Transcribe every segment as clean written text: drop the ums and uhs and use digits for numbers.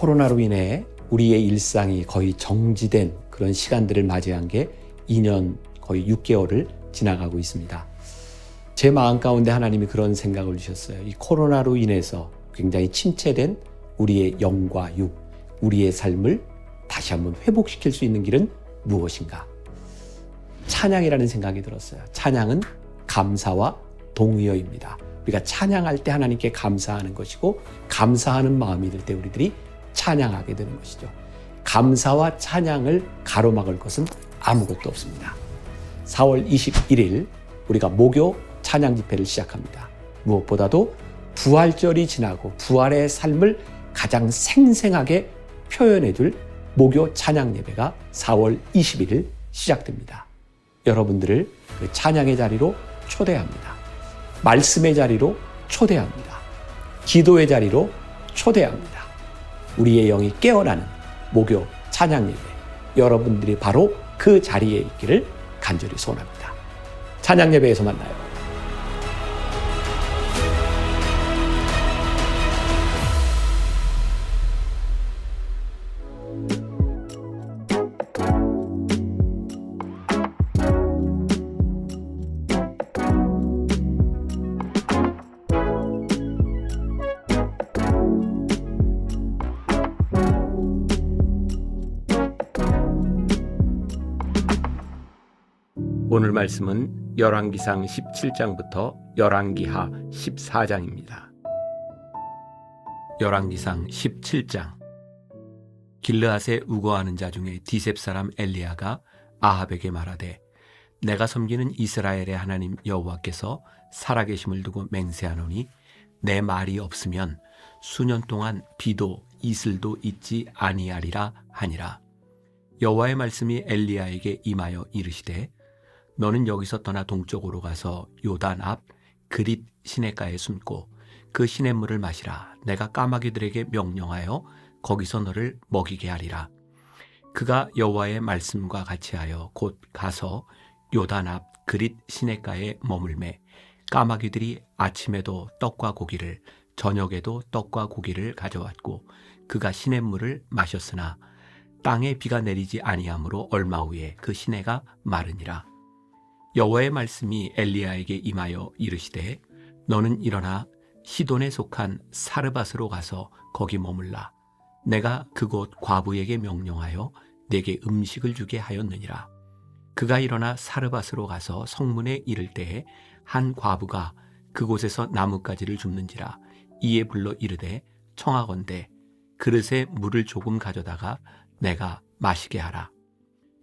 코로나로 인해 우리의 일상이 거의 정지된 그런 시간들을 맞이한 게 2년 거의 6개월을 지나가고 있습니다. 제 마음 가운데 하나님이 그런 생각을 주셨어요. 이 코로나로 인해서 굉장히 침체된 우리의 영과 육, 우리의 삶을 다시 한번 회복시킬 수 있는 길은 무엇인가? 찬양이라는 생각이 들었어요. 찬양은 감사와 동의어입니다. 우리가 찬양할 때 하나님께 감사하는 것이고, 감사하는 마음이 들 때 우리들이 찬양하게 되는 것이죠. 감사와 찬양을 가로막을 것은 아무것도 없습니다. 4월 21일 우리가 목요 찬양 집회를 시작합니다. 무엇보다도 부활절이 지나고 부활의 삶을 가장 생생하게 표현해 줄 목요 찬양 예배가 4월 21일 시작됩니다. 여러분들을 그 찬양의 자리로 초대합니다. 말씀의 자리로 초대합니다. 기도의 자리로 초대합니다. 우리의 영이 깨어나는 목요 찬양 예배, 여러분들이 바로 그 자리에 있기를 간절히 소원합니다. 찬양 예배에서 만나요. 오늘 말씀은 열왕기상 17장부터 열왕기하 14장입니다. 열왕기상 17장. 길르앗에 우거하는 자 중에 디셉 사람 엘리야가 아합에게 말하되, 내가 섬기는 이스라엘의 하나님 여호와께서 살아계심을 두고 맹세하노니 내 말이 없으면 수년 동안 비도 이슬도 있지 아니하리라 하니라. 여호와의 말씀이 엘리야에게 임하여 이르시되, 너는 여기서 떠나 동쪽으로 가서 요단 앞 그릿 시냇가에 숨고 그 시냇물을 마시라. 내가 까마귀들에게 명령하여 거기서 너를 먹이게 하리라. 그가 여호와의 말씀과 같이 하여 곧 가서 요단 앞 그릿 시냇가에 머물매 까마귀들이 아침에도 떡과 고기를 저녁에도 떡과 고기를 가져왔고 그가 시냇물을 마셨으나 땅에 비가 내리지 아니하므로 얼마 후에 그 시내가 마르니라. 여호와의 말씀이 엘리야에게 임하여 이르시되, 너는 일어나 시돈에 속한 사르밧으로 가서 거기 머물라. 내가 그곳 과부에게 명령하여 내게 음식을 주게 하였느니라. 그가 일어나 사르밧으로 가서 성문에 이를 때에 한 과부가 그곳에서 나뭇가지를 줍는지라. 이에 불러 이르되, 청하건대 그릇에 물을 조금 가져다가 내가 마시게 하라.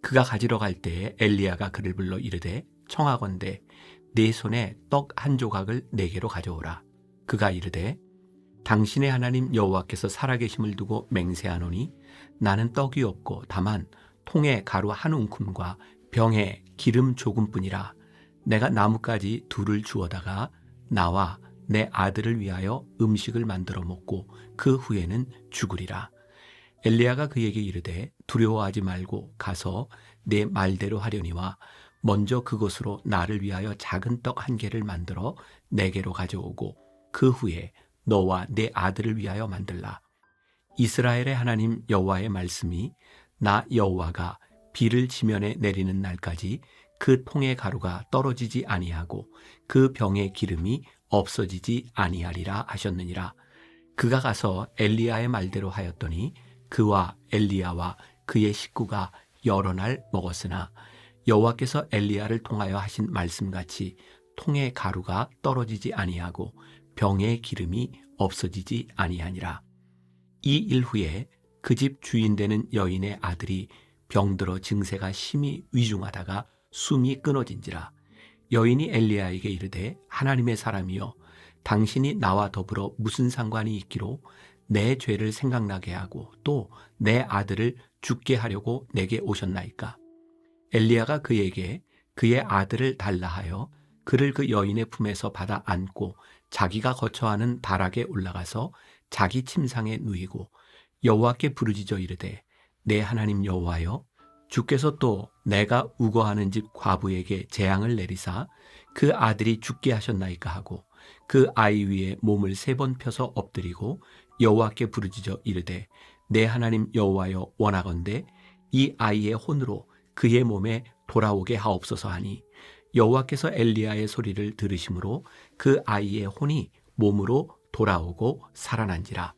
그가 가지러 갈 때에 엘리야가 그를 불러 이르되, 청하건대 네 손에 떡 한 조각을 내게로 가져오라. 그가 이르되, 당신의 하나님 여호와께서 살아계심을 두고 맹세하노니 나는 떡이 없고 다만 통에 가루 한 움큼과 병에 기름 조금뿐이라. 내가 나뭇가지 둘을 주워다가 나와 내 아들을 위하여 음식을 만들어 먹고 그 후에는 죽으리라. 엘리야가 그에게 이르되, 두려워하지 말고 가서 내 말대로 하려니와 먼저 그것으로 나를 위하여 작은 떡 한 개를 만들어 내게로 가져오고 그 후에 너와 내 아들을 위하여 만들라. 이스라엘의 하나님 여호와의 말씀이 나 여호와가 비를 지면에 내리는 날까지 그 통의 가루가 떨어지지 아니하고 그 병의 기름이 없어지지 아니하리라 하셨느니라. 그가 가서 엘리야의 말대로 하였더니 그와 엘리야와 그의 식구가 여러 날 먹었으나 여호와께서 엘리야를 통하여 하신 말씀같이 통의 가루가 떨어지지 아니하고 병의 기름이 없어지지 아니하니라. 이 일 후에 그 집 주인 되는 여인의 아들이 병들어 증세가 심히 위중하다가 숨이 끊어진지라. 여인이 엘리야에게 이르되, 하나님의 사람이여, 당신이 나와 더불어 무슨 상관이 있기로 내 죄를 생각나게 하고 또 내 아들을 죽게 하려고 내게 오셨나이까? 엘리야가 그에게 그의 아들을 달라 하여 그를 그 여인의 품에서 받아 안고 자기가 거처하는 다락에 올라가서 자기 침상에 누이고 여호와께 부르짖어 이르되, 내 하나님 여호와여, 주께서 또 내가 우거하는 집 과부에게 재앙을 내리사 그 아들이 죽게 하셨나이까 하고 그 아이 위에 몸을 3번 펴서 엎드리고 여호와께 부르짖어 이르되, 내 하나님 여호와여 원하건대 이 아이의 혼으로 그의 몸에 돌아오게 하옵소서 하니 여호와께서 엘리야의 소리를 들으심으로 그 아이의 혼이 몸으로 돌아오고 살아난지라.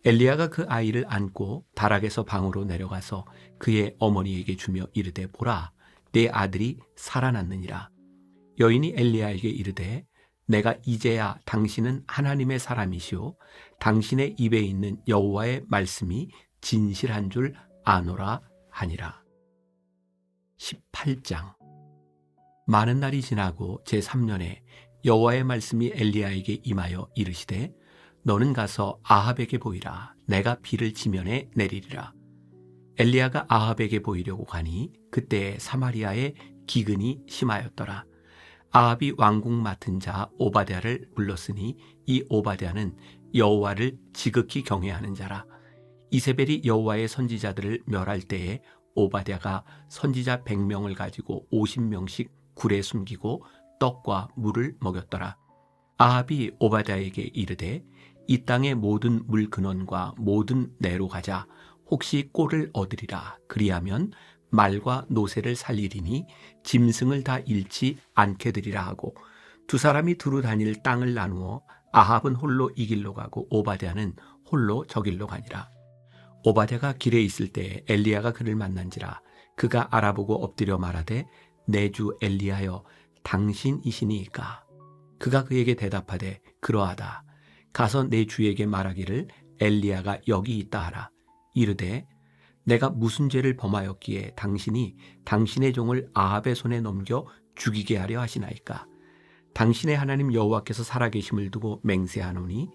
엘리야가 그 아이를 안고 다락에서 방으로 내려가서 그의 어머니에게 주며 이르되 보라 내 아들이 살아났느니라. 여인이 엘리야에게 이르되 내가 이제야 당신은 하나님의 사람이시오 당신의 입에 있는 여호와의 말씀이 진실한 줄 아노라 하니라. 18장. 많은 날이 지나고 제3년에 여호와의 말씀이 엘리야에게 임하여 이르시되 너는 가서 아합에게 보이라 내가 비를 지면에 내리리라. 엘리야가 아합에게 보이려고 가니 그때 사마리아에 기근이 심하였더라. 아합이 왕궁 맡은 자 오바댜를 불렀으니 이 오바댜는 여호와를 지극히 경외하는 자라. 이세벨이 여호와의 선지자들을 멸할 때에 오바댜가 선지자 100명을 가지고 50명씩 굴에 숨기고 떡과 물을 먹였더라. 아합이 오바댜에게 이르되 이 땅의 모든 물 근원과 모든 내로 가자. 혹시 꼴을 얻으리라. 그리하면 말과 노새를 살리리니 짐승을 다 잃지 않게 되리라 하고 두 사람이 두루 다닐 땅을 나누어 아합은 홀로 이 길로 가고 오바댜는 홀로 저 길로 가니라. 오바댜가 길에 있을 때 엘리야가 그를 만난지라. 그가 알아보고 엎드려 말하되 내 주 엘리야여 당신이시니이까. 그가 그에게 대답하되 그러하다. 가서 내 주에게 말하기를 엘리야가 여기 있다 하라. 이르되 내가 무슨 죄를 범하였기에 당신이 당신의 종을 아합의 손에 넘겨 죽이게 하려 하시나이까. 당신의 하나님 여호와께서 살아계심을 두고 맹세하노니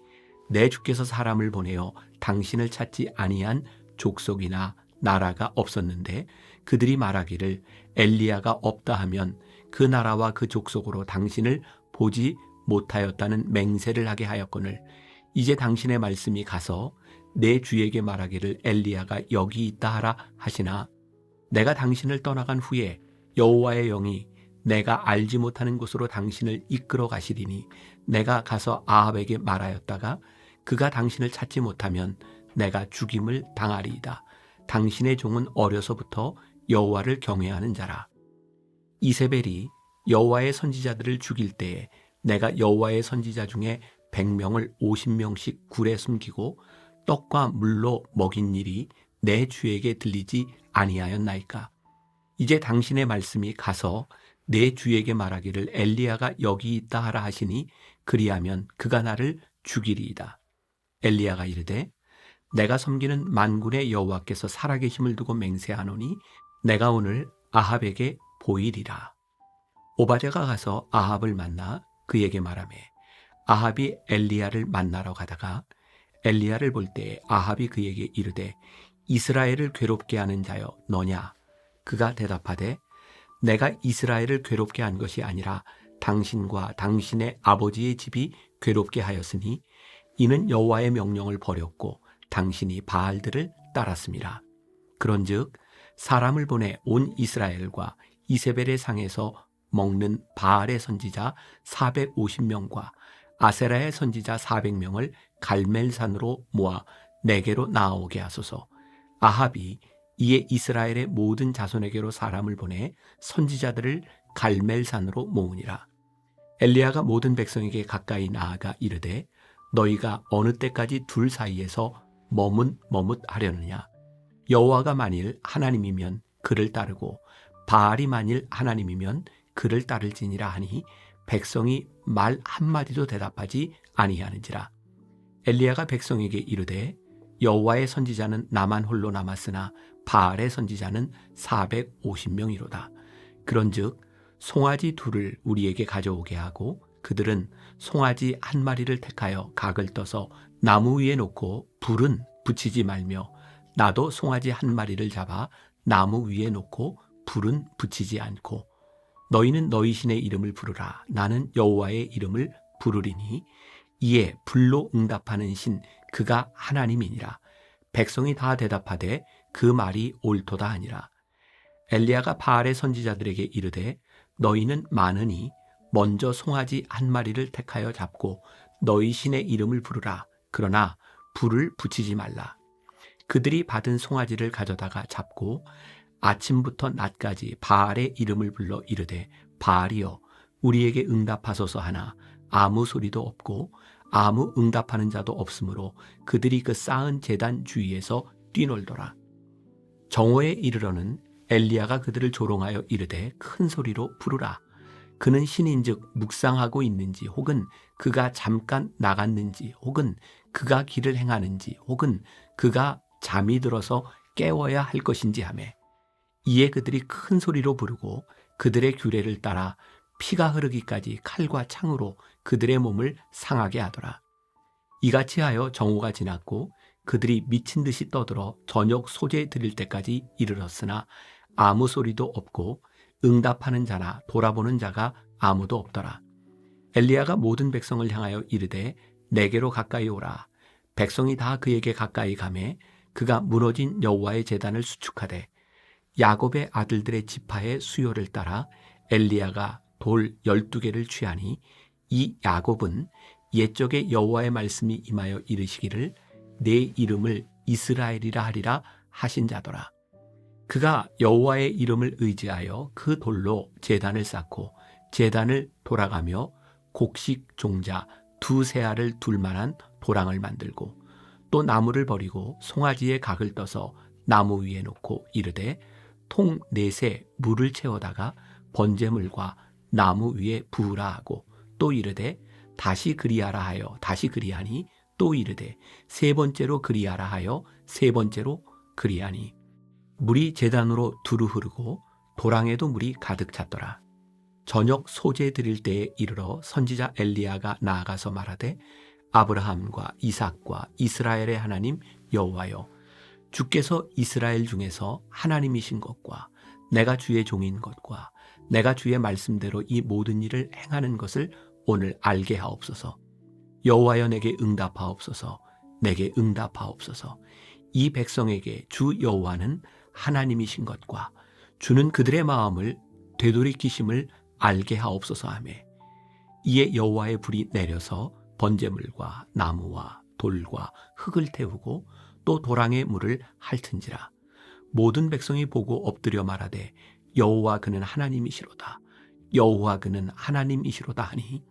내 주께서 사람을 보내어 당신을 찾지 아니한 족속이나 나라가 없었는데 그들이 말하기를 엘리야가 없다 하면 그 나라와 그 족속으로 당신을 보지 못하였다는 맹세를 하게 하였거늘 이제 당신의 말씀이 가서 내 주에게 말하기를 엘리야가 여기 있다 하라 하시나 내가 당신을 떠나간 후에 여호와의 영이 내가 알지 못하는 곳으로 당신을 이끌어 가시리니 내가 가서 아합에게 말하였다가 그가 당신을 찾지 못하면 내가 죽임을 당하리이다. 당신의 종은 어려서부터 여호와를 경외하는 자라. 이세벨이 여호와의 선지자들을 죽일 때에 내가 여호와의 선지자 중에 100명을 50명씩 굴에 숨기고 떡과 물로 먹인 일이 내 주에게 들리지 아니하였나이까. 이제 당신의 말씀이 가서 내 주에게 말하기를 엘리야가 여기 있다 하라 하시니 그리하면 그가 나를 죽이리이다. 엘리야가 이르되 내가 섬기는 만군의 여호와께서 살아계심을 두고 맹세하노니 내가 오늘 아합에게 보이리라. 오바댜가 가서 아합을 만나 그에게 말하매 아합이 엘리야를 만나러 가다가 엘리야를 볼 때 아합이 그에게 이르되 이스라엘을 괴롭게 하는 자여 너냐? 그가 대답하되 내가 이스라엘을 괴롭게 한 것이 아니라 당신과 당신의 아버지의 집이 괴롭게 하였으니 이는 여호와의 명령을 버렸고 당신이 바알들을 따랐습니다. 그런즉 사람을 보내 온 이스라엘과 이세벨의 상에서 먹는 바알의 선지자 450명과 아세라의 선지자 400명을 갈멜산으로 모아 내게로 나아오게 하소서. 아합이 이에 이스라엘의 모든 자손에게로 사람을 보내 선지자들을 갈멜산으로 모으니라. 엘리야가 모든 백성에게 가까이 나아가 이르되 너희가 어느 때까지 둘 사이에서 머뭇머뭇하려느냐. 여호와가 만일 하나님이면 그를 따르고 바알이 만일 하나님이면 그를 따를지니라 하니 백성이 말 한마디도 대답하지 아니하는지라. 엘리야가 백성에게 이르되 여호와의 선지자는 나만 홀로 남았으나 바알의 선지자는 450명이로다. 그런즉 송아지 둘을 우리에게 가져오게 하고 그들은 송아지 한 마리를 택하여 각을 떠서 나무 위에 놓고 불은 붙이지 말며 나도 송아지 한 마리를 잡아 나무 위에 놓고 불은 붙이지 않고 너희는 너희 신의 이름을 부르라. 나는 여호와의 이름을 부르리니 이에 불로 응답하는 신 그가 하나님이니라. 백성이 다 대답하되 그 말이 옳도다 하니라. 엘리야가 바알의 선지자들에게 이르되 너희는 많으니 먼저 송아지 한 마리를 택하여 잡고 너희 신의 이름을 부르라. 그러나 불을 붙이지 말라. 그들이 받은 송아지를 가져다가 잡고 아침부터 낮까지 바알의 이름을 불러 이르되 바알이여 우리에게 응답하소서 하나 아무 소리도 없고 아무 응답하는 자도 없으므로 그들이 그 쌓은 제단 주위에서 뛰놀더라. 정오에 이르러는 엘리야가 그들을 조롱하여 이르되 큰 소리로 부르라. 그는 신인즉 묵상하고 있는지 혹은 그가 잠깐 나갔는지 혹은 그가 길을 행하는지 혹은 그가 잠이 들어서 깨워야 할 것인지 하매 이에 그들이 큰 소리로 부르고 그들의 규례를 따라 피가 흐르기까지 칼과 창으로 그들의 몸을 상하게 하더라. 이같이 하여 정오가 지났고 그들이 미친 듯이 떠들어 저녁 소재 드릴 때까지 이르렀으나 아무 소리도 없고 응답하는 자나 돌아보는 자가 아무도 없더라. 엘리야가 모든 백성을 향하여 이르되 내게로 가까이 오라. 백성이 다 그에게 가까이 가매 그가 무너진 여호와의 제단을 수축하되 야곱의 아들들의 지파의 수요를 따라 엘리야가 돌 12개를 취하니 이 야곱은 옛적에 여호와의 말씀이 임하여 이르시기를 내 이름을 이스라엘이라 하리라 하신 자더라. 그가 여호와의 이름을 의지하여 그 돌로 제단을 쌓고 제단을 돌아가며 곡식 종자 2세알을 둘 만한 도랑을 만들고 또 나무를 버리고 송아지의 각을 떠서 나무 위에 놓고 이르되 통 4세 물을 채워다가 번제물과 나무 위에 부으라 하고 또 이르되 다시 그리하라 하여 다시 그리하니 또 이르되 3번째로 그리하라 하여 3번째로 그리하니 물이 제단으로 두루 흐르고 도랑에도 물이 가득 찼더라. 저녁 소재 드릴 때에 이르러 선지자 엘리야가 나아가서 말하되 아브라함과 이삭과 이스라엘의 하나님 여호와여 주께서 이스라엘 중에서 하나님이신 것과 내가 주의 종인 것과 내가 주의 말씀대로 이 모든 일을 행하는 것을 오늘 알게 하옵소서. 여호와여 내게 응답하옵소서. 내게 응답하옵소서. 이 백성에게 주 여호와는 하나님이신 것과 주는 그들의 마음을 되돌이키심을 알게 하옵소서 하며 이에 여호와의 불이 내려서 번제물과 나무와 돌과 흙을 태우고 또 도랑의 물을 핥은지라. 모든 백성이 보고 엎드려 말하되 여호와 그는 하나님이시로다. 여호와 그는 하나님이시로다 하니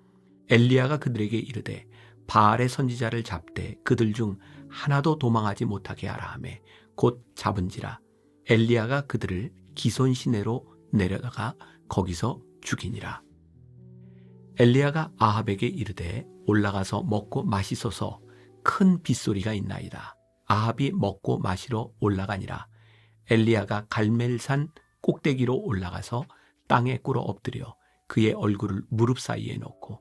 엘리야가 그들에게 이르되 바알의 선지자를 잡되 그들 중 하나도 도망하지 못하게 하라 하며 곧 잡은지라. 엘리야가 그들을 기손 시내로 내려다가 거기서 죽이니라. 엘리야가 아합에게 이르되 올라가서 먹고 마시소서. 큰 빗소리가 있나이다. 아합이 먹고 마시러 올라가니라. 엘리야가 갈멜산 꼭대기로 올라가서 땅에 꿇어 엎드려 그의 얼굴을 무릎 사이에 놓고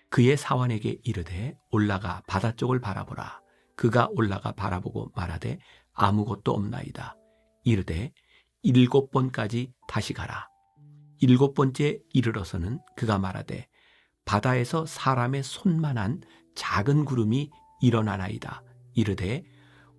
그의 사환에게 이르되 올라가 바다 쪽을 바라보라. 그가 올라가 바라보고 말하되 아무것도 없나이다. 이르되 7번까지 다시 가라. 7번째 이르러서는 그가 말하되 바다에서 사람의 손만한 작은 구름이 일어나나이다. 이르되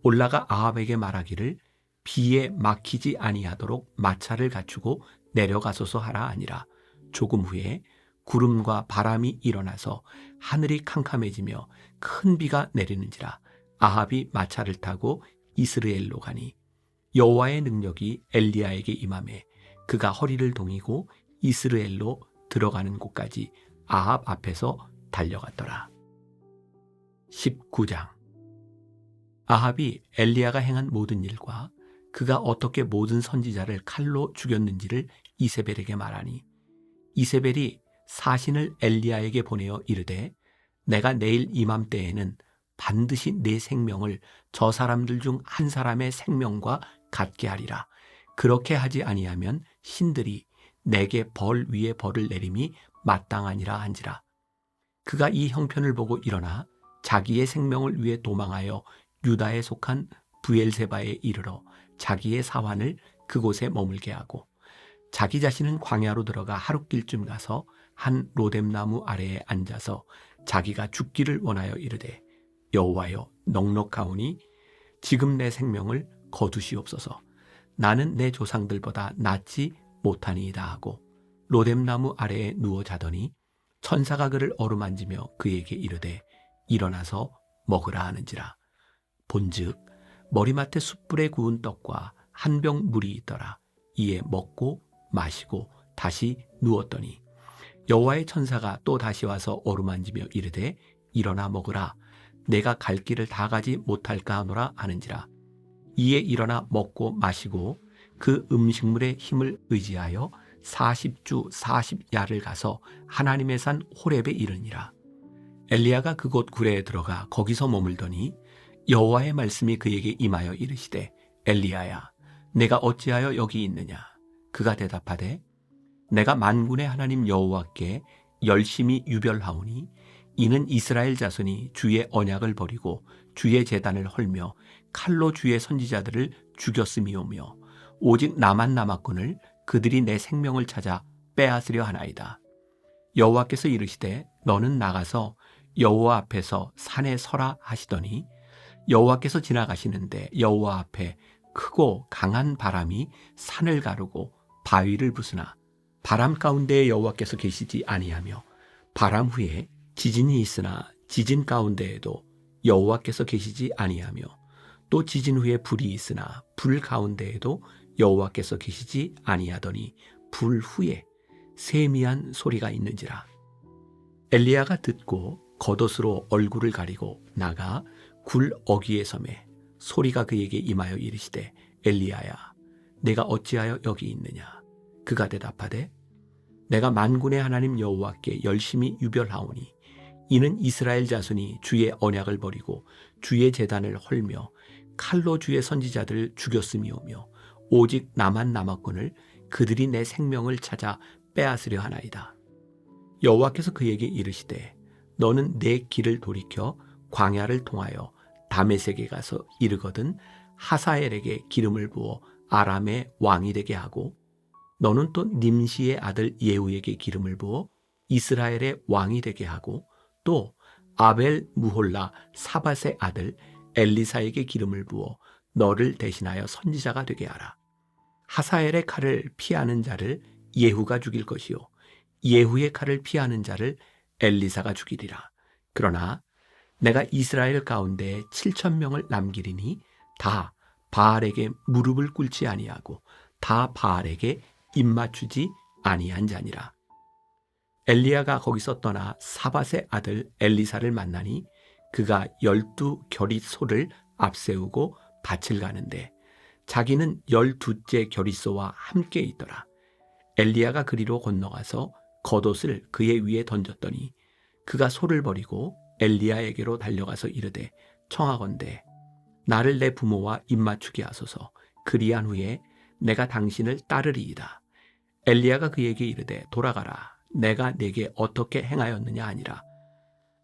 올라가 아합에게 말하기를 비에 막히지 아니하도록 마차를 갖추고 내려가소서 하라 아니라. 조금 후에 구름과 바람이 일어나서 하늘이 캄캄해지며 큰 비가 내리는지라. 아합이 마차를 타고 이스라엘로 가니 여호와의 능력이 엘리야에게 임하매 그가 허리를 동이고 이스라엘로 들어가는 곳까지 아합 앞에서 달려갔더라. 19장. 아합이 엘리야가 행한 모든 일과 그가 어떻게 모든 선지자를 칼로 죽였는지를 이세벨에게 말하니 이세벨이 사신을 엘리야에게 보내어 이르되 내가 내일 이맘때에는 반드시 내 생명을 저 사람들 중 한 사람의 생명과 같게 하리라. 그렇게 하지 아니하면 신들이 내게 벌 위에 벌을 내림이 마땅하니라 한지라. 그가 이 형편을 보고 일어나 자기의 생명을 위해 도망하여 유다에 속한 부엘세바에 이르러 자기의 사환을 그곳에 머물게 하고 자기 자신은 광야로 들어가 하룻길쯤 가서 한 로뎀나무 아래에 앉아서 자기가 죽기를 원하여 이르되 여호와여 넉넉하오니 지금 내 생명을 거두시옵소서. 나는 내 조상들보다 낫지 못하니이다 하고 로뎀나무 아래에 누워 자더니 천사가 그를 어루만지며 그에게 이르되 일어나서 먹으라 하는지라. 본즉 머리맡에 숯불에 구운 떡과 한 병 물이 있더라. 이에 먹고 마시고 다시 누웠더니 여호와의 천사가 또 다시 와서 어루만지며 이르되 일어나 먹으라. 내가 갈 길을 다 가지 못할까 하노라 하는지라. 이에 일어나 먹고 마시고 그 음식물의 힘을 의지하여 40주 40야를 가서 하나님의 산 호렙에 이르니라. 엘리야가 그곳 구레에 들어가 거기서 머물더니 여호와의 말씀이 그에게 임하여 이르시되 엘리야야 내가 어찌하여 여기 있느냐. 그가 대답하되 내가 만군의 하나님 여호와께 열심히 유별하오니 이는 이스라엘 자손이 주의 언약을 버리고 주의 제단을 헐며 칼로 주의 선지자들을 죽였음이오며 오직 나만 남았거늘 그들이 내 생명을 찾아 빼앗으려 하나이다. 여호와께서 이르시되 너는 나가서 여호와 앞에서 산에 서라 하시더니 여호와께서 지나가시는데 여호와 앞에 크고 강한 바람이 산을 가르고 바위를 부수나 바람 가운데에 여호와께서 계시지 아니하며 바람 후에 지진이 있으나 지진 가운데에도 여호와께서 계시지 아니하며 또 지진 후에 불이 있으나 불 가운데에도 여호와께서 계시지 아니하더니 불 후에 세미한 소리가 있는지라. 엘리야가 듣고 겉옷으로 얼굴을 가리고 나가 굴 어귀에 서매 소리가 그에게 임하여 이르시되 엘리야야 내가 어찌하여 여기 있느냐. 그가 대답하되 내가 만군의 하나님 여호와께 열심히 유별하오니 이는 이스라엘 자손이 주의 언약을 버리고 주의 제단을 헐며 칼로 주의 선지자들을 죽였음이오며 오직 나만 남았거늘 그들이 내 생명을 찾아 빼앗으려 하나이다. 여호와께서 그에게 이르시되 너는 내 길을 돌이켜 광야를 통하여 다메섹에 가서 이르거든 하사엘에게 기름을 부어 아람의 왕이 되게 하고 너는 또 님시의 아들 예후에게 기름을 부어 이스라엘의 왕이 되게 하고 또 아벨 무홀라 사밧의 아들 엘리사에게 기름을 부어 너를 대신하여 선지자가 되게 하라. 하사엘의 칼을 피하는 자를 예후가 죽일 것이요 예후의 칼을 피하는 자를 엘리사가 죽이리라. 그러나 내가 이스라엘 가운데 7,000명을 남기리니 다 바알에게 무릎을 꿇지 아니하고 다 바알에게 입맞추지 아니한 자니라. 엘리야가 거기서 떠나 사밧의 아들 엘리사를 만나니 그가 12겨릿 소를 앞세우고 밭을 가는데 자기는 12째 겨릿소와 함께 있더라. 엘리야가 그리로 건너가서 겉옷을 그의 위에 던졌더니 그가 소를 버리고 엘리야에게로 달려가서 이르되 청하건대 나를 내 부모와 입맞추게 하소서. 그리한 후에 내가 당신을 따르리이다. 엘리야가 그에게 이르되 돌아가라. 내가 네게 어떻게 행하였느냐 하니라.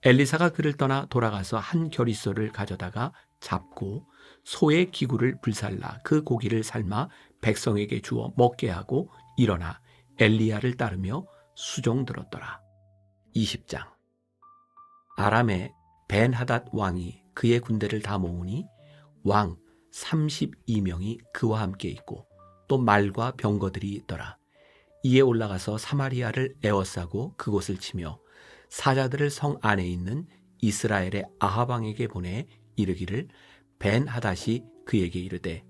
엘리사가 그를 떠나 돌아가서 한 겨릿소를 가져다가 잡고 소의 기구를 불살라 그 고기를 삶아 백성에게 주어 먹게 하고 일어나 엘리야를 따르며 수종들었더라. 20장. 아람의 벤하닷 왕이 그의 군대를 다 모으니 왕 32명이 그와 함께 있고 또 말과 병거들이 있더라. 이에 올라가서 사마리아를 에워싸고 그곳을 치며 사자들을 성 안에 있는 이스라엘의 아합 왕에게 보내 이르기를 벤하닷이 그에게 이르되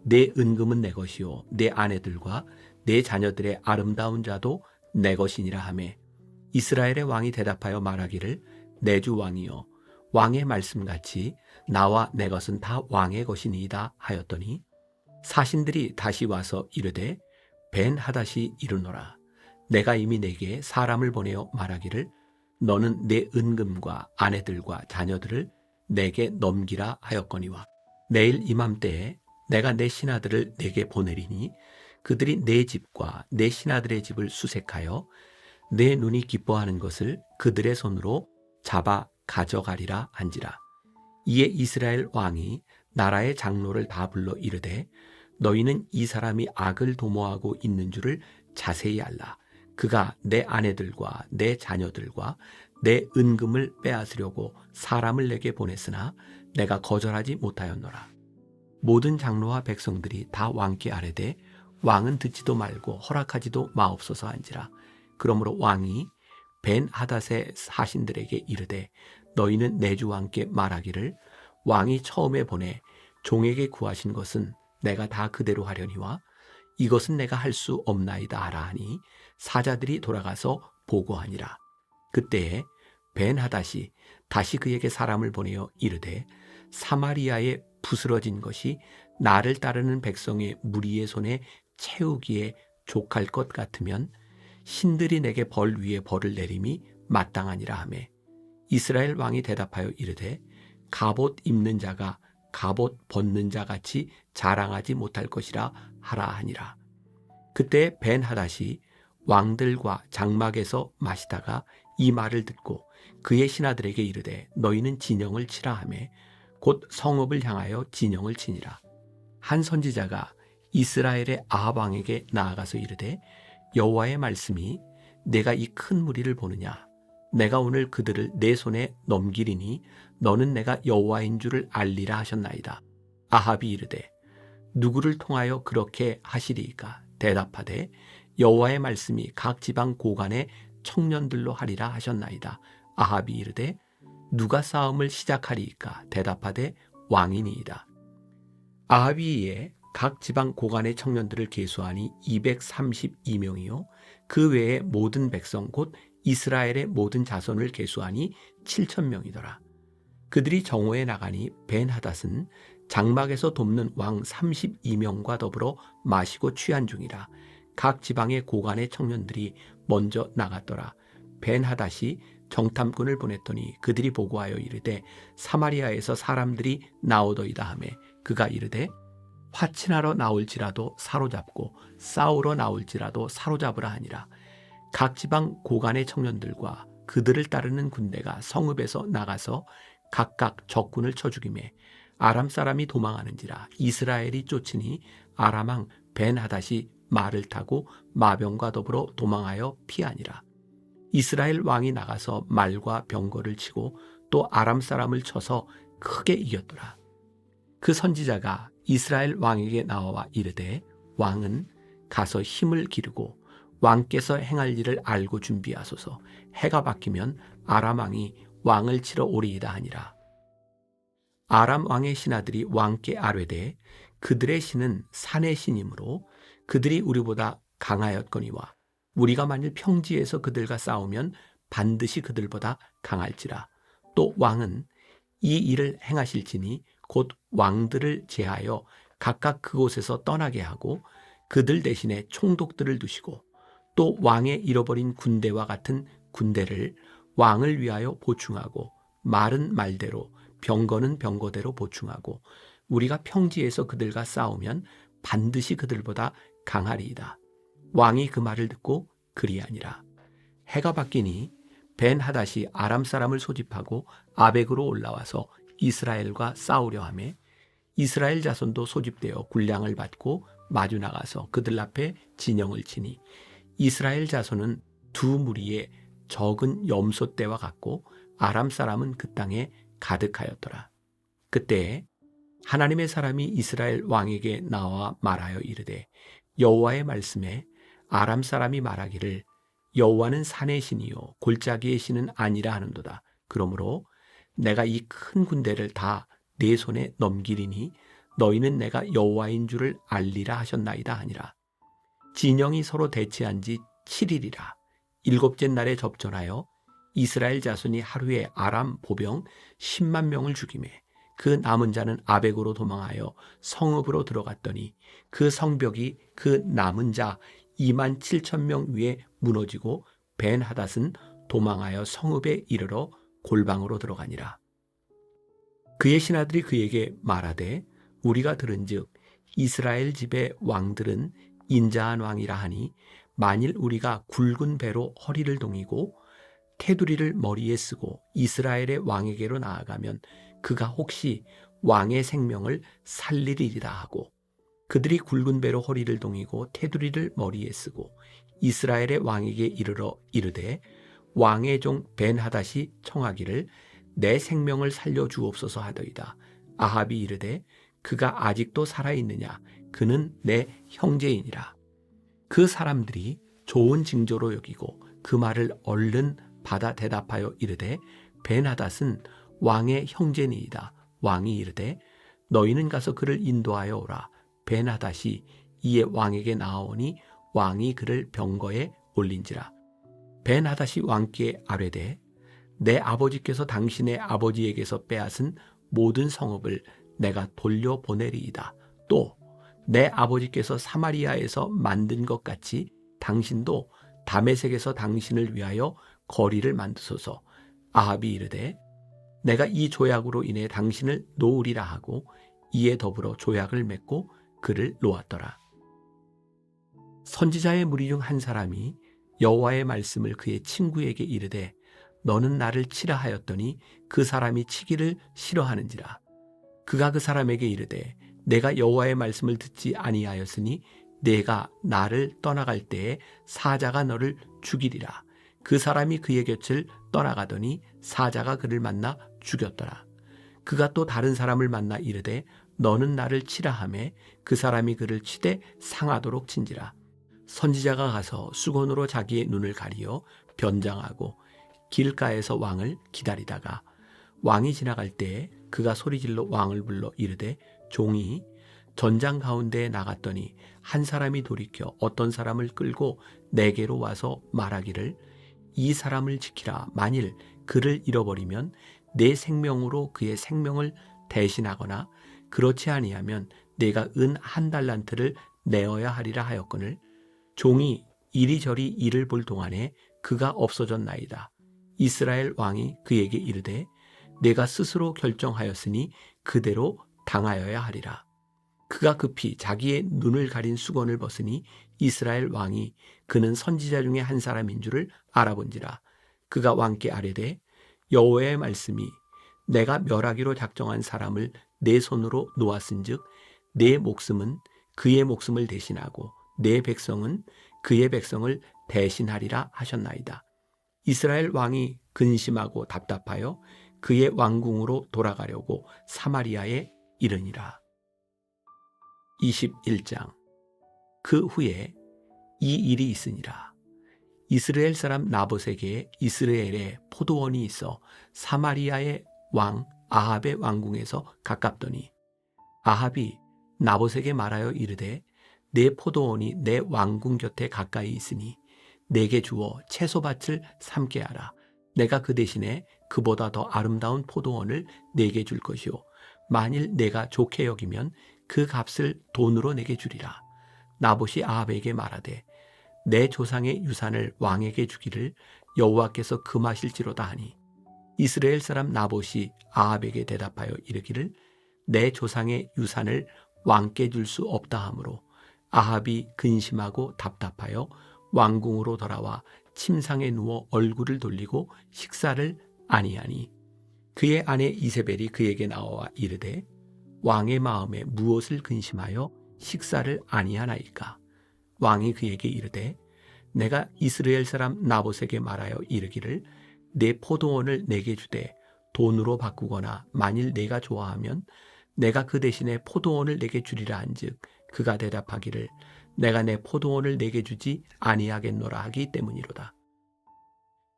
내 은금은 내 것이요 내 아내들과 내 자녀들의 아름다운 자도 내 것이니라 하매 이스라엘의 왕이 대답하여 말하기를 내 주 왕이여 왕의 말씀같이 나와 내 것은 다 왕의 것이니이다 하였더니 사신들이 다시 와서 이르되 벤하닷이 이르노라. 내가 이미 내게 사람을 보내어 말하기를 너는 내 은금과 아내들과 자녀들을 내게 넘기라 하였거니와 내일 이맘때에 내가 내 신하들을 내게 보내리니 그들이 내 집과 내 신하들의 집을 수색하여 내 눈이 기뻐하는 것을 그들의 손으로 잡아 가져가리라 한지라. 이에 이스라엘 왕이 나라의 장로를 다 불러 이르되 너희는 이 사람이 악을 도모하고 있는 줄을 자세히 알라. 그가 내 아내들과 내 자녀들과 내 은금을 빼앗으려고 사람을 내게 보냈으나 내가 거절하지 못하였노라. 모든 장로와 백성들이 다 왕께 아뢰되 왕은 듣지도 말고 허락하지도 마옵소서 한지라. 그러므로 왕이 벤하닷의 사신들에게 이르되 너희는 내 주 왕께 말하기를 왕이 처음에 보내 종에게 구하신 것은 내가 다 그대로 하려니와 이것은 내가 할 수 없나이다 하라 하니 사자들이 돌아가서 보고하니라. 그때에 벤하닷이 다시 그에게 사람을 보내어 이르되 사마리아에 부스러진 것이 나를 따르는 백성의 무리의 손에 채우기에 족할 것 같으면 신들이 내게 벌 위에 벌을 내림이 마땅하니라 하매 이스라엘 왕이 대답하여 이르되 갑옷 입는 자가 갑옷 벗는 자 같이 자랑하지 못할 것이라 하라 하니라. 그때 벤하닷이 왕들과 장막에서 마시다가 이 말을 듣고 그의 신하들에게 이르되 너희는 진영을 치라 하매 곧 성읍을 향하여 진영을 치니라. 한 선지자가 이스라엘의 아합 왕에게 나아가서 이르되 여호와의 말씀이 내가 이 큰 무리를 보느냐 내가 오늘 그들을 내 손에 넘기리니 너는 내가 여호와인 줄을 알리라 하셨나이다. 아합이 이르되 누구를 통하여 그렇게 하시리이까? 대답하되 여호와의 말씀이 각 지방 고관의 청년들로 하리라 하셨나이다. 아합이 이르되 누가 싸움을 시작하리이까? 대답하되 왕이니이다. 아합이 이에 각 지방 고관의 청년들을 계수하니 232명이요 그 외에 모든 백성 곧 이스라엘의 모든 자손을 계수하니 7,000명이더라. 그들이 정오에 나가니 벤하닷은 장막에서 돕는 왕 32명과 더불어 마시고 취한 중이라. 각 지방의 고관의 청년들이 먼저 나갔더라. 벤하닷이 정탐꾼을 보냈더니 그들이 보고하여 이르되 사마리아에서 사람들이 나오더이다 하매 그가 이르되 화친하러 나올지라도 사로잡고 싸우러 나올지라도 사로잡으라 하니라. 각 지방 고관의 청년들과 그들을 따르는 군대가 성읍에서 나가서 각각 적군을 쳐 죽이매 아람 사람이 도망하는지라. 이스라엘이 쫓으니 아람 왕 벤하닷이 말을 타고 마병과 더불어 도망하여 피하니라. 이스라엘 왕이 나가서 말과 병거를 치고 또 아람 사람을 쳐서 크게 이겼더라. 그 선지자가 이스라엘 왕에게 나와 이르되 왕은 가서 힘을 기르고 왕께서 행할 일을 알고 준비하소서. 해가 바뀌면 아람 왕이 왕을 치러 오리이다 하니라. 아람 왕의 신하들이 왕께 아뢰되 그들의 신은 산의 신이므로 그들이 우리보다 강하였거니와 우리가 만일 평지에서 그들과 싸우면 반드시 그들보다 강할지라. 또 왕은 이 일을 행하실지니 곧 왕들을 제하여 각각 그곳에서 떠나게 하고 그들 대신에 총독들을 두시고 또 왕의 잃어버린 군대와 같은 군대를 왕을 위하여 보충하고 말은 말대로 병거는 병거대로 보충하고 우리가 평지에서 그들과 싸우면 반드시 그들보다 강하리이다. 왕이 그 말을 듣고 그리하니라. 해가 바뀌니 벤하닷이 아람 사람을 소집하고 아벡으로 올라와서 이스라엘과 싸우려 하매 이스라엘 자손도 소집되어 군량을 받고 마주 나가서 그들 앞에 진영을 치니 이스라엘 자손은 두 무리의 적은 염소 떼와 같고 아람 사람은 그 땅에 가득하였더라. 그때 하나님의 사람이 이스라엘 왕에게 나와 말하여 이르되 여호와의 말씀에 아람 사람이 말하기를 여호와는 산의 신이요 골짜기의 신은 아니라 하는도다. 그러므로 내가 이 큰 군대를 다 내 손에 넘기리니 너희는 내가 여호와인 줄을 알리라 하셨나이다 하니라. 진영이 서로 대치한 지 7일이라. 일곱째 날에 접전하여 이스라엘 자손이 하루에 아람 보병 10만 명을 죽이매 그 남은 자는 아벡으로 도망하여 성읍으로 들어갔더니 그 성벽이 그 남은 자 2만 7천 명 위에 무너지고 벤하닷은 도망하여 성읍에 이르러 골방으로 들어가니라. 그의 신하들이 그에게 말하되 우리가 들은즉 이스라엘 집의 왕들은 인자한 왕이라 하니 만일 우리가 굵은 배로 허리를 동이고 테두리를 머리에 쓰고 이스라엘의 왕에게로 나아가면 그가 혹시 왕의 생명을 살리리라 하고 그들이 굵은 배로 허리를 동이고 테두리를 머리에 쓰고 이스라엘의 왕에게 이르러 이르되 왕의 종 벤하닷이 청하기를 내 생명을 살려주옵소서 하더이다. 아합이 이르되 그가 아직도 살아있느냐? 그는 내 형제이니라. 그 사람들이 좋은 징조로 여기고 그 말을 얼른 받아 대답하여 이르되 벤하닷은 왕의 형제니이다. 왕이 이르되 너희는 가서 그를 인도하여 오라. 벤하닷이 이에 왕에게 나아오니 왕이 그를 병거에 올린지라. 벤하닷이 왕께 아뢰되 내 아버지께서 당신의 아버지에게서 빼앗은 모든 성읍을 내가 돌려보내리이다. 또 내 아버지께서 사마리아에서 만든 것 같이 당신도 다메섹에서 당신을 위하여 거리를 만드소서. 아합이 이르되 내가 이 조약으로 인해 당신을 놓으리라 하고 이에 더불어 조약을 맺고 그를 놓았더라. 선지자의 무리 중 한 사람이 여호와의 말씀을 그의 친구에게 이르되 너는 나를 치라 하였더니 그 사람이 치기를 싫어하는지라. 그가 그 사람에게 이르되 내가 여호와의 말씀을 듣지 아니하였으니 내가 나를 떠나갈 때에 사자가 너를 죽이리라. 그 사람이 그의 곁을 떠나가더니 사자가 그를 만나 죽였더라. 그가 또 다른 사람을 만나 이르되 너는 나를 치라 하매 그 사람이 그를 치되 상하도록 친지라. 선지자가 가서 수건으로 자기의 눈을 가리어 변장하고 길가에서 왕을 기다리다가 왕이 지나갈 때에 그가 소리질러 왕을 불러 이르되 종이 전장 가운데에 나갔더니 한 사람이 돌이켜 어떤 사람을 끌고 내게로 와서 말하기를 이 사람을 지키라. 만일 그를 잃어버리면 내 생명으로 그의 생명을 대신하거나 그렇지 아니하면 내가 은 1달란트를 내어야 하리라 하였거늘 종이 이리저리 이를 볼 동안에 그가 없어졌나이다. 이스라엘 왕이 그에게 이르되 내가 스스로 결정하였으니 그대로 당하여야 하리라. 그가 급히 자기의 눈을 가린 수건을 벗으니 이스라엘 왕이 그는 선지자 중에 한 사람인 줄을 알아본지라. 그가 왕께 아뢰되 여호와의 말씀이 내가 멸하기로 작정한 사람을 내 손으로 놓았은즉 내 목숨은 그의 목숨을 대신하고 내 백성은 그의 백성을 대신하리라 하셨나이다. 이스라엘 왕이 근심하고 답답하여 그의 왕궁으로 돌아가려고 사마리아에 이르니라. 21장. 그 후에 이 일이 있으니라. 이스라엘 사람 나봇에게 이스라엘에 포도원이 있어 사마리아의 왕 아합의 왕궁에서 가깝더니 아합이 나봇에게 말하여 이르되 내 포도원이 내 왕궁 곁에 가까이 있으니 내게 주어 채소밭을 삼게 하라. 내가 그 대신에 그보다 더 아름다운 포도원을 내게 줄 것이요 만일 내가 좋게 여기면 그 값을 돈으로 내게 주리라. 나봇이 아합에게 말하되 내 조상의 유산을 왕에게 주기를 여호와께서 금하실지로다 하니 이스라엘 사람 나봇이 아합에게 대답하여 이르기를 내 조상의 유산을 왕께 줄 수 없다 하므로 아합이 근심하고 답답하여 왕궁으로 돌아와 침상에 누워 얼굴을 돌리고 식사를 아니하니 그의 아내 이세벨이 그에게 나와 이르되 왕의 마음에 무엇을 근심하여 식사를 아니하나이까. 왕이 그에게 이르되 내가 이스라엘 사람 나봇에게 말하여 이르기를 내 포도원을 내게 주되 돈으로 바꾸거나 만일 내가 좋아하면 내가 그 대신에 포도원을 내게 주리라 한즉 그가 대답하기를 내가 내 포도원을 내게 주지 아니하겠노라 하기 때문이로다.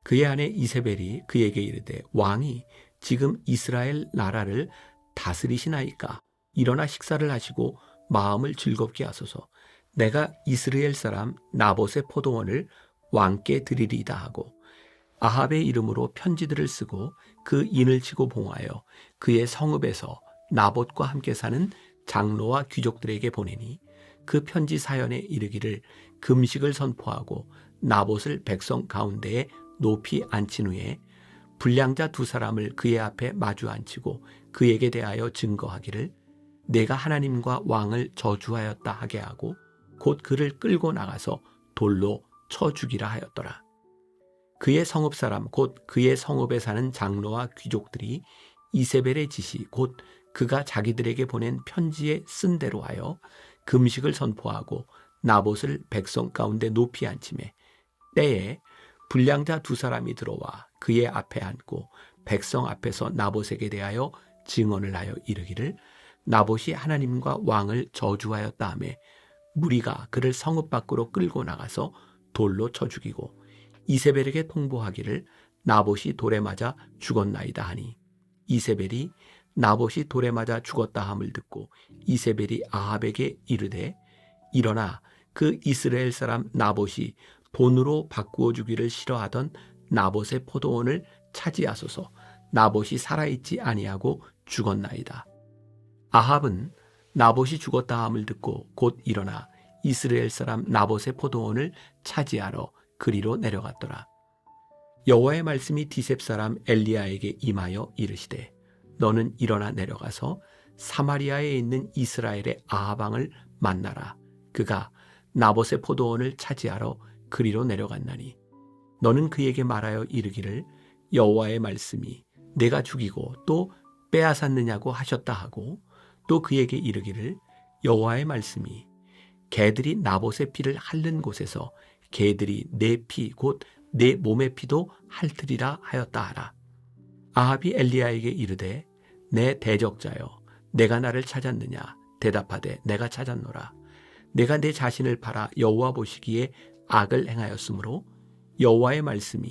그의 아내 이세벨이 그에게 이르되 왕이 지금 이스라엘 나라를 다스리시나이까. 일어나 식사를 하시고 마음을 즐겁게 하소서. 내가 이스라엘 사람 나봇의 포도원을 왕께 드리리이다 하고 아합의 이름으로 편지들을 쓰고 그 인을 치고 봉하여 그의 성읍에서 나봇과 함께 사는 장로와 귀족들에게 보내니 그 편지 사연에 이르기를 금식을 선포하고 나봇을 백성 가운데에 높이 앉힌 후에 불량자 2사람을 그의 앞에 마주 앉히고 그에게 대하여 증거하기를 내가 하나님과 왕을 저주하였다 하게 하고 곧 그를 끌고 나가서 돌로 쳐 죽이라 하였더라. 그의 성읍 사람 곧 그의 성읍에 사는 장로와 귀족들이 이세벨의 지시 곧 그가 자기들에게 보낸 편지에 쓴 대로 하여 금식을 선포하고 나봇을 백성 가운데 높이 앉히매 때에 불량자 2사람이 들어와 그의 앞에 앉고 백성 앞에서 나봇에게 대하여 증언을 하여 이르기를 나봇이 하나님과 왕을 저주하였다 하매 무리가 그를 성읍 밖으로 끌고 나가서 돌로 쳐 죽이고 이세벨에게 통보하기를 나봇이 돌에 맞아 죽었나이다 하니 이세벨이 나봇이 돌에 맞아 죽었다 함을 듣고 이세벨이 아합에게 이르되 일어나 그 이스라엘 사람 나봇이 돈으로 바꾸어 주기를 싫어하던 나봇의 포도원을 차지하소서. 나봇이 살아있지 아니하고 죽었나이다. 아합은 나봇이 죽었다 함을 듣고 곧 일어나 이스라엘 사람 나봇의 포도원을 차지하러 그리로 내려갔더라. 여호와의 말씀이 디셉 사람 엘리야에게 임하여 이르시되 너는 일어나 내려가서 사마리아에 있는 이스라엘의 아합 왕을 만나라. 그가 나봇의 포도원을 차지하러 그리로 내려갔나니 너는 그에게 말하여 이르기를 여호와의 말씀이 내가 죽이고 또 빼앗았느냐고 하셨다 하고 또 그에게 이르기를 여호와의 말씀이 개들이 나봇의 피를 핥는 곳에서 개들이 내 피 곧 내 몸의 피도 핥으리라 하였다 하라. 아합이 엘리야에게 이르되 내 대적자여 내가 나를 찾았느냐. 대답하되 내가 찾았노라. 내가 내 자신을 팔아 여호와 보시기에 악을 행하였으므로 여호와의 말씀이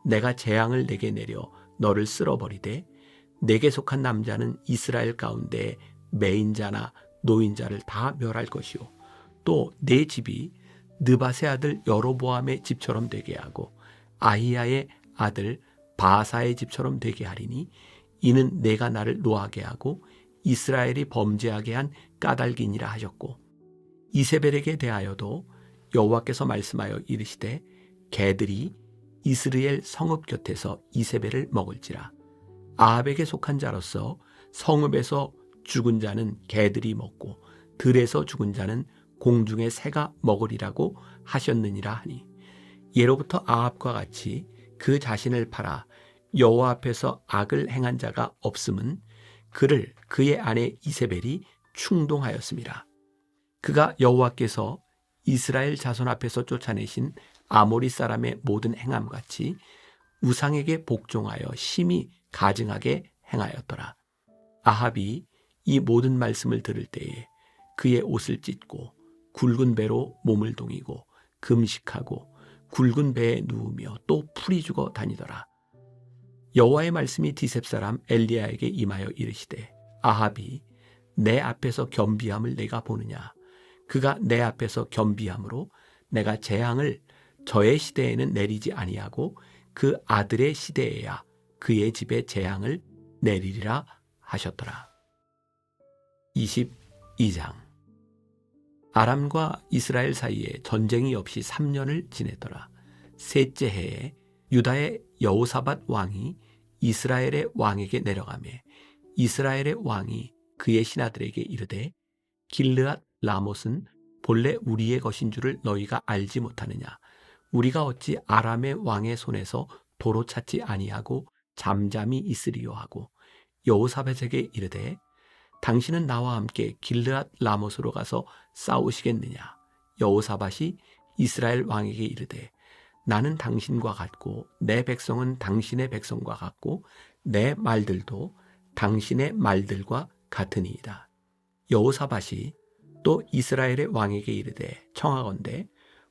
내가 재앙을 내게 내려 너를 쓸어버리되 내게 속한 남자는 이스라엘 가운데 매인자나 노인자를 다 멸할 것이요 또 내 집이 느밧의 아들 여로보암의 집처럼 되게 하고 아히야의 아들 바사의 집처럼 되게 하리니 이는 내가 나를 노하게 하고 이스라엘이 범죄하게 한 까닭이니라 하셨고 이세벨에게 대하여도 여호와께서 말씀하여 이르시되 개들이 이스라엘 성읍 곁에서 이세벨을 먹을지라. 아합에게 속한 자로서 성읍에서 죽은 자는 개들이 먹고 들에서 죽은 자는 공중의 새가 먹으리라고 하셨느니라 하니 예로부터 아합과 같이 그 자신을 팔아 여호와 앞에서 악을 행한 자가 없음은 그를 그의 아내 이세벨이 충동하였음이라. 그가 여호와께서 이스라엘 자손 앞에서 쫓아내신 아모리 사람의 모든 행함같이 우상에게 복종하여 심히 가증하게 행하였더라. 아합이 이 모든 말씀을 들을 때에 그의 옷을 찢고 굵은 배로 몸을 동이고 금식하고 굵은 배에 누우며 또 풀이 죽어 다니더라. 여호와의 말씀이 디셉 사람 엘리야에게 임하여 이르시되 아합이 내 앞에서 겸비함을 내가 보느냐. 그가 내 앞에서 겸비함으로 내가 재앙을 저의 시대에는 내리지 아니하고 그 아들의 시대에야 그의 집에 재앙을 내리리라 하셨더라. 22장. 아람과 이스라엘 사이에 전쟁이 없이 3년을 지내더라. 셋째 해에 유다의 여호사밧 왕이 이스라엘의 왕에게 내려가매 이스라엘의 왕이 그의 신하들에게 이르되 길르앗 라못은 본래 우리의 것인 줄을 너희가 알지 못하느냐. 우리가 어찌 아람의 왕의 손에서 도로 찾지 아니하고 잠잠히 있으리요 하고 여호사밧에게 이르되 당신은 나와 함께 길르앗 라못으로 가서 싸우시겠느냐. 여호사밧이 이스라엘 왕에게 이르되 나는 당신과 같고 내 백성은 당신의 백성과 같고 내 말들도 당신의 말들과 같으니이다. 여호사밧이 또 이스라엘의 왕에게 이르되 청하건대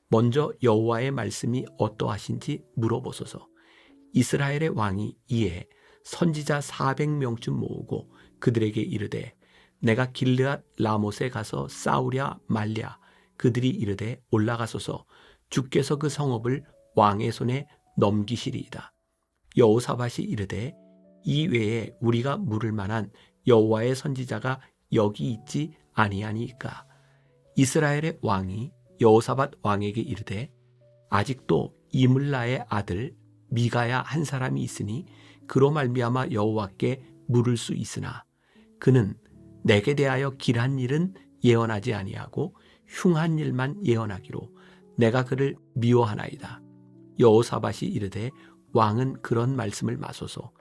먼저 여호와의 말씀이 어떠하신지 물어보소서. 이스라엘의 왕이 이에 선지자 400명쯤 모으고 그들에게 이르되 내가 길르앗 라못에 가서 싸우랴 말랴. 그들이 이르되 올라가소서. 주께서 그 성읍을 왕의 손에 넘기시리이다. 여호사밧이 이르되 이 외에 우리가 물을 만한 여호와의 선지자가 여기 있지 아니하니까. 이스라엘의 왕이 여호사밧 왕에게 이르되 아직도 이물라의 아들 미가야 한 사람이 있으니 그로 말미암아 여호와께 물을 수 있으나 그는 내게 대하여 길한 일은 예언하지 아니하고 흉한 일만 예언하기로 내가 그를 미워하나이다. 여호사밧이 이르되 왕은 그런 말씀을 마소서.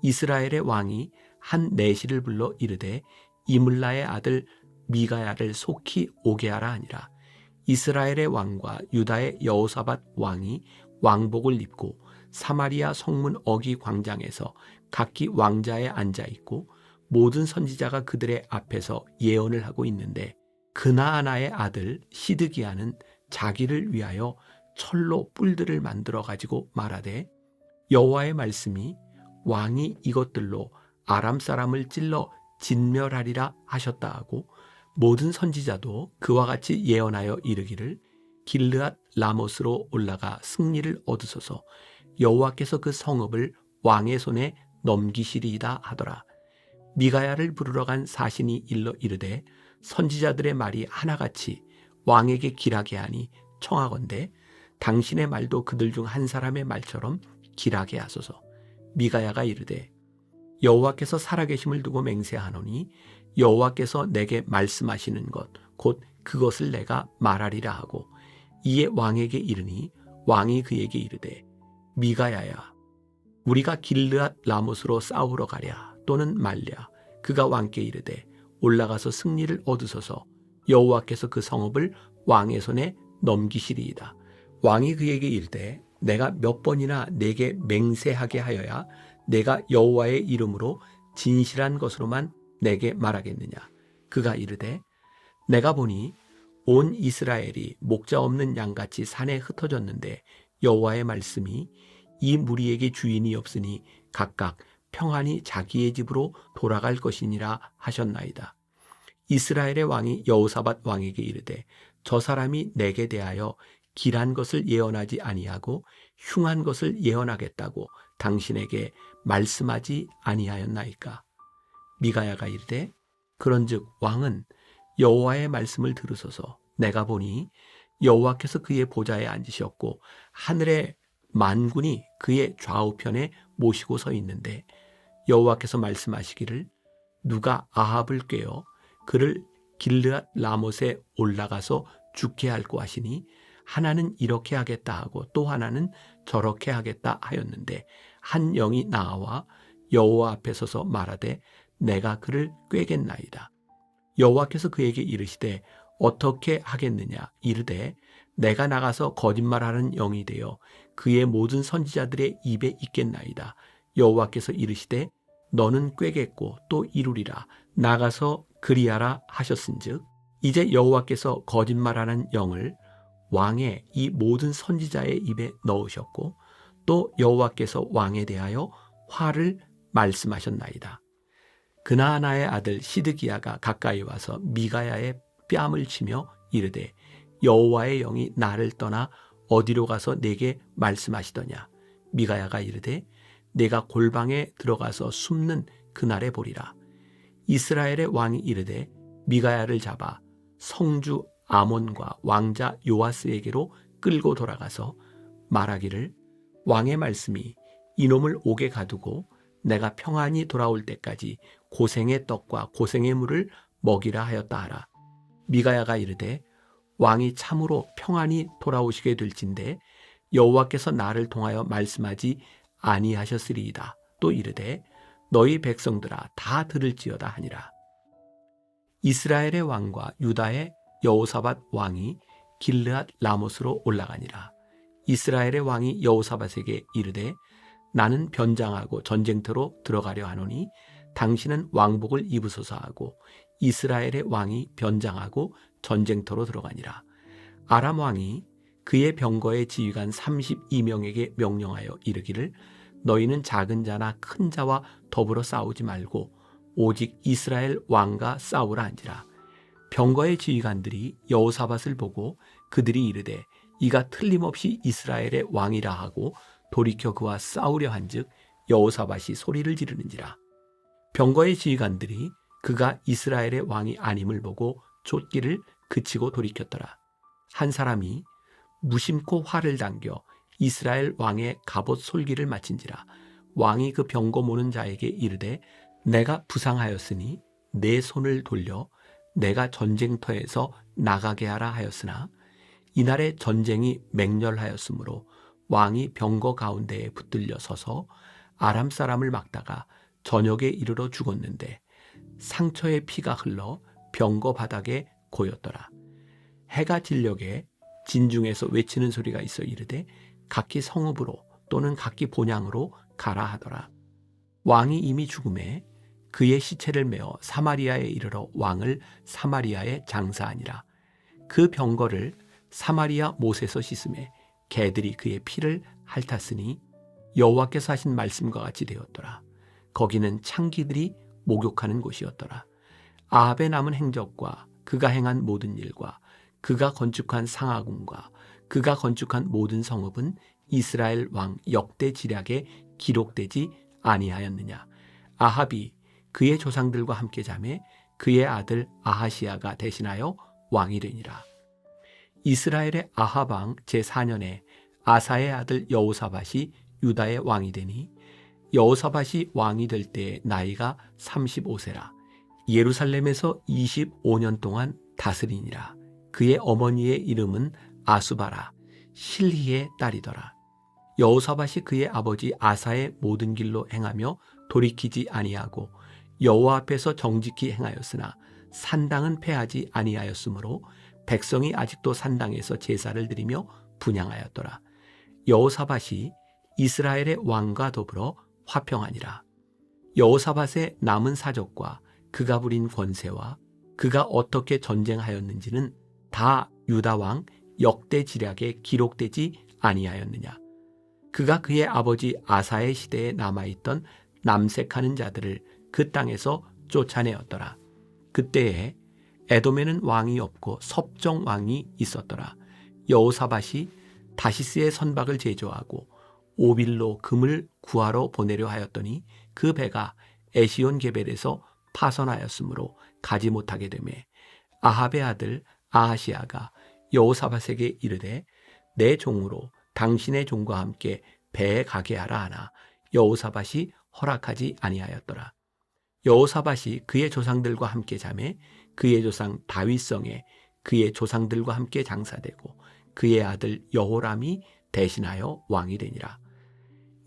이스라엘의 왕이 한 내시를 불러 이르되 이물라의 아들 미가야를 속히 오게 하라 하니라. 이스라엘의 왕과 유다의 여호사밧 왕이 왕복을 입고 사마리아 성문 어기 광장에서 각기 왕자에 앉아 있고 모든 선지자가 그들의 앞에서 예언을 하고 있는데 그나아나의 아들 시드기야는 자기를 위하여 철로 뿔들을 만들어 가지고 말하되 여호와의 말씀이 왕이 이것들로 아람 사람을 찔러 진멸하리라 하셨다 하고 모든 선지자도 그와 같이 예언하여 이르기를 길르앗 라못으로 올라가 승리를 얻으소서 여호와께서 그 성읍을 왕의 손에 넘기시리이다 하더라. 미가야를 부르러 간 사신이 일러 이르되 선지자들의 말이 하나같이 왕에게 길하게 하니 청하건대 당신의 말도 그들 중 한 사람의 말처럼 길하게 하소서. 미가야가 이르되 여호와께서 살아계심을 두고 맹세하노니 여호와께서 내게 말씀하시는 것 곧 그것을 내가 말하리라 하고 이에 왕에게 이르니 왕이 그에게 이르되 미가야야 우리가 길르앗 라못으로 싸우러 가랴 또는 말랴. 그가 왕께 이르되 올라가서 승리를 얻으소서 여호와께서 그 성읍을 왕의 손에 넘기시리이다. 왕이 그에게 이르되 내가 몇 번이나 내게 맹세하게 하여야 내가 여호와의 이름으로 진실한 것으로만 내게 말하겠느냐. 그가 이르되 내가 보니 온 이스라엘이 목자 없는 양같이 산에 흩어졌는데 여호와의 말씀이 이 무리에게 주인이 없으니 각각 평안히 자기의 집으로 돌아갈 것이니라 하셨나이다. 이스라엘의 왕이 여호사밧 왕에게 이르되 저 사람이 내게 대하여 길한 것을 예언하지 아니하고 흉한 것을 예언하겠다고 당신에게 말씀하지 아니하였나이까. 미가야가 이르되 그런즉 왕은 여호와의 말씀을 들으소서. 내가 보니 여호와께서 그의 보좌에 앉으셨고 하늘의 만군이 그의 좌우편에 모시고 서 있는데 여호와께서 말씀하시기를 누가 아합을 꾀어 그를 길르앗 라못에 올라가서 죽게 할고 하시니 하나는 이렇게 하겠다 하고 또 하나는 저렇게 하겠다 하였는데 한 영이 나와 여호와 앞에 서서 말하되 내가 그를 꾀겠나이다. 여호와께서 그에게 이르시되 어떻게 하겠느냐. 이르되 내가 나가서 거짓말하는 영이 되어 그의 모든 선지자들의 입에 있겠나이다. 여호와께서 이르시되 너는 꾀겠고 또 이루리라. 나가서 그리하라 하셨은즉 이제 여호와께서 거짓말하는 영을 왕의 이 모든 선지자의 입에 넣으셨고 또 여호와께서 왕에 대하여 화를 말씀하셨나이다. 그나아나의 아들 시드기야가 가까이 와서 미가야의 뺨을 치며 이르되 여호와의 영이 나를 떠나 어디로 가서 내게 말씀하시더냐. 미가야가 이르되 내가 골방에 들어가서 숨는 그날에 보리라. 이스라엘의 왕이 이르되 미가야를 잡아 성주 아몬과 왕자 요아스에게로 끌고 돌아가서 말하기를 왕의 말씀이 이놈을 옥에 가두고 내가 평안히 돌아올 때까지 고생의 떡과 고생의 물을 먹이라 하였다 하라. 미가야가 이르되 왕이 참으로 평안히 돌아오시게 될진대 여호와께서 나를 통하여 말씀하지 아니하셨으리이다. 또 이르되 너희 백성들아 다 들을지어다 하니라. 이스라엘의 왕과 유다의 여호사밧 왕이 길르앗 라못으로 올라가니라. 이스라엘의 왕이 여호사밧에게 이르되 나는 변장하고 전쟁터로 들어가려 하노니 당신은 왕복을 입으소서 하고 이스라엘의 왕이 변장하고 전쟁터로 들어가니라. 아람 왕이 그의 병거의 지휘관 32명에게 명령하여 이르기를 너희는 작은 자나 큰 자와 더불어 싸우지 말고 오직 이스라엘 왕과 싸우라 한지라. 병거의 지휘관들이 여호사밧을 보고 그들이 이르되 이가 틀림없이 이스라엘의 왕이라 하고 돌이켜 그와 싸우려 한즉 여호사밧이 소리를 지르는지라. 병거의 지휘관들이 그가 이스라엘의 왕이 아님을 보고 쫓기를 그치고 돌이켰더라. 한 사람이 무심코 활을 당겨 이스라엘 왕의 갑옷 솔기를 마친지라. 왕이 그 병거 모는 자에게 이르되 내가 부상하였으니 내 손을 돌려 내가 전쟁터에서 나가게 하라 하였으나 이날에 전쟁이 맹렬하였으므로 왕이 병거 가운데에 붙들려 서서 아람 사람을 막다가 저녁에 이르러 죽었는데 상처의 피가 흘러 병거 바닥에 고였더라. 해가 진녘에 진중에서 외치는 소리가 있어 이르되 각기 성읍으로 또는 각기 본향으로 가라 하더라. 왕이 이미 죽음에 그의 시체를 메어 사마리아에 이르러 왕을 사마리아에 장사하니라. 그 병거를 사마리아 못에서 씻음에 개들이 그의 피를 핥았으니 여호와께서 하신 말씀과 같이 되었더라. 거기는 창기들이 목욕하는 곳이었더라. 아합의 남은 행적과 그가 행한 모든 일과 그가 건축한 상하궁과 그가 건축한 모든 성읍은 이스라엘 왕 역대 지략에 기록되지 아니하였느냐. 아합이 그의 조상들과 함께 자매 그의 아들 아하시야가 대신하여 왕이 되니라. 이스라엘의 아합 왕 제4년에 아사의 아들 여호사밧이 유다의 왕이 되니 여호사밧이 왕이 될 때의 나이가 35세라. 예루살렘에서 25년 동안 다스리니라. 그의 어머니의 이름은 아수바라 실히의 딸이더라. 여호사밧이 그의 아버지 아사의 모든 길로 행하며 돌이키지 아니하고 여호와 앞에서 정직히 행하였으나 산당은 패하지 아니하였으므로 백성이 아직도 산당에서 제사를 드리며 분향하였더라. 여호사밧이 이스라엘의 왕과 더불어 화평하니라. 여호사밧의 남은 사적과 그가 부린 권세와 그가 어떻게 전쟁하였는지는 다 유다 왕 역대 지략에 기록되지 아니하였느냐. 그가 그의 아버지 아사의 시대에 남아있던 남색하는 자들을 그 땅에서 쫓아내었더라. 그때에 에돔에는 왕이 없고 섭정 왕이 있었더라. 여호사밧이 다시스의 선박을 제조하고 오빌로 금을 구하러 보내려 하였더니 그 배가 에시온 게벨에서 파선하였으므로 가지 못하게 되매 아합의 아들 아하시야가 여호사밧에게 이르되 내 종으로 당신의 종과 함께 배에 가게 하라 하나 여호사밧이 허락하지 아니하였더라. 여호사밧이 그의 조상들과 함께 자매 그의 조상 다윗성에 그의 조상들과 함께 장사되고 그의 아들 여호람이 대신하여 왕이 되니라.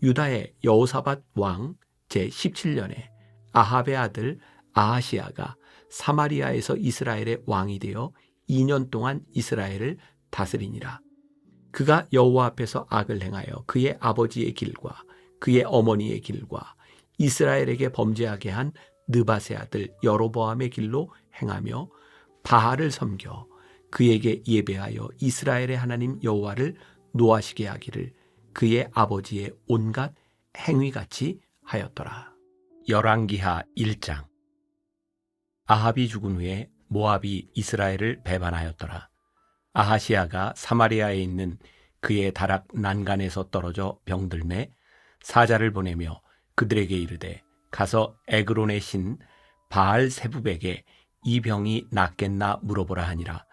유다의 여호사밧 왕 제17년에 아합의 아들 아하시야가 사마리아에서 이스라엘의 왕이 되어 2년 동안 이스라엘을 다스리니라. 그가 여호와 앞에서 악을 행하여 그의 아버지의 길과 그의 어머니의 길과 이스라엘에게 범죄하게 한 느밧의 아들 여로보암의 길로 행하며 바알을 섬겨 그에게 예배하여 이스라엘의 하나님 여호와를 노하시게 하기를 그의 아버지의 온갖 행위같이 하였더라. 열왕기하 1장. 아합이 죽은 후에 모압이 이스라엘을 배반하였더라. 아하시야가 사마리아에 있는 그의 다락 난간에서 떨어져 병들매 사자를 보내며 그들에게 이르되 가서 에그론의 신 바알 세부백에 이 병이 낫겠나 물어보라 하니라.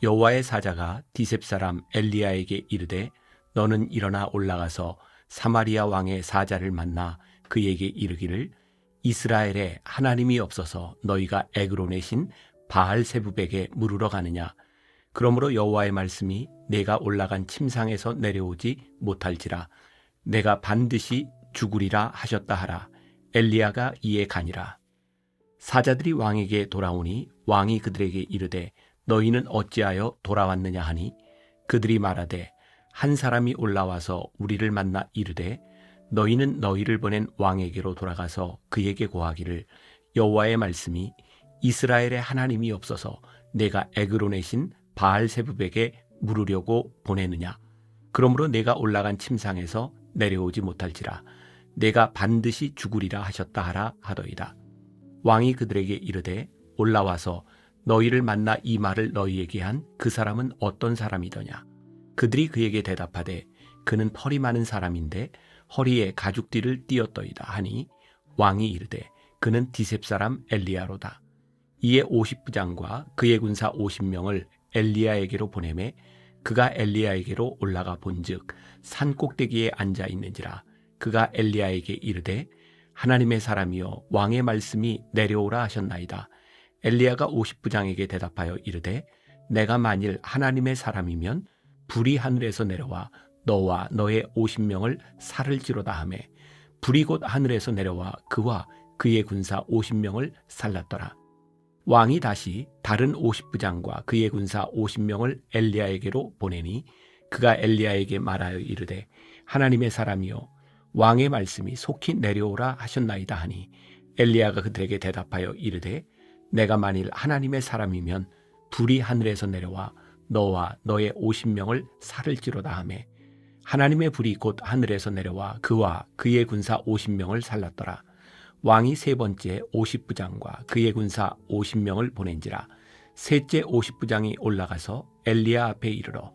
여호와의 사자가 디셉 사람 엘리야에게 이르되 너는 일어나 올라가서 사마리아 왕의 사자를 만나 그에게 이르기를 이스라엘에 하나님이 없어서 너희가 에그론의 신 바알 세부백에 물으러 가느냐. 그러므로 여호와의 말씀이 내가 올라간 침상에서 내려오지 못할지라 내가 반드시 죽으리라 하셨다 하라. 엘리야가 이에 가니라. 사자들이 왕에게 돌아오니 왕이 그들에게 이르되 너희는 어찌하여 돌아왔느냐 하니 그들이 말하되 한 사람이 올라와서 우리를 만나 이르되 너희는 너희를 보낸 왕에게로 돌아가서 그에게 고하기를 여호와의 말씀이 이스라엘의 하나님이 없어서 내가 에그론의 신 바알세부백에 물으려고 보내느냐. 그러므로 내가 올라간 침상에서 내려오지 못할지라 내가 반드시 죽으리라 하셨다 하라 하더이다. 왕이 그들에게 이르되 올라와서 너희를 만나 이 말을 너희에게 한 그 사람은 어떤 사람이더냐. 그들이 그에게 대답하되 그는 털이 많은 사람인데 허리에 가죽띠를 띠었더이다 하니 왕이 이르되 그는 디셉 사람 엘리야로다. 이에 50부장과 그의 군사 50명을 엘리야에게로 보내매 그가 엘리야에게로 올라가 본즉 산 꼭대기에 앉아 있는지라. 그가 엘리야에게 이르되 하나님의 사람이여 왕의 말씀이 내려오라 하셨나이다. 엘리야가 50부장에게 대답하여 이르되 내가 만일 하나님의 사람이면 불이 하늘에서 내려와 너와 너의 50명을 살을지로다 하매 불이 곧 하늘에서 내려와 그와 그의 군사 50명을 살랐더라. 왕이 다시 다른 50부장과 그의 군사 50명을 엘리야에게로 보내니 그가 엘리야에게 말하여 이르되 하나님의 사람이여 왕의 말씀이 속히 내려오라 하셨나이다 하니 엘리야가 그들에게 대답하여 이르되 내가 만일 하나님의 사람이면 불이 하늘에서 내려와 너와 너의 50명을 살을지로다 하매 하나님의 불이 곧 하늘에서 내려와 그와 그의 군사 50명을 살랐더라. 왕이 세 번째 50부장과 그의 군사 50명을 보낸지라. 셋째 50부장이 올라가서 엘리야 앞에 이르러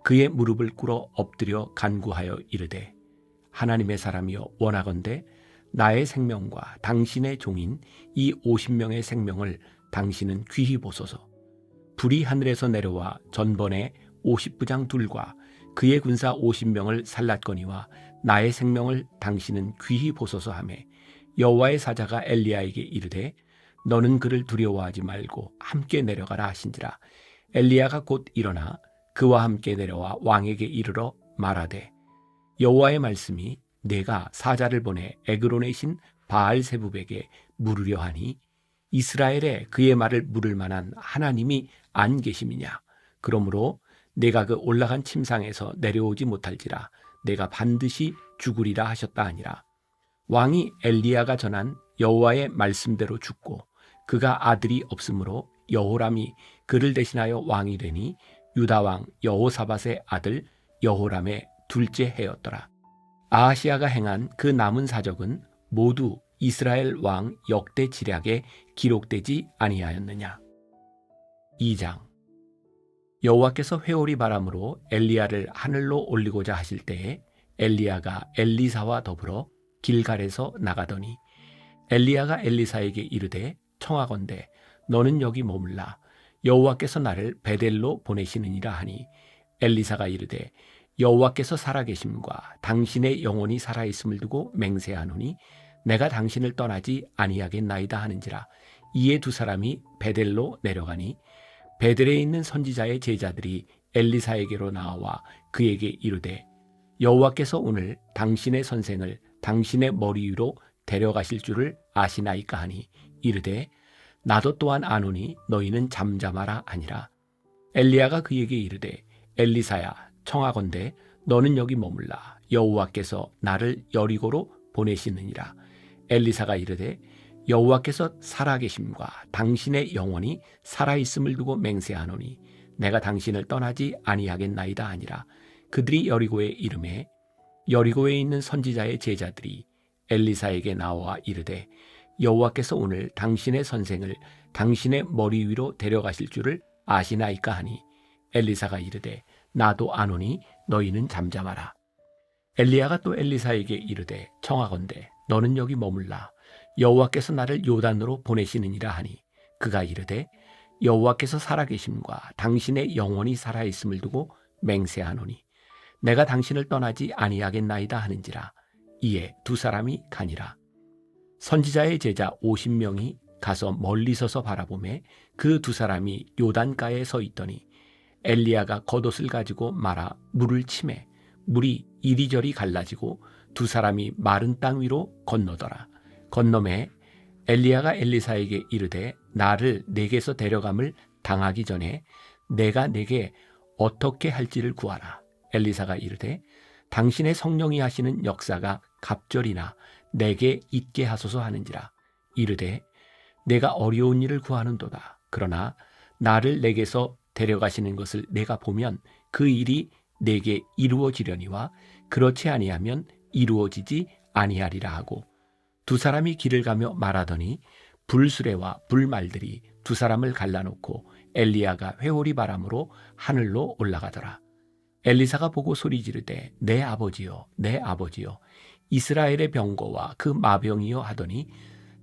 그의 무릎을 꿇어 엎드려 간구하여 이르되 하나님의 사람이여 원하건대 나의 생명과 당신의 종인 이 50명의 생명을 당신은 귀히 보소서. 불이 하늘에서 내려와 전번에 50부장 둘과 그의 군사 50명을 살랐거니와 나의 생명을 당신은 귀히 보소서 하며 여호와의 사자가 엘리야에게 이르되 너는 그를 두려워하지 말고 함께 내려가라 하신지라. 엘리야가 곧 일어나 그와 함께 내려와 왕에게 이르러 말하되 여호와의 말씀이 내가 사자를 보내 에그론의 신 바알세붑에게 물으려 하니 이스라엘에 그의 말을 물을 만한 하나님이 안 계심이냐. 그러므로 내가 그 올라간 침상에서 내려오지 못할지라 내가 반드시 죽으리라 하셨다 하니라. 왕이 엘리야가 전한 여호와의 말씀대로 죽고 그가 아들이 없으므로 여호람이 그를 대신하여 왕이 되니 유다 왕 여호사밧의 아들 여호람의 둘째 해였더라. 아하시아가 행한 그 남은 사적은 모두 이스라엘 왕 역대 지략에 기록되지 아니하였느냐. 2장. 여호와께서 회오리 바람으로 엘리야를 하늘로 올리고자 하실 때에 엘리야가 엘리사와 더불어 길갈에서 나가더니 엘리야가 엘리사에게 이르되 청하건대 너는 여기 머물라. 여호와께서 나를 베델로 보내시느니라 하니 엘리사가 이르되 여호와께서 살아계심과 당신의 영혼이 살아있음을 두고 맹세하노니 내가 당신을 떠나지 아니하겠나이다 하는지라. 이에 두 사람이 베델로 내려가니 베델에 있는 선지자의 제자들이 엘리사에게로 나와 그에게 이르되 여호와께서 오늘 당신의 선생을 당신의 머리 위로 데려가실 줄을 아시나이까 하니 이르되 나도 또한 아노니 너희는 잠잠하라 하니라. 엘리야가 그에게 이르되 엘리사야 청하건대 너는 여기 머물라. 여호와께서 나를 여리고로 보내시느니라. 엘리사가 이르되 여호와께서 살아계심과 당신의 영혼이 살아있음을 두고 맹세하노니 내가 당신을 떠나지 아니하겠나이다 하니라. 그들이 여리고에 이르매 여리고에 있는 선지자의 제자들이 엘리사에게 나와 이르되 여호와께서 오늘 당신의 선생을 당신의 머리 위로 데려가실 줄을 아시나이까 하니 엘리사가 이르되 나도 아노니 너희는 잠잠하라. 엘리야가 또 엘리사에게 이르되 청하건대 너는 여기 머물라. 여호와께서 나를 요단으로 보내시느니라 하니 그가 이르되 여호와께서 살아계심과 당신의 영혼이 살아있음을 두고 맹세하노니 내가 당신을 떠나지 아니하겠나이다 하는지라. 이에 두 사람이 가니라. 선지자의 제자 50명이 가서 멀리 서서 바라보매 그 두 사람이 요단가에 서 있더니 엘리야가 겉옷을 가지고 말아 물을 치매 물이 이리저리 갈라지고 두 사람이 마른 땅 위로 건너더라. 건너매 엘리야가 엘리사에게 이르되 나를 내게서 데려감을 당하기 전에 내가 내게 어떻게 할지를 구하라. 엘리사가 이르되 당신의 성령이 하시는 역사가 갑절이나 내게 있게 하소서 하는지라. 이르되 내가 어려운 일을 구하는도다. 그러나 나를 내게서 데려가시는 것을 내가 보면 그 일이 내게 이루어지려니와 그렇지 아니하면 이루어지지 아니하리라 하고 두 사람이 길을 가며 말하더니 불수레와 불말들이 두 사람을 갈라놓고 엘리야가 회오리 바람으로 하늘로 올라가더라. 엘리사가 보고 소리 지르되 내 아버지여 내 아버지여 이스라엘의 병거와 그 마병이여 하더니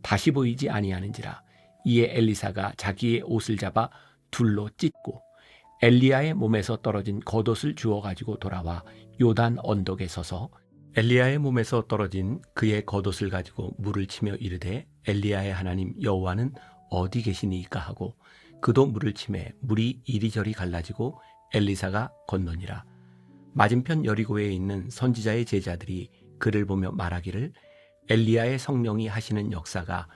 다시 보이지 아니하는지라. 이에 엘리사가 자기의 옷을 잡아 둘로 찢고 엘리야의 몸에서 떨어진 겉옷을 주워 가지고 돌아와 요단 언덕에 서서 엘리야의 몸에서 떨어진 그의 겉옷을 가지고 물을 치며 이르되 엘리야의 하나님 여호와는 어디 계시니이까 하고 그도 물을 치매 물이 이리저리 갈라지고 엘리사가 건너니라. 맞은편 여리고에 있는 선지자의 제자들이 그를 보며 말하기를 엘리야의 성령이 하시는 역사가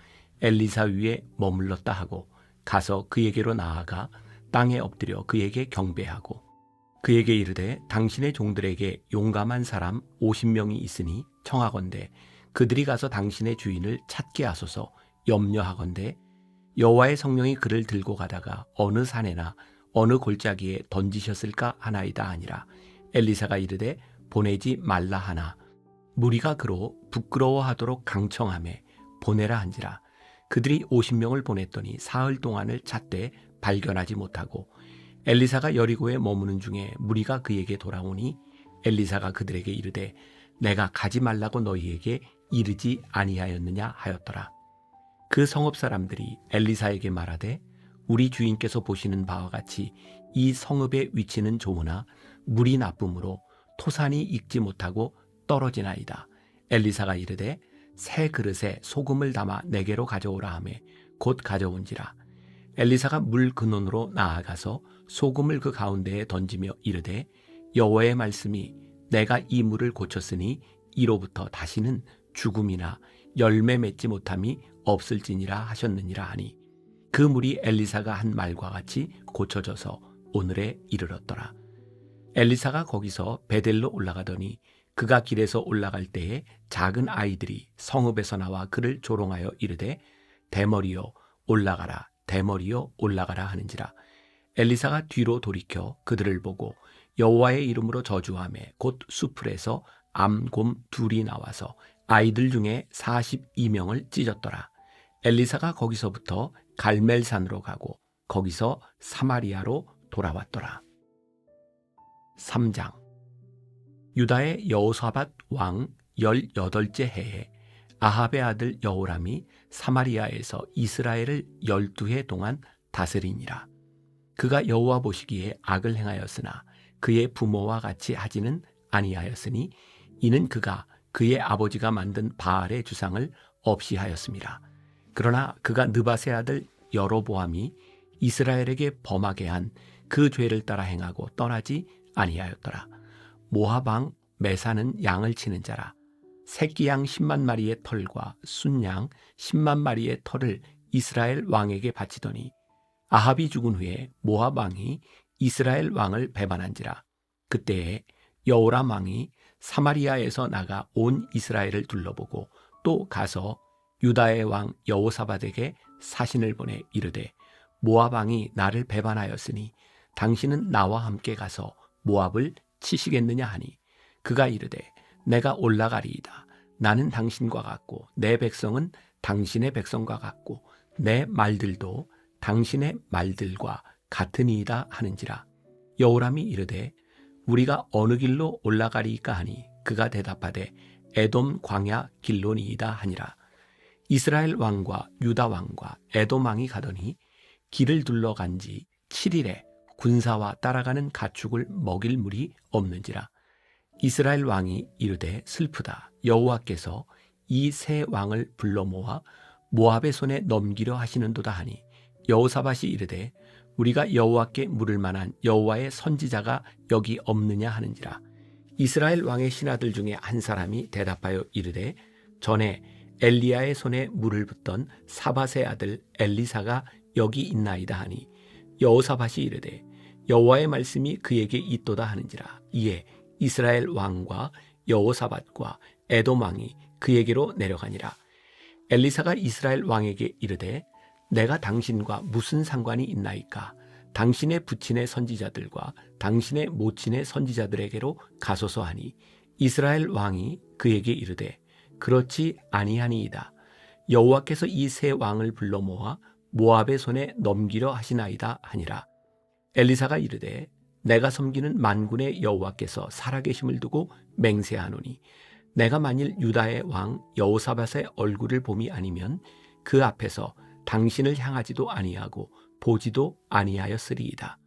엘리사 위에 머물렀다 하고 가서 그에게로 나아가 땅에 엎드려 그에게 경배하고 그에게 이르되 당신의 종들에게 용감한 사람 50명이 있으니 청하건대 그들이 가서 당신의 주인을 찾게 하소서. 염려하건대 여호와의 성령이 그를 들고 가다가 어느 산에나 어느 골짜기에 던지셨을까 하나이다 하니라. 엘리사가 이르되 보내지 말라 하나 무리가 그로 부끄러워하도록 강청하매 보내라 한지라. 그들이 50명을 보냈더니 사흘 동안을 찾되 발견하지 못하고 엘리사가 여리고에 머무는 중에 무리가 그에게 돌아오니 엘리사가 그들에게 이르되 내가 가지 말라고 너희에게 이르지 아니하였느냐 하였더라. 그 성읍 사람들이 엘리사에게 말하되 우리 주인께서 보시는 바와 같이 이 성읍의 위치는 좋으나 물이 나쁨으로 토산이 익지 못하고 떨어지나이다. 엘리사가 이르되 새 그릇에 소금을 담아 내게로 가져오라 하매 곧 가져온지라. 엘리사가 물 근원으로 나아가서 소금을 그 가운데에 던지며 이르되 여호와의 말씀이 내가 이 물을 고쳤으니 이로부터 다시는 죽음이나 열매 맺지 못함이 없을지니라 하셨느니라 하니 그 물이 엘리사가 한 말과 같이 고쳐져서 오늘에 이르렀더라. 엘리사가 거기서 베델로 올라가더니 그가 길에서 올라갈 때에 작은 아이들이 성읍에서 나와 그를 조롱하여 이르되 대머리여 올라가라 대머리여 올라가라 하는지라. 엘리사가 뒤로 돌이켜 그들을 보고 여호와의 이름으로 저주하매 곧 수풀에서 암곰 둘이 나와서 아이들 중에 42명을 찢었더라. 엘리사가 거기서부터 갈멜산으로 가고 거기서 사마리아로 돌아왔더라. 3장. 유다의 여호사밧 왕 18째 해에 아합의 아들 여호람이 사마리아에서 이스라엘을 12해 동안 다스리니라. 그가 여호와 보시기에 악을 행하였으나 그의 부모와 같이 하지는 아니하였으니 이는 그가 그의 아버지가 만든 바알의 주상을 없이 하였습니다. 그러나 그가 느밧의 아들 여로보암이 이스라엘에게 범하게 한 그 죄를 따라 행하고 떠나지 아니하였더라. 모압 왕 메사는 양을 치는 자라. 새끼 양 10만 마리의 털과 순양 10만 마리의 털을 이스라엘 왕에게 바치더니 아합이 죽은 후에 모압 왕이 이스라엘 왕을 배반한지라. 그때에 여호람 왕이 사마리아에서 나가 온 이스라엘을 둘러보고 또 가서 유다의 왕 여호사밧에게 사신을 보내 이르되 모압 왕이 나를 배반하였으니 당신은 나와 함께 가서 모압을 치시겠느냐 하니 그가 이르되 내가 올라가리이다. 나는 당신과 같고 내 백성은 당신의 백성과 같고 내 말들도 당신의 말들과 같으니이다 하는지라. 여호람이 이르되 우리가 어느 길로 올라가리이까 하니 그가 대답하되 에돔 광야 길로니이다 하니라. 이스라엘 왕과 유다 왕과 에돔 왕이 가더니 길을 둘러간 지 7일에 군사와 따라가는 가축을 먹일 물이 없는지라. 이스라엘 왕이 이르되 슬프다. 여호와께서 이 세 왕을 불러 모아 모압의 손에 넘기려 하시는도다 하니 여호사밧이 이르되 우리가 여호와께 물을 만한 여호와의 선지자가 여기 없느냐 하는지라. 이스라엘 왕의 신하들 중에 한 사람이 대답하여 이르되 전에 엘리야의 손에 물을 붓던 사밧의 아들 엘리사가 여기 있나이다 하니 여호사밧이 이르되 여호와의 말씀이 그에게 있도다 하는지라. 이에 이스라엘 왕과 여호사밧과 에돔 왕이 그에게로 내려가니라. 엘리사가 이스라엘 왕에게 이르되 내가 당신과 무슨 상관이 있나이까? 당신의 부친의 선지자들과 당신의 모친의 선지자들에게로 가소서 하니 이스라엘 왕이 그에게 이르되 그렇지 아니하니이다. 여호와께서 이 세 왕을 불러 모아 모압의 손에 넘기려 하시나이다 하니라. 엘리사가 이르되 내가 섬기는 만군의 여호와께서 살아계심을 두고 맹세하노니 내가 만일 유다의 왕 여호사밧의 얼굴을 봄이 아니면 그 앞에서 당신을 향하지도 아니하고 보지도 아니하였으리이다.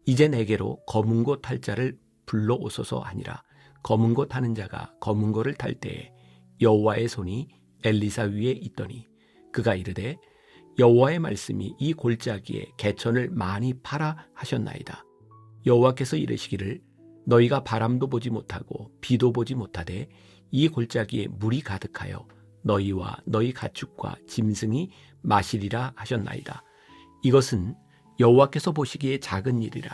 이제 내게로 검은 고 탈 자를 불러오소서 하니라. 검은 고 타는 자가 검은 고를 탈 때에 여호와의 손이 엘리사 위에 있더니 그가 이르되 여호와의 말씀이 이 골짜기에 개천을 많이 파라 하셨나이다. 여호와께서 이르시기를 너희가 바람도 보지 못하고 비도 보지 못하되 이 골짜기에 물이 가득하여 너희와 너희 가축과 짐승이 마시리라 하셨나이다. 이것은 여호와께서 보시기에 작은 일이라.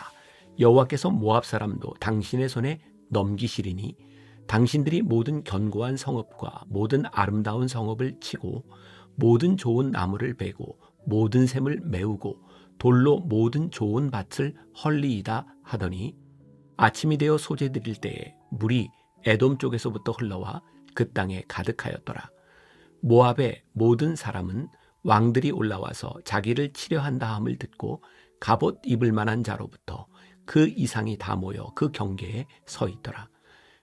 여호와께서 모압 사람도 당신의 손에 넘기시리니 당신들이 모든 견고한 성읍과 모든 아름다운 성읍을 치고 모든 좋은 나무를 베고 모든 샘을 메우고 돌로 모든 좋은 밭을 헐리이다 하더니 아침이 되어 소재 드릴 때에 물이 에돔 쪽에서부터 흘러와 그 땅에 가득하였더라. 모압의 모든 사람은 왕들이 올라와서 자기를 치려한다 함을 듣고 갑옷 입을 만한 자로부터 그 이상이 다 모여 그 경계에 서 있더라.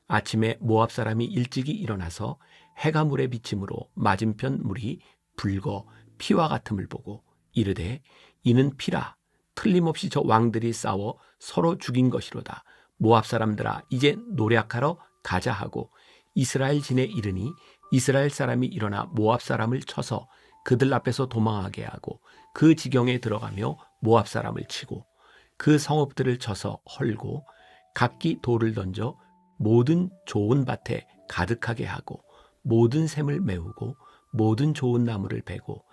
아침에 모압 사람이 일찍이 일어나서 해가 물에 비침으로 맞은편 물이 붉어 피와 같음을 보고 이르되 이는 피라. 틀림없이 저 왕들이 싸워 서로 죽인 것이로다. 모압 사람들아 이제 노략하러 가자 하고 이스라엘 진에 이르니 이스라엘 사람이 일어나 모압 사람을 쳐서 그들 앞에서 도망하게 하고 그 지경에 들어가며 모압 사람을 치고 그 성읍들을 쳐서 헐고 각기 돌을 던져 모든 좋은 밭에 가득하게 하고 모든 샘을 메우고 모든 좋은 나무를 베고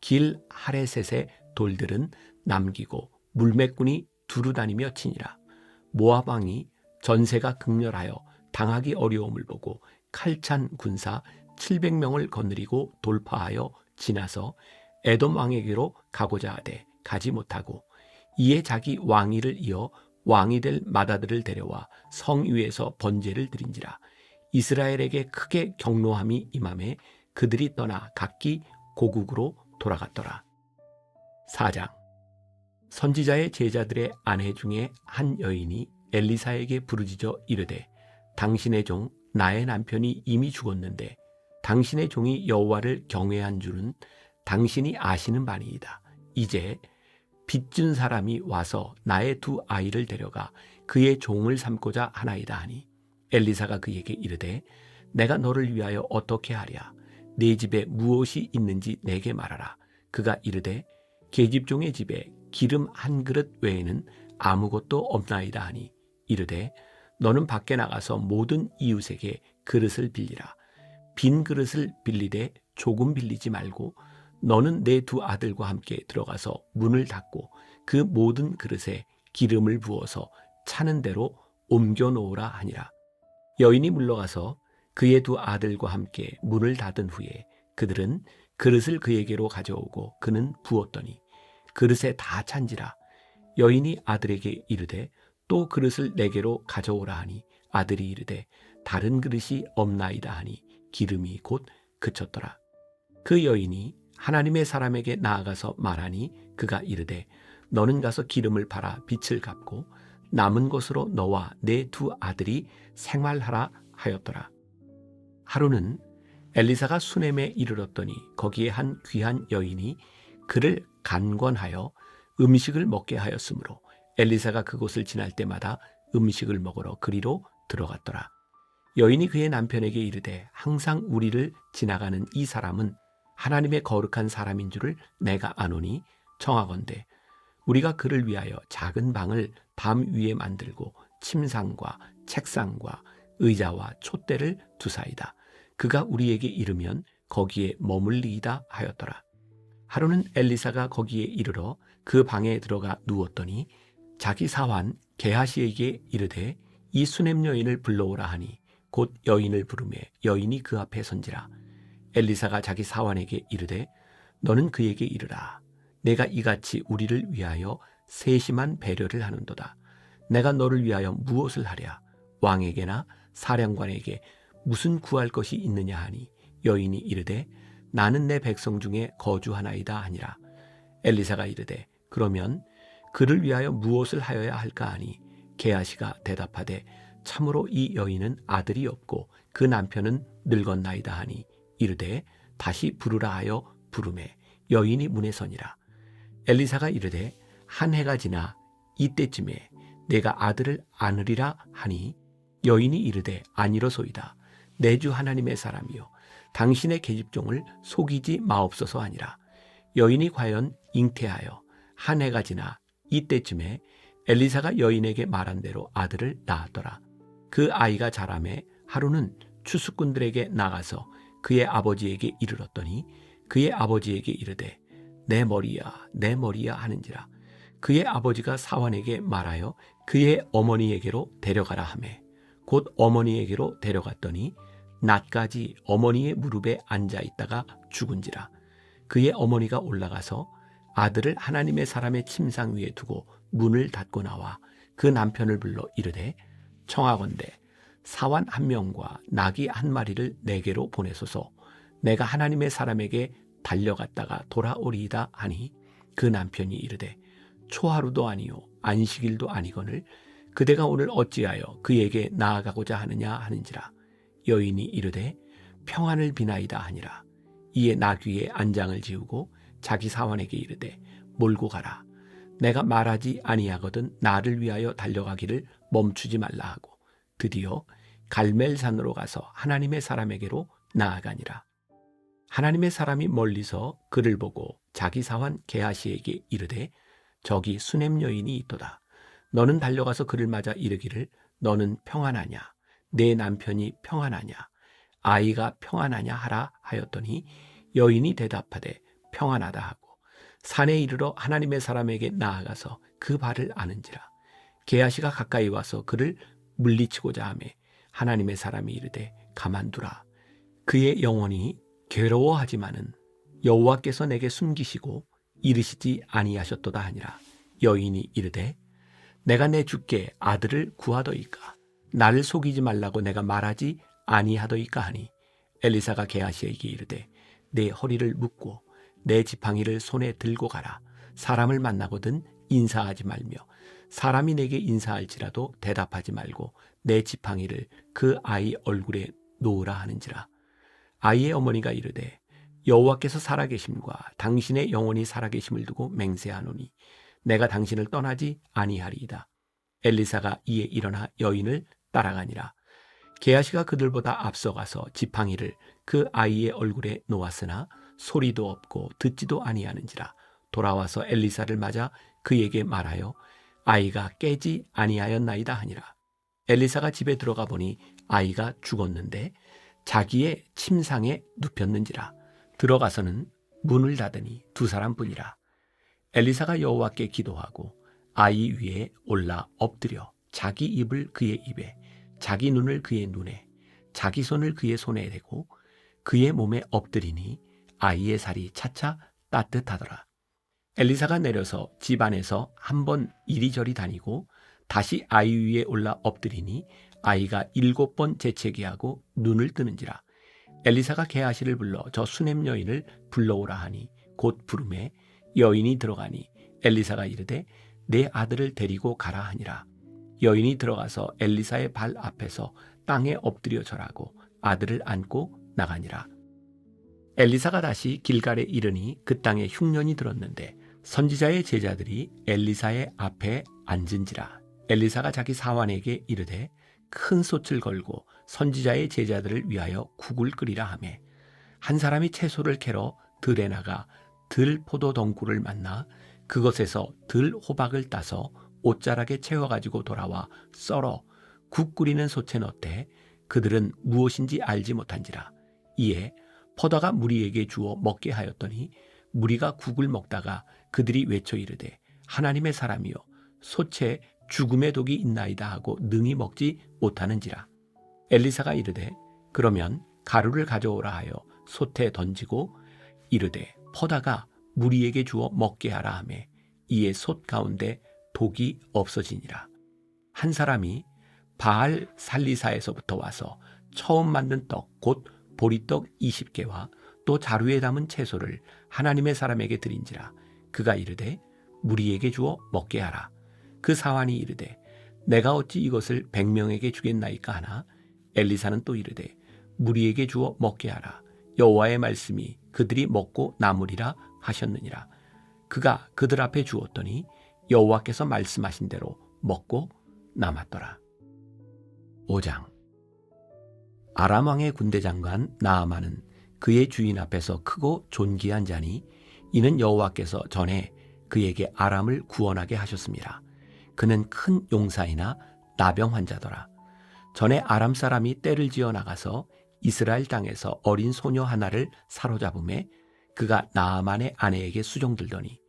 길 하레셋의 돌들은 남기고 물매꾼이 두루 다니며 치니라. 모압 왕이 전세가 극렬하여 당하기 어려움을 보고 칼찬 군사 700명을 거느리고 돌파하여 지나서 에돔 왕에게로 가고자 하되 가지 못하고 이에 자기 왕위를 이어 왕이 될 맏아들을 데려와 성 위에서 번제를 드린지라. 이스라엘에게 크게 경노함이 임함에 그들이 떠나 각기 고국으로 돌아갔더라. 4장. 선지자의 제자들의 아내 중에 한 여인이 엘리사에게 부르짖어 이르되 당신의 종 나의 남편이 이미 죽었는데 당신의 종이 여호와를 경외한 줄은 당신이 아시는 바니이다. 이제 빚준 사람이 와서 나의 두 아이를 데려가 그의 종을 삼고자 하나이다 하니 엘리사가 그에게 이르되 내가 너를 위하여 어떻게 하랴. 네 집에 무엇이 있는지 내게 말하라. 그가 이르되 계집종의 집에 기름 한 그릇 외에는 아무것도 없나이다 하니 이르되 너는 밖에 나가서 모든 이웃에게 그릇을 빌리라. 빈 그릇을 빌리되 조금 빌리지 말고 너는 내 두 아들과 함께 들어가서 문을 닫고 그 모든 그릇에 기름을 부어서 차는 대로 옮겨 놓으라 하니라. 여인이 물러가서 그의 두 아들과 함께 문을 닫은 후에 그들은 그릇을 그에게로 가져오고 그는 부었더니 그릇에 다 찬지라. 여인이 아들에게 이르되 또 그릇을 내게로 가져오라 하니 아들이 이르되 다른 그릇이 없나이다 하니 기름이 곧 그쳤더라. 그 여인이 하나님의 사람에게 나아가서 말하니 그가 이르되 너는 가서 기름을 팔아 빚을 갚고 남은 것으로 너와 내 두 아들이 생활하라 하였더라. 하루는 엘리사가 수넴에 이르렀더니 거기에 한 귀한 여인이 그를 간권하여 음식을 먹게 하였으므로 엘리사가 그곳을 지날 때마다 음식을 먹으러 그리로 들어갔더라. 여인이 그의 남편에게 이르되 항상 우리를 지나가는 이 사람은 하나님의 거룩한 사람인 줄을 내가 아노니 청하건대 우리가 그를 위하여 작은 방을 담 위에 만들고 침상과 책상과 의자와 촛대를 두사이다. 그가 우리에게 이르면 거기에 머물리이다 하였더라. 하루는 엘리사가 거기에 이르러 그 방에 들어가 누웠더니 자기 사환 게하시에게 이르되 이 수넴 여인을 불러오라 하니 곧 여인을 부르매 여인이 그 앞에 선지라. 엘리사가 자기 사환에게 이르되 너는 그에게 이르라. 내가 이같이 우리를 위하여 세심한 배려를 하는도다. 내가 너를 위하여 무엇을 하랴. 왕에게나 사령관에게 무슨 구할 것이 있느냐 하니 여인이 이르되 나는 내 백성 중에 거주하나이다 하니라. 엘리사가 이르되 그러면 그를 위하여 무엇을 하여야 할까 하니 게하시가 대답하되 참으로 이 여인은 아들이 없고 그 남편은 늙었나이다 하니 이르되 다시 부르라 하여 부르매 여인이 문에 서니라. 엘리사가 이르되 한 해가 지나 이때쯤에 내가 아들을 안으리라 하니 여인이 이르되 아니로소이다. 내 주 하나님의 사람이요 당신의 계집종을 속이지 마옵소서 하니라. 여인이 과연 잉태하여 한 해가 지나 이때쯤에 엘리사가 여인에게 말한 대로 아들을 낳았더라. 그 아이가 자라매 하루는 추수꾼들에게 나가서 그의 아버지에게 이르렀더니 그의 아버지에게 이르되 내 머리야 내 머리야 하는지라. 그의 아버지가 사환에게 말하여 그의 어머니에게로 데려가라 하매 곧 어머니에게로 데려갔더니 낮까지 어머니의 무릎에 앉아 있다가 죽은지라. 그의 어머니가 올라가서 아들을 하나님의 사람의 침상 위에 두고 문을 닫고 나와 그 남편을 불러 이르되 청하건대 사환 한 명과 나귀 한 마리를 내게로 보내소서. 내가 하나님의 사람에게 달려갔다가 돌아오리이다 하니 그 남편이 이르되 초하루도 아니요 안식일도 아니거늘 그대가 오늘 어찌하여 그에게 나아가고자 하느냐 하는지라. 여인이 이르되 평안을 비나이다 하니라. 이에 나귀에 안장을 지우고 자기 사환에게 이르되 몰고 가라. 내가 말하지 아니하거든 나를 위하여 달려가기를 멈추지 말라 하고 드디어 갈멜산으로 가서 하나님의 사람에게로 나아가니라. 하나님의 사람이 멀리서 그를 보고 자기 사환 게하시에게 이르되 저기 수냄 여인이 있도다. 너는 달려가서 그를 맞아 이르기를 너는 평안하냐 내 남편이 평안하냐 아이가 평안하냐 하라 하였더니 여인이 대답하되 평안하다 하고 산에 이르러 하나님의 사람에게 나아가서 그 발을 아는지라. 게하시가 가까이 와서 그를 물리치고자 하매 하나님의 사람이 이르되 가만두라. 그의 영혼이 괴로워하지만은 여호와께서 내게 숨기시고 이르시지 아니하셨도다 하니라. 여인이 이르되 내가 내 주께 아들을 구하더이까 나를 속이지 말라고 내가 말하지 아니하더이까 하니 엘리사가 게하시에게 이르되 내 허리를 묶고 내 지팡이를 손에 들고 가라. 사람을 만나거든 인사하지 말며 사람이 내게 인사할지라도 대답하지 말고 내 지팡이를 그 아이 얼굴에 놓으라 하는지라. 아이의 어머니가 이르되 여호와께서 살아계심과 당신의 영혼이 살아계심을 두고 맹세하노니 내가 당신을 떠나지 아니하리이다. 엘리사가 이에 일어나 여인을 따라가니라. 게하시가 그들보다 앞서가서 지팡이를 그 아이의 얼굴에 놓았으나 소리도 없고 듣지도 아니하는지라. 돌아와서 엘리사를 맞아 그에게 말하여 아이가 깨지 아니하였나이다 하니라. 엘리사가 집에 들어가 보니 아이가 죽었는데 자기의 침상에 눕혔는지라. 들어가서는 문을 닫으니 두 사람뿐이라. 엘리사가 여호와께 기도하고 아이 위에 올라 엎드려 자기 입을 그의 입에 자기 눈을 그의 눈에 자기 손을 그의 손에 대고 그의 몸에 엎드리니 아이의 살이 차차 따뜻하더라. 엘리사가 내려서 집 안에서 한 번 이리저리 다니고 다시 아이 위에 올라 엎드리니 아이가 7번 재채기하고 눈을 뜨는지라. 엘리사가 게하시를 불러 저 수냄 여인을 불러오라 하니 곧 부르매 여인이 들어가니 엘리사가 이르되 내 아들을 데리고 가라 하니라. 여인이 들어가서 엘리사의 발 앞에서 땅에 엎드려 절하고 아들을 안고 나가니라. 엘리사가 다시 길갈에 이르니 그 땅에 흉년이 들었는데 선지자의 제자들이 엘리사의 앞에 앉은지라. 엘리사가 자기 사환에게 이르되 큰 솥을 걸고 선지자의 제자들을 위하여 국을 끓이라 하매 한 사람이 채소를 캐러 들에 나가 들 포도 덩굴을 만나 그것에서 들 호박을 따서 옷자락에 채워가지고 돌아와 썰어 국 끓이는 솥에 넣되 그들은 무엇인지 알지 못한지라. 이에 퍼다가 무리에게 주어 먹게 하였더니 무리가 국을 먹다가 그들이 외쳐 이르되 하나님의 사람이여 솥에 죽음의 독이 있나이다 하고 능히 먹지 못하는지라. 엘리사가 이르되 그러면 가루를 가져오라 하여 솥에 던지고 이르되 퍼다가 무리에게 주어 먹게 하라 하매 이에 솥 가운데 독이 없어지니라. 한 사람이 바알 살리사에서부터 와서 처음 만든 떡 곧 보리떡 20개와 또 자루에 담은 채소를 하나님의 사람에게 드린지라. 그가 이르되 무리에게 주어 먹게 하라. 그 사환이 이르되 내가 어찌 이것을 100명에게 주겠나이까 하나 엘리사는 또 이르되 무리에게 주어 먹게 하라. 여호와의 말씀이 그들이 먹고 남으리라 하셨느니라. 그가 그들 앞에 주었더니 여호와께서 말씀하신 대로 먹고 남았더라. 5장. 아람 왕의 군대 장관 나아만은 그의 주인 앞에서 크고 존귀한 자니 이는 여호와께서 전에 그에게 아람을 구원하게 하셨습니다. 그는 큰 용사이나 나병 환자더라. 전에 아람 사람이 떼를 지어 나가서 이스라엘 땅에서 어린 소녀 하나를 사로잡음에 그가 나아만의 아내에게 수종들더니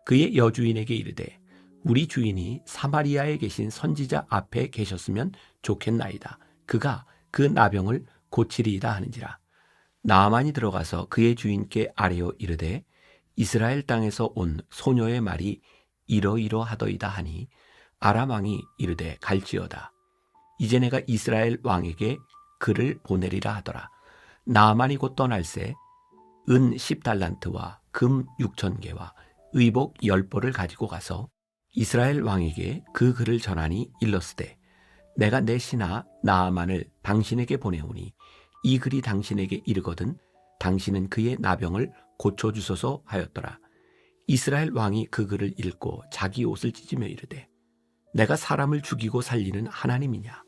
그의 여주인에게 이르되 우리 주인이 사마리아에 계신 선지자 앞에 계셨으면 좋겠나이다. 그가 그 나병을 고치리이다 하는지라. 나아만이 들어가서 그의 주인께 아뢰어 이르되 이스라엘 땅에서 온 소녀의 말이 이러이러하더이다 하니 아람 왕이 이르되 갈지어다. 이제 내가 이스라엘 왕에게 그를 보내리라 하더라. 나아만이 곧 떠날새 은 10달란트와 금 6,000개와 의복 10벌을 가지고 가서 이스라엘 왕에게 그 글을 전하니 일렀으되 내가 내 신하 나아만을 당신에게 보내오니 이 글이 당신에게 이르거든 당신은 그의 나병을 고쳐주소서 하였더라. 이스라엘 왕이 그 글을 읽고 자기 옷을 찢으며 이르되 내가 사람을 죽이고 살리는 하나님이냐?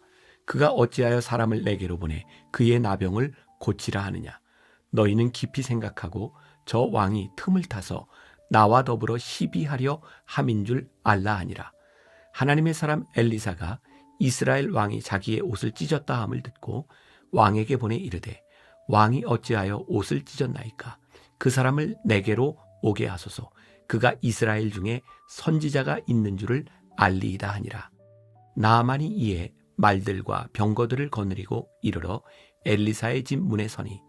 그가 어찌하여 사람을 내게로 보내 그의 나병을 고치라 하느냐? 너희는 깊이 생각하고 저 왕이 틈을 타서 나와 더불어 시비하려 함인 줄 알라 하니라. 하나님의 사람 엘리사가 이스라엘 왕이 자기의 옷을 찢었다 함을 듣고 왕에게 보내 이르되 왕이 어찌하여 옷을 찢었나이까? 그 사람을 내게로 오게 하소서. 그가 이스라엘 중에 선지자가 있는 줄을 알리이다 하니라. 나아만이 이에 말들과 병거들을 거느리고 이르러 엘리사의 집 문에 서니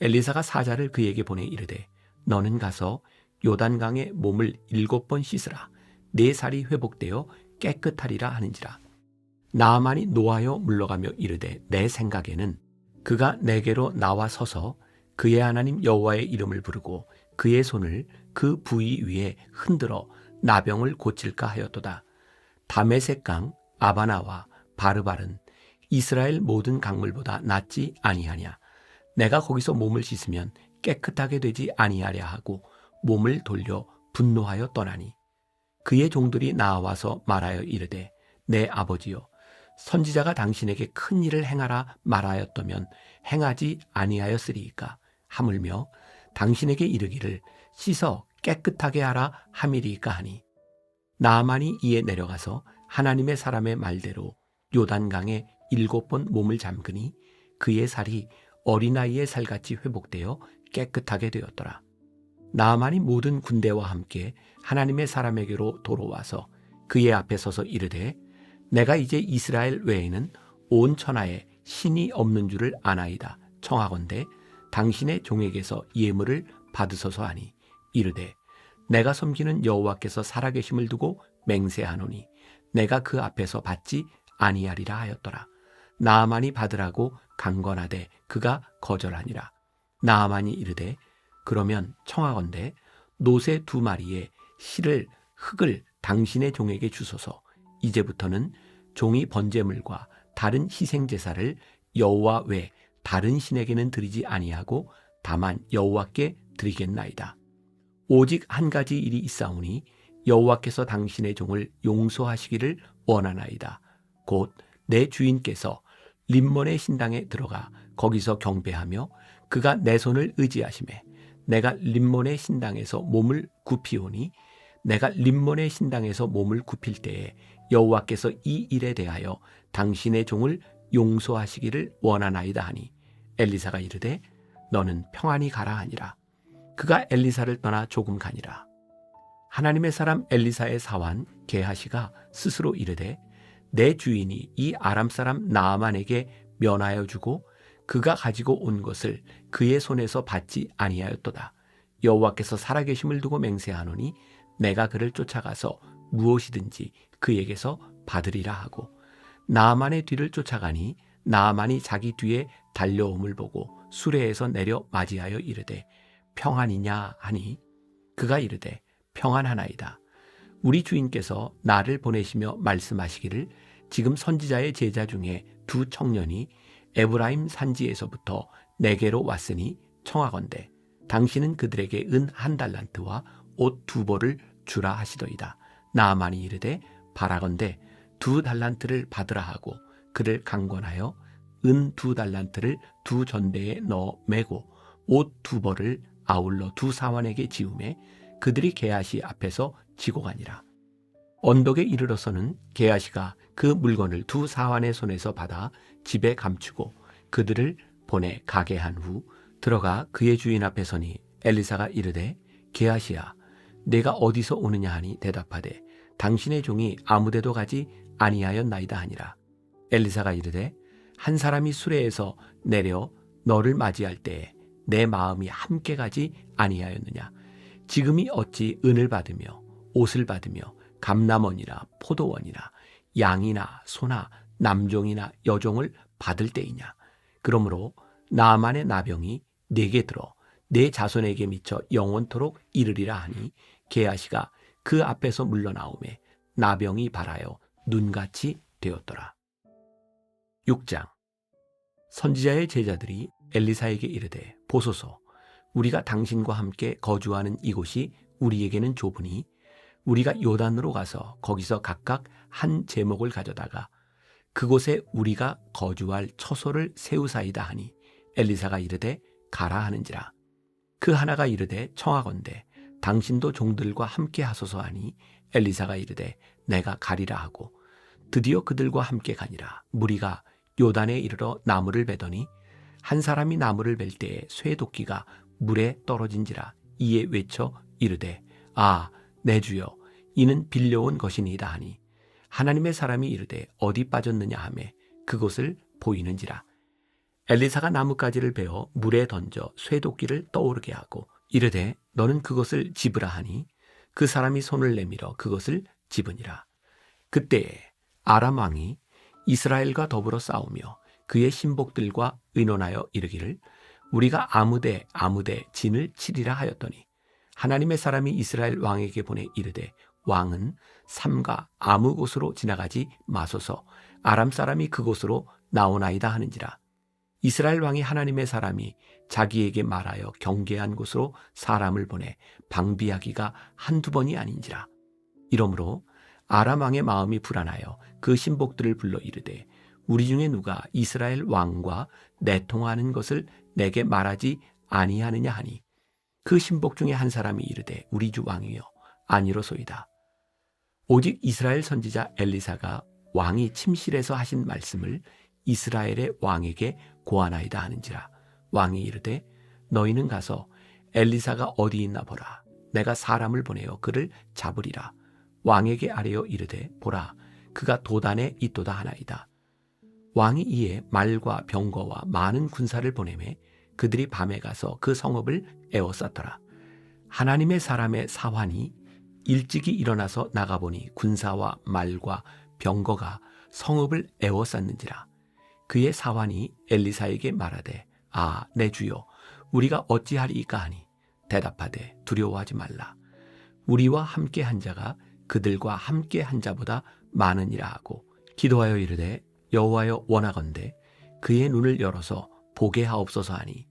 엘리사가 사자를 그에게 보내 이르되 너는 가서 요단강에 몸을 7번 씻으라. 네 살이 회복되어 깨끗하리라 하는지라. 나아만이 노하여 물러가며 이르되 내 생각에는 그가 내게로 나와 서서 그의 하나님 여호와의 이름을 부르고 그의 손을 그 부위 위에 흔들어 나병을 고칠까 하였도다. 다메섹강 아바나와 바르발은 이스라엘 모든 강물보다 낫지 아니하냐? 내가 거기서 몸을 씻으면 깨끗하게 되지 아니하랴 하고 몸을 돌려 분노하여 떠나니 그의 종들이 나와서 말하여 이르되 내 아버지여 선지자가 당신에게 큰 일을 행하라 말하였다면 행하지 아니하였으리이까 하물며 당신에게 이르기를 씻어 깨끗하게 하라 함이리이까 하니 나아만이 이에 내려가서 하나님의 사람의 말대로 요단강에 7번 몸을 잠그니 그의 살이 어린아이의 살같이 회복되어 깨끗하게 되었더라. 나아만이 모든 군대와 함께 하나님의 사람에게로 돌아와서 그의 앞에 서서 이르되 내가 이제 이스라엘 외에는 온 천하에 신이 없는 줄을 아나이다. 청하건대 당신의 종에게서 예물을 받으소서 하니 이르되 내가 섬기는 여호와께서 살아계심을 두고 맹세하노니 내가 그 앞에서 받지 아니하리라 하였더라. 나아만이 받으라고 강권하되 그가 거절하니라. 나아만이 이르되 그러면 청하건대 노새 2마리에 흙을 당신의 종에게 주소서. 이제부터는 종이 번제물과 다른 희생제사를 여호와 외 다른 신에게는 드리지 아니하고 다만 여호와께 드리겠나이다. 오직 한 가지 일이 있사오니 여호와께서 당신의 종을 용서하시기를 원하나이다. 곧 내 주인께서 림몬의 신당에 들어가 거기서 경배하며 그가 내 손을 의지하시매 내가 림몬의 신당에서 몸을 굽히오니 내가 림몬의 신당에서 몸을 굽힐 때에 여호와께서 이 일에 대하여 당신의 종을 용서하시기를 원하나이다 하니 엘리사가 이르되 너는 평안히 가라 하니라. 그가 엘리사를 떠나 조금 가니라. 하나님의 사람 엘리사의 사환 게하시가 스스로 이르되 내 주인이 이 아람 사람 나아만에게 면하여 주고 그가 가지고 온 것을 그의 손에서 받지 아니하였도다. 여호와께서 살아계심을 두고 맹세하노니 내가 그를 쫓아가서 무엇이든지 그에게서 받으리라 하고 나아만의 뒤를 쫓아가니 나아만이 자기 뒤에 달려옴을 보고 수레에서 내려 맞이하여 이르되 평안이냐 하니 그가 이르되 평안하나이다. 우리 주인께서 나를 보내시며 말씀하시기를 지금 선지자의 제자 중에 2 청년이 에브라임 산지에서부터 내게로 왔으니 청하건대 당신은 그들에게 은 1달란트와 옷 2벌을 주라 하시더이다. 나아만이 이르되 바라건대 2달란트를 받으라 하고 그를 강권하여 은 2달란트를 2 전대에 넣어 매고 옷 2벌을 아울러 2 사환에게 지우매 그들이 게하시 앞에서 지고 가니라. 언덕에 이르러서는 게하시가 그 물건을 2 사환의 손에서 받아 집에 감추고 그들을 보내 가게 한 후 들어가 그의 주인 앞에 서니 엘리사가 이르되 게하시야 내가 어디서 오느냐 하니 대답하되 당신의 종이 아무데도 가지 아니하였나이다 하니라. 엘리사가 이르되 한 사람이 수레에서 내려 너를 맞이할 때에 내 마음이 함께 가지 아니하였느냐. 지금이 어찌 은을 받으며 옷을 받으며 감람원이나 포도원이나 양이나 소나 남종이나 여종을 받을 때이냐. 그러므로 나만의 나병이 내게 들어 내 자손에게 미쳐 영원토록 이르리라 하니 게하시가 그 앞에서 물러나오매 나병이 발하여 눈같이 되었더라. 6장. 선지자의 제자들이 엘리사에게 이르되 보소서 우리가 당신과 함께 거주하는 이곳이 우리에게는 좁으니 우리가 요단으로 가서 거기서 각각 한 제목을 가져다가 그곳에 우리가 거주할 처소를 세우사이다 하니 엘리사가 이르되 가라 하는지라. 그 하나가 이르되 청하건대 당신도 종들과 함께 하소서 하니 엘리사가 이르되 내가 가리라 하고 드디어 그들과 함께 가니라. 무리가 요단에 이르러 나무를 베더니 한 사람이 나무를 벨 때에 쇠도끼가 물에 떨어진지라. 이에 외쳐 이르되 아 내 주여 이는 빌려온 것이니이다 하니 하나님의 사람이 이르되 어디 빠졌느냐 하매 그곳을 보이는지라. 엘리사가 나뭇가지를 베어 물에 던져 쇠도끼를 떠오르게 하고 이르되 너는 그것을 집으라 하니 그 사람이 손을 내밀어 그것을 집으니라. 그때에 아람 왕이 이스라엘과 더불어 싸우며 그의 신복들과 의논하여 이르기를 우리가 아무데 진을 치리라 하였더니 하나님의 사람이 이스라엘 왕에게 보내 이르되 왕은 삼가 아무 곳으로 지나가지 마소서 아람 사람이 그곳으로 나오나이다 하는지라. 이스라엘 왕이 하나님의 사람이 자기에게 말하여 경계한 곳으로 사람을 보내 방비하기가 한두 번이 아닌지라. 이러므로 아람 왕의 마음이 불안하여 그 신복들을 불러 이르되 우리 중에 누가 이스라엘 왕과 내통하는 것을 내게 말하지 아니하느냐 하니 그 신복 중에 한 사람이 이르되 우리 주 왕이여 아니로소이다. 오직 이스라엘 선지자 엘리사가 왕이 침실에서 하신 말씀을 이스라엘의 왕에게 고하나이다 하는지라. 왕이 이르되 너희는 가서 엘리사가 어디 있나 보라. 내가 사람을 보내어 그를 잡으리라. 왕에게 아뢰어 이르되 보라 그가 도단에 있도다 하나이다. 왕이 이에 말과 병거와 많은 군사를 보내매 그들이 밤에 가서 그 성읍을 에워쌌더라. 하나님의 사람의 사환이 일찍이 일어나서 나가보니 군사와 말과 병거가 성읍을 에워쌌는지라. 그의 사환이 엘리사에게 말하되 아 내 주여 우리가 어찌하리이까 하니 대답하되 두려워하지 말라. 우리와 함께 한 자가 그들과 함께 한 자보다 많으니라 하고 기도하여 이르되 여호와여 원하건대 그의 눈을 열어서 보게 하옵소서 하니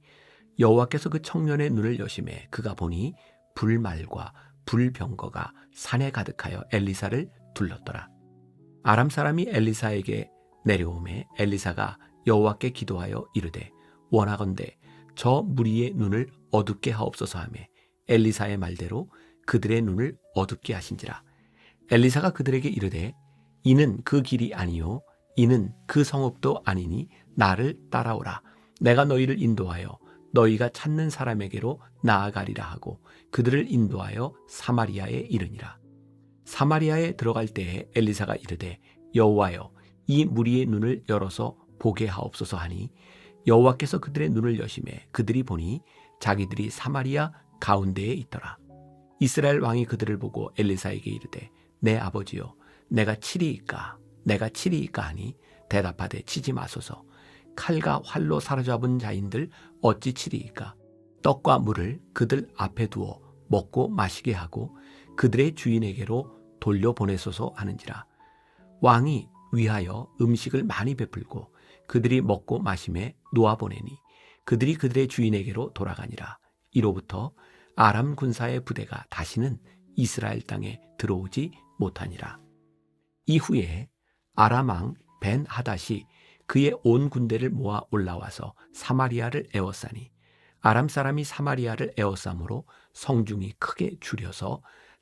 여호와께서 그 청년의 눈을 여심해 그가 보니 불말과 불병거가 산에 가득하여 엘리사를 둘렀더라. 아람 사람이 엘리사에게 내려오매 엘리사가 여호와께 기도하여 이르되 원하건대 저 무리의 눈을 어둡게 하옵소서 하매 엘리사의 말대로 그들의 눈을 어둡게 하신지라. 엘리사가 그들에게 이르되 이는 그 길이 아니요 이는 그 성읍도 아니니 나를 따라오라. 내가 너희를 인도하여 너희가 찾는 사람에게로 나아가리라 하고 그들을 인도하여 사마리아에 이르니라. 사마리아에 들어갈 때에 엘리사가 이르되 여호와여 이 무리의 눈을 열어서 보게 하옵소서 하니 여호와께서 그들의 눈을 여심해 그들이 보니 자기들이 사마리아 가운데에 있더라. 이스라엘 왕이 그들을 보고 엘리사에게 이르되 내 아버지여 내가 치리이까 하니 대답하되 치지 마소서. 칼과 활로 사로잡은 자인들 어찌 치리이까. 떡과 물을 그들 앞에 두어 먹고 마시게 하고 그들의 주인에게로 돌려보내소서 하는지라. 왕이 위하여 음식을 많이 베풀고 그들이 먹고 마심에 놓아보내니 그들이 그들의 주인에게로 돌아가니라. 이로부터 아람 군사의 부대가 다시는 이스라엘 땅에 들어오지 못하니라. 이후에 아람 왕 벤 하닷이 그의 온 군대를 모아 올라와서 사마리아를 에워싸니 아람 사람이 사마리아를 에워싸므로 성중이 크게 줄여서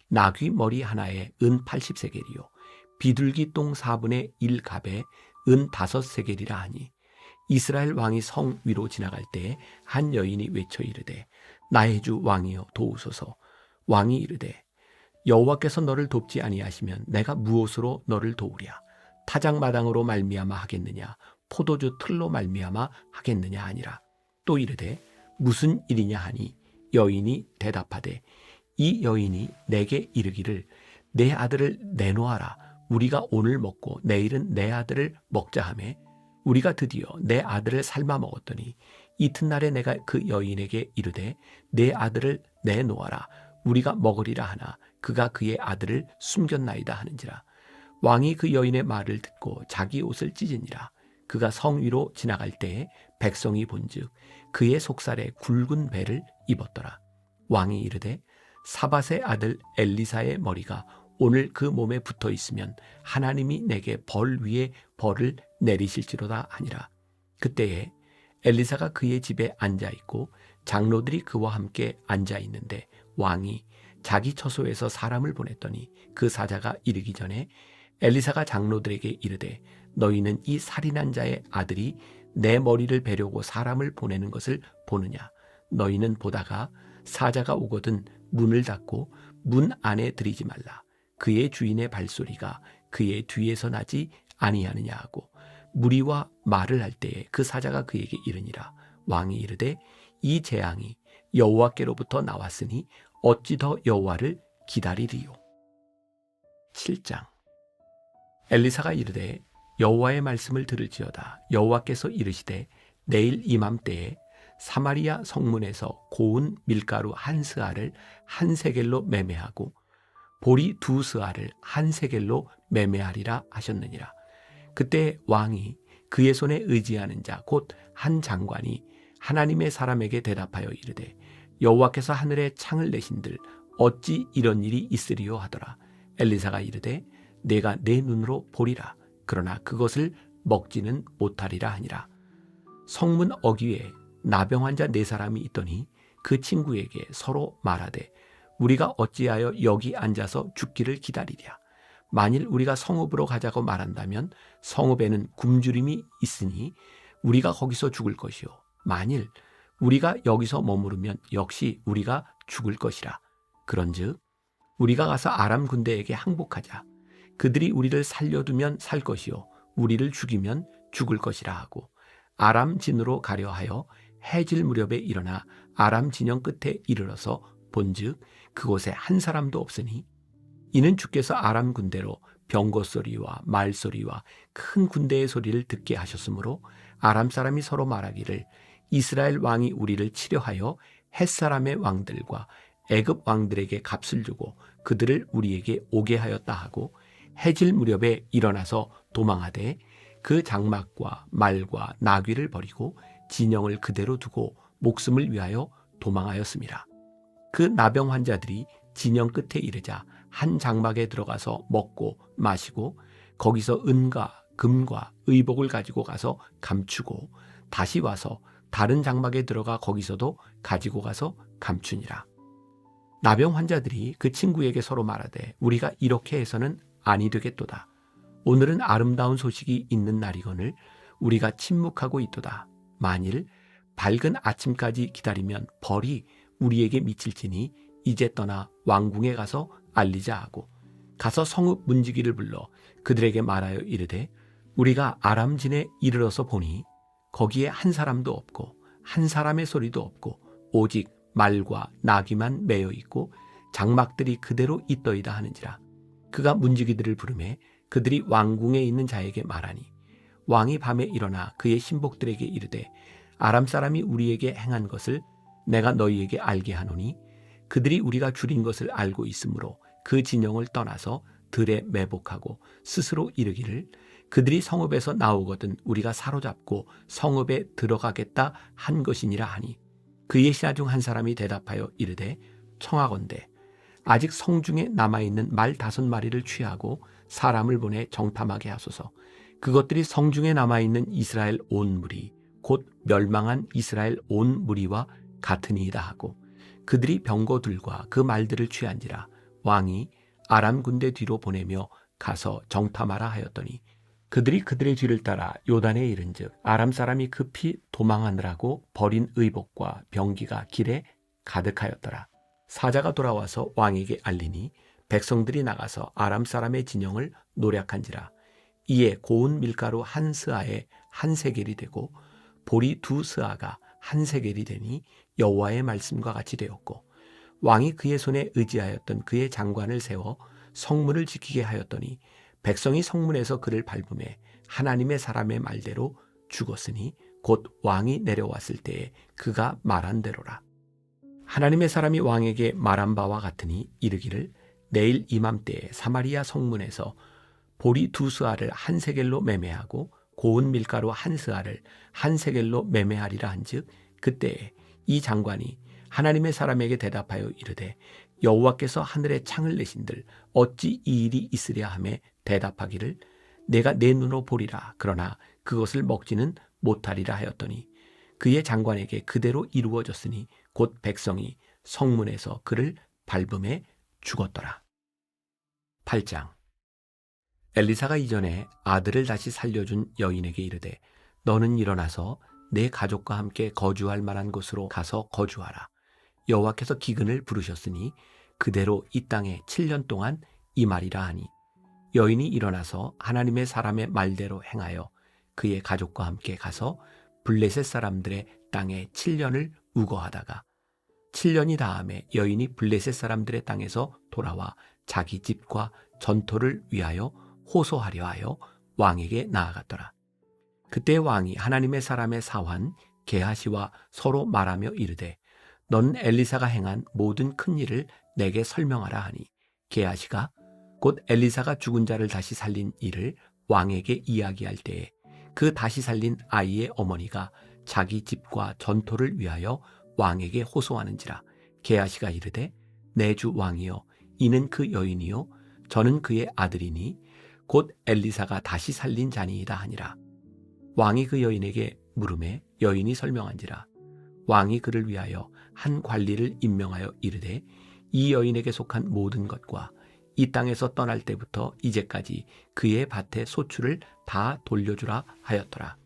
나귀 머리 하나에 은 80세겔이요 비둘기 똥 4분의 1갑에 은 5세겔이라 하니 이스라엘 왕이 성 위로 지나갈 때에 한 여인이 외쳐 이르되 나의 주 왕이여 도우소서. 왕이 이르되 여호와께서 너를 돕지 아니하시면 내가 무엇으로 너를 도우랴. 타작마당으로 말미암아 하겠느냐 포도주 틀로 말미암아 하겠느냐 하니라. 또 이르되 무슨 일이냐 하니 여인이 대답하되 이 여인이 내게 이르기를 내 아들을 내놓아라. 우리가 오늘 먹고 내일은 내 아들을 먹자 하매 우리가 드디어 내 아들을 삶아 먹었더니 이튿날에 내가 그 여인에게 이르되 내 아들을 내놓아라. 우리가 먹으리라 하나 그가 그의 아들을 숨겼나이다 하는지라. 왕이 그 여인의 말을 듣고 자기 옷을 찢으니라. 그가 성 위로 지나갈 때에 백성이 본즉 그의 속살에 굵은 배를 입었더라. 왕이 이르되 사밧의 아들 엘리사의 머리가 오늘 그 몸에 붙어 있으면 하나님이 내게 벌 위에 벌을 내리실지로다 하니라. 그때에 엘리사가 그의 집에 앉아 있고 장로들이 그와 함께 앉아 있는데 왕이 자기 처소에서 사람을 보냈더니 그 사자가 이르기 전에 엘리사가 장로들에게 이르되 너희는 이 살인한 자의 아들이 내 머리를 베려고 사람을 보내는 것을 보느냐. 너희는 보다가 사자가 오거든 문을 닫고 문 안에 들이지 말라. 그의 주인의 발소리가 그의 뒤에서 나지 아니하느냐 하고 무리와 말을 할 때에 그 사자가 그에게 이르니라. 왕이 이르되 이 재앙이 여호와께로부터 나왔으니 어찌 더 여호와를 기다리리요. 7장. 엘리사가 이르되 여호와의 말씀을 들을지어다. 여호와께서 이르시되 내일 이맘때에 사마리아 성문에서 고운 밀가루 한 스아를 한 세겔로 매매하고 보리 두 스아를 한 세겔로 매매하리라 하셨느니라. 그때 왕이 그의 손에 의지하는 자 곧 한 장관이 하나님의 사람에게 대답하여 이르되 여호와께서 하늘에 창을 내신들 어찌 이런 일이 있으리요 하더라. 엘리사가 이르되 내가 내 눈으로 보리라. 그러나 그것을 먹지는 못하리라 하니라. 성문 어귀에 나병 환자 4사람이 있더니 그 친구에게 서로 말하되 우리가 어찌하여 여기 앉아서 죽기를 기다리랴. 만일 우리가 성읍으로 가자고 말한다면 성읍에는 굶주림이 있으니 우리가 거기서 죽을 것이요. 만일 우리가 여기서 머무르면 역시 우리가 죽을 것이라. 그런즉 우리가 가서 아람 군대에게 항복하자. 그들이 우리를 살려두면 살 것이요 우리를 죽이면 죽을 것이라 하고 아람 진으로 가려 하여 해질 무렵에 일어나 아람 진영 끝에 이르러서 본즉 그곳에 한 사람도 없으니 이는 주께서 아람 군대로 병거 소리와 말 소리와 큰 군대의 소리를 듣게 하셨으므로 아람 사람이 서로 말하기를 이스라엘 왕이 우리를 치려하여 헷사람의 왕들과 애굽 왕들에게 값을 주고 그들을 우리에게 오게 하였다 하고 해질 무렵에 일어나서 도망하되 그 장막과 말과 나귀를 버리고 진영을 그대로 두고 목숨을 위하여 도망하였습니다. 그 나병 환자들이 진영 끝에 이르자 한 장막에 들어가서 먹고 마시고 거기서 은과 금과 의복을 가지고 가서 감추고 다시 와서 다른 장막에 들어가 거기서도 가지고 가서 감추니라. 나병 환자들이 그 친구에게 서로 말하되 우리가 이렇게 해서는 아니 되겠도다. 오늘은 아름다운 소식이 있는 날이거늘 우리가 침묵하고 있도다. 만일 밝은 아침까지 기다리면 벌이 우리에게 미칠지니 이제 떠나 왕궁에 가서 알리자 하고 가서 성읍 문지기를 불러 그들에게 말하여 이르되 우리가 아람진에 이르러서 보니 거기에 한 사람도 없고 한 사람의 소리도 없고 오직 말과 나귀만 매여 있고 장막들이 그대로 있더이다 하는지라. 그가 문지기들을 부르매 그들이 왕궁에 있는 자에게 말하니 왕이 밤에 일어나 그의 신복들에게 이르되 아람 사람이 우리에게 행한 것을 내가 너희에게 알게 하노니 그들이 우리가 줄인 것을 알고 있으므로 그 진영을 떠나서 들에 매복하고 스스로 이르기를 그들이 성읍에서 나오거든 우리가 사로잡고 성읍에 들어가겠다 한 것이니라 하니 그의 신하 중 한 사람이 대답하여 이르되 청하건대 아직 성중에 남아있는 말 5마리를 취하고 사람을 보내 정탐하게 하소서. 그것들이 성중에 남아있는 이스라엘 온 무리 곧 멸망한 이스라엘 온 무리와 같으니이다 하고 그들이 병거들과 그 말들을 취한지라. 왕이 아람 군대 뒤로 보내며 가서 정탐하라 하였더니 그들이 그들의 뒤를 따라 요단에 이른즉 아람 사람이 급히 도망하느라고 버린 의복과 병기가 길에 가득하였더라. 사자가 돌아와서 왕에게 알리니 백성들이 나가서 아람 사람의 진영을 노략한지라. 이에 고운 밀가루 한 스아에 한 세겔이 되고 보리 2 스아가 한 세겔이 되니 여호와의 말씀과 같이 되었고 왕이 그의 손에 의지하였던 그의 장관을 세워 성문을 지키게 하였더니 백성이 성문에서 그를 밟음에 하나님의 사람의 말대로 죽었으니 곧 왕이 내려왔을 때에 그가 말한 대로라. 하나님의 사람이 왕에게 말한 바와 같으니 이르기를 내일 이맘때에 사마리아 성문에서 보리 2스아를 한 세겔로 매매하고 고운 밀가루 1스아를 한 세겔로 매매하리라 한즉 그때에 이 장관이 하나님의 사람에게 대답하여 이르되 여호와께서 하늘에 창을 내신들 어찌 이 일이 있으랴 하며 대답하기를 내가 내 눈으로 보리라 그러나 그것을 먹지는 못하리라 하였더니 그의 장관에게 그대로 이루어졌으니 곧 백성이 성문에서 그를 밟음에 죽었더라. 8장. 엘리사가 이전에 아들을 다시 살려준 여인에게 이르되 너는 일어나서 내 가족과 함께 거주할 만한 곳으로 가서 거주하라. 여호와께서 기근을 부르셨으니 그대로 이 땅에 7년 동안 임하리라 하니 여인이 일어나서 하나님의 사람의 말대로 행하여 그의 가족과 함께 가서 블레셋 사람들의 땅에 7년을 우거하다가 7년이 다음에 여인이 블레셋 사람들의 땅에서 돌아와 자기 집과 전토를 위하여 호소하려 하여 왕에게 나아갔더라. 그때 왕이 하나님의 사람의 사환 게하시와 서로 말하며 이르되 너는 엘리사가 행한 모든 큰 일을 내게 설명하라 하니 게하시가 곧 엘리사가 죽은 자를 다시 살린 일을 왕에게 이야기할 때에 그 다시 살린 아이의 어머니가 자기 집과 전토를 위하여 왕에게 호소하는지라. 게하시가 이르되 내 주 왕이여 이는 그 여인이요 저는 그의 아들이니 곧 엘리사가 다시 살린 자니이다 하니라. 왕이 그 여인에게 물음에 여인이 설명한지라. 왕이 그를 위하여 한 관리를 임명하여 이르되 이 여인에게 속한 모든 것과 이 땅에서 떠날 때부터 이제까지 그의 밭의 소출을 다 돌려주라 하였더라.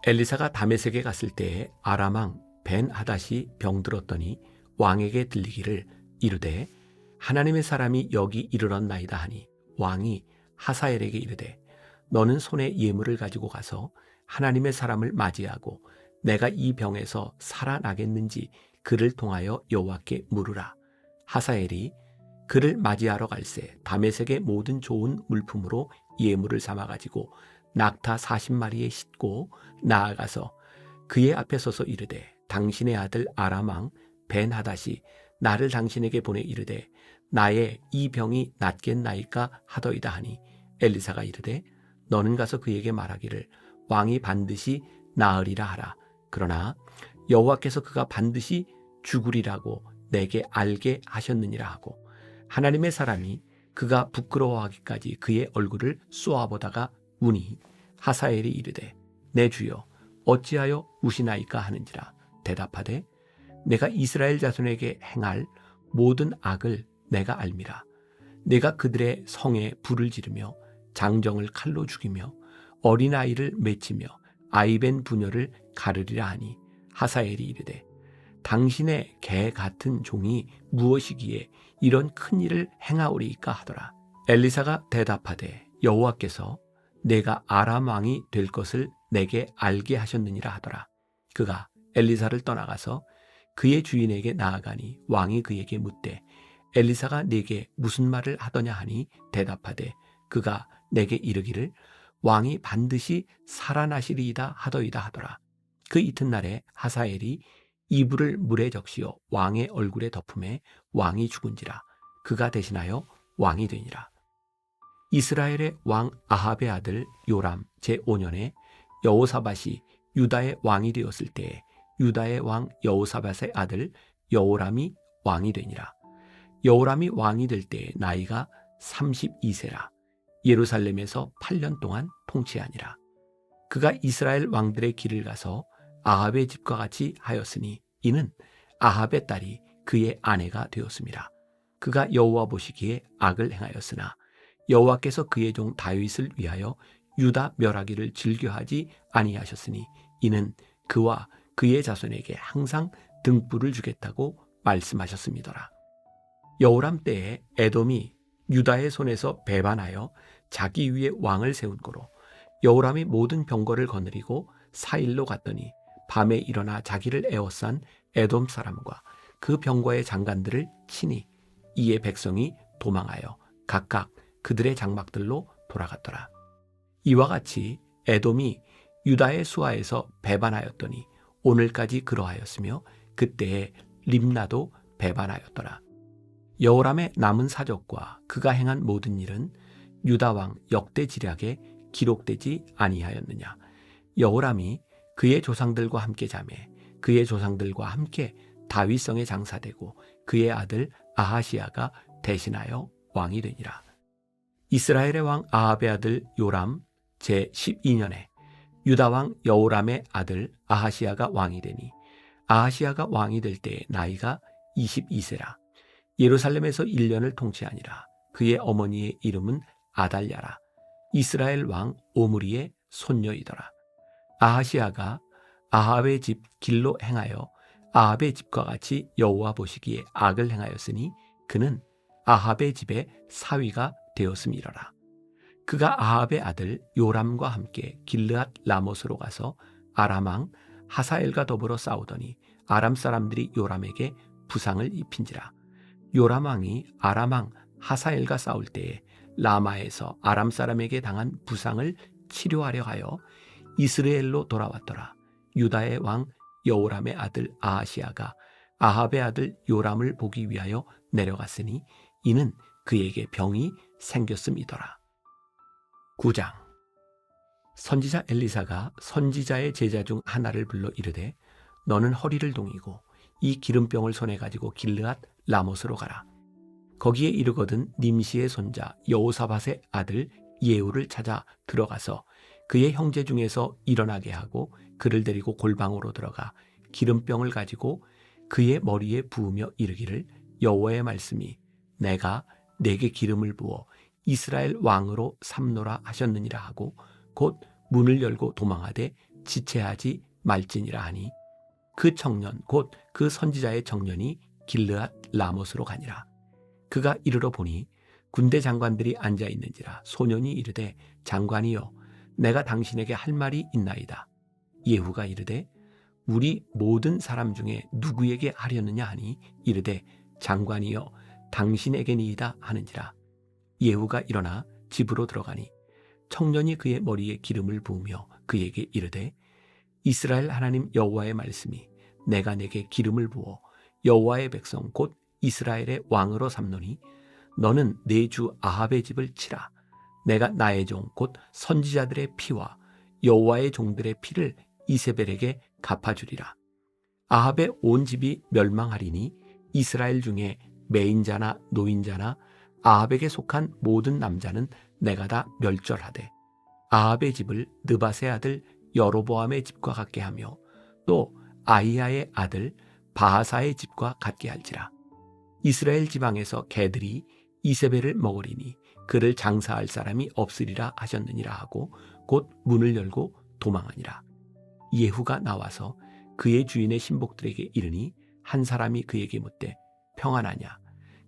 엘리사가 다메섹에 갔을 때에 아람 왕 벤 하닷이 병들었더니 왕에게 들리기를 이르되 하나님의 사람이 여기 이르렀나이다 하니 왕이 하사엘에게 이르되 너는 손에 예물을 가지고 가서 하나님의 사람을 맞이하고 내가 이 병에서 살아나겠는지 그를 통하여 여호와께 물으라. 하사엘이 그를 맞이하러 갈새 다메섹의 모든 좋은 물품으로 예물을 삼아 가지고 낙타 40마리에 싣고 나아가서 그의 앞에 서서 이르되 당신의 아들 아람 왕 벤 하닷이 나를 당신에게 보내 이르되 나의 이 병이 낫겠나이까 하더이다 하니 엘리사가 이르되 너는 가서 그에게 말하기를 왕이 반드시 나으리라 하라. 그러나 여호와께서 그가 반드시 죽으리라고 내게 알게 하셨느니라 하고 하나님의 사람이 그가 부끄러워하기까지 그의 얼굴을 쏘아보다가 우니 하사엘이 이르되 내 주여 어찌하여 우시나이까 하는지라. 대답하되 내가 이스라엘 자손에게 행할 모든 악을 내가 알미라. 내가 그들의 성에 불을 지르며 장정을 칼로 죽이며 어린아이를 맺히며 아이벤 부녀를 가르리라 하니 하사엘이 이르되 당신의 개 같은 종이 무엇이기에 이런 큰 일을 행하오리이까 하더라. 엘리사가 대답하되 여호와께서 내가 아람 왕이 될 것을 내게 알게 하셨느니라 하더라. 그가 엘리사를 떠나가서 그의 주인에게 나아가니 왕이 그에게 묻되 엘리사가 네게 무슨 말을 하더냐 하니 대답하되 그가 내게 이르기를 왕이 반드시 살아나시리이다 하더이다 하더라. 그 이튿날에 하사엘이 이불을 물에 적시어 왕의 얼굴에 덮음에 왕이 죽은지라. 그가 대신하여 왕이 되니라. 이스라엘의 왕 아합의 아들 요람 제5년에 여호사밧이 유다의 왕이 되었을 때에 유다의 왕 여호사밧의 아들 여호람이 왕이 되니라. 여호람이 왕이 될 때에 나이가 32세라. 예루살렘에서 8년 동안 통치하니라. 그가 이스라엘 왕들의 길을 가서 아합의 집과 같이 하였으니 이는 아합의 딸이 그의 아내가 되었습니다. 그가 여호와 보시기에 악을 행하였으나 여호와께서 그의 종 다윗을 위하여 유다 멸하기를 즐겨하지 아니하셨으니 이는 그와 그의 자손에게 항상 등불을 주겠다고 말씀하셨음이더라. 여호람 때에 에돔이 유다의 손에서 배반하여 자기 위에 왕을 세운 고로 여호람이 모든 병거를 거느리고 사일로 갔더니 밤에 일어나 자기를 에워싼 에돔 사람과 그 병거의 장관들을 치니 이에 백성이 도망하여 각각 그들의 장막들로 돌아갔더라. 이와 같이 에돔이 유다의 수하에서 배반하였더니 오늘까지 그러하였으며 그때에 림나도 배반하였더라. 여호람의 남은 사적과 그가 행한 모든 일은 유다 왕 역대지략에 기록되지 아니하였느냐. 여호람이 그의 조상들과 함께 자매 그의 조상들과 함께 다윗성에 장사되고 그의 아들 아하시야가 대신하여 왕이 되니라. 이스라엘의 왕 아합의 아들 요람 제12년에 유다 왕 여호람의 아들 아하시야가 왕이 되니 아하시야가 왕이 될 때의 나이가 22세라. 예루살렘에서 1년을 통치하니라. 그의 어머니의 이름은 아달랴라. 이스라엘 왕 오므리의 손녀이더라. 아하시야가 아합의 집 길로 행하여 아합의 집과 같이 여호와 보시기에 악을 행하였으니 그는 아합의 집의 사위가 되었음이러라. 그가 아합의 아들 요람과 함께 길르앗 라못으로 가서 아람 왕 하사엘과 더불어 싸우더니 아람 사람들이 요람에게 부상을 입힌지라. 요람 왕이 아람 왕 하사엘과 싸울 때에 라마에서 아람 사람에게 당한 부상을 치료하려 하여 이스라엘로 돌아왔더라. 유다의 왕 여호람의 아들 아하시야가 아합의 아들 요람을 보기 위하여 내려갔으니 이는 그에게 병이 생겼음이더라. 9장. 선지자 엘리사가 선지자의 제자 중 하나를 불러 이르되 너는 허리를 동이고 이 기름병을 손에 가지고 길르앗 라못으로 가라. 거기에 이르거든 님시의 손자 여호사밧의 아들 예후를 찾아 들어가서 그의 형제 중에서 일어나게 하고 그를 데리고 골방으로 들어가 기름병을 가지고 그의 머리에 부으며 이르기를 여호와의 말씀이 내가 내게 기름을 부어 이스라엘 왕으로 삼노라 하셨느니라 하고 곧 문을 열고 도망하되 지체하지 말지니라 하니 그 청년 곧 그 선지자의 청년이 길르앗 라못으로 가니라. 그가 이르러 보니 군대 장관들이 앉아 있는지라. 소년이 이르되 장관이여 내가 당신에게 할 말이 있나이다. 예후가 이르되 우리 모든 사람 중에 누구에게 하려느냐 하니 이르되 장관이여 당신에게니이다 하는지라. 예후가 일어나 집으로 들어가니 청년이 그의 머리에 기름을 부으며 그에게 이르되 이스라엘 하나님 여호와의 말씀이 내가 내게 기름을 부어 여호와의 백성 곧 이스라엘의 왕으로 삼노니 너는 내 주 아합의 집을 치라. 내가 나의 종 곧 선지자들의 피와 여호와의 종들의 피를 이세벨에게 갚아주리라. 아합의 온 집이 멸망하리니 이스라엘 중에 매인자나 노인자나 아합에게 속한 모든 남자는 내가 다 멸절하되 아합의 집을 느밧의 아들 여로보암의 집과 같게 하며 또 아히야의 아들 바하사의 집과 같게 할지라. 이스라엘 지방에서 개들이 이세벨을 먹으리니 그를 장사할 사람이 없으리라 하셨느니라 하고 곧 문을 열고 도망하니라. 예후가 나와서 그의 주인의 신복들에게 이르니 한 사람이 그에게 묻되 평안하냐?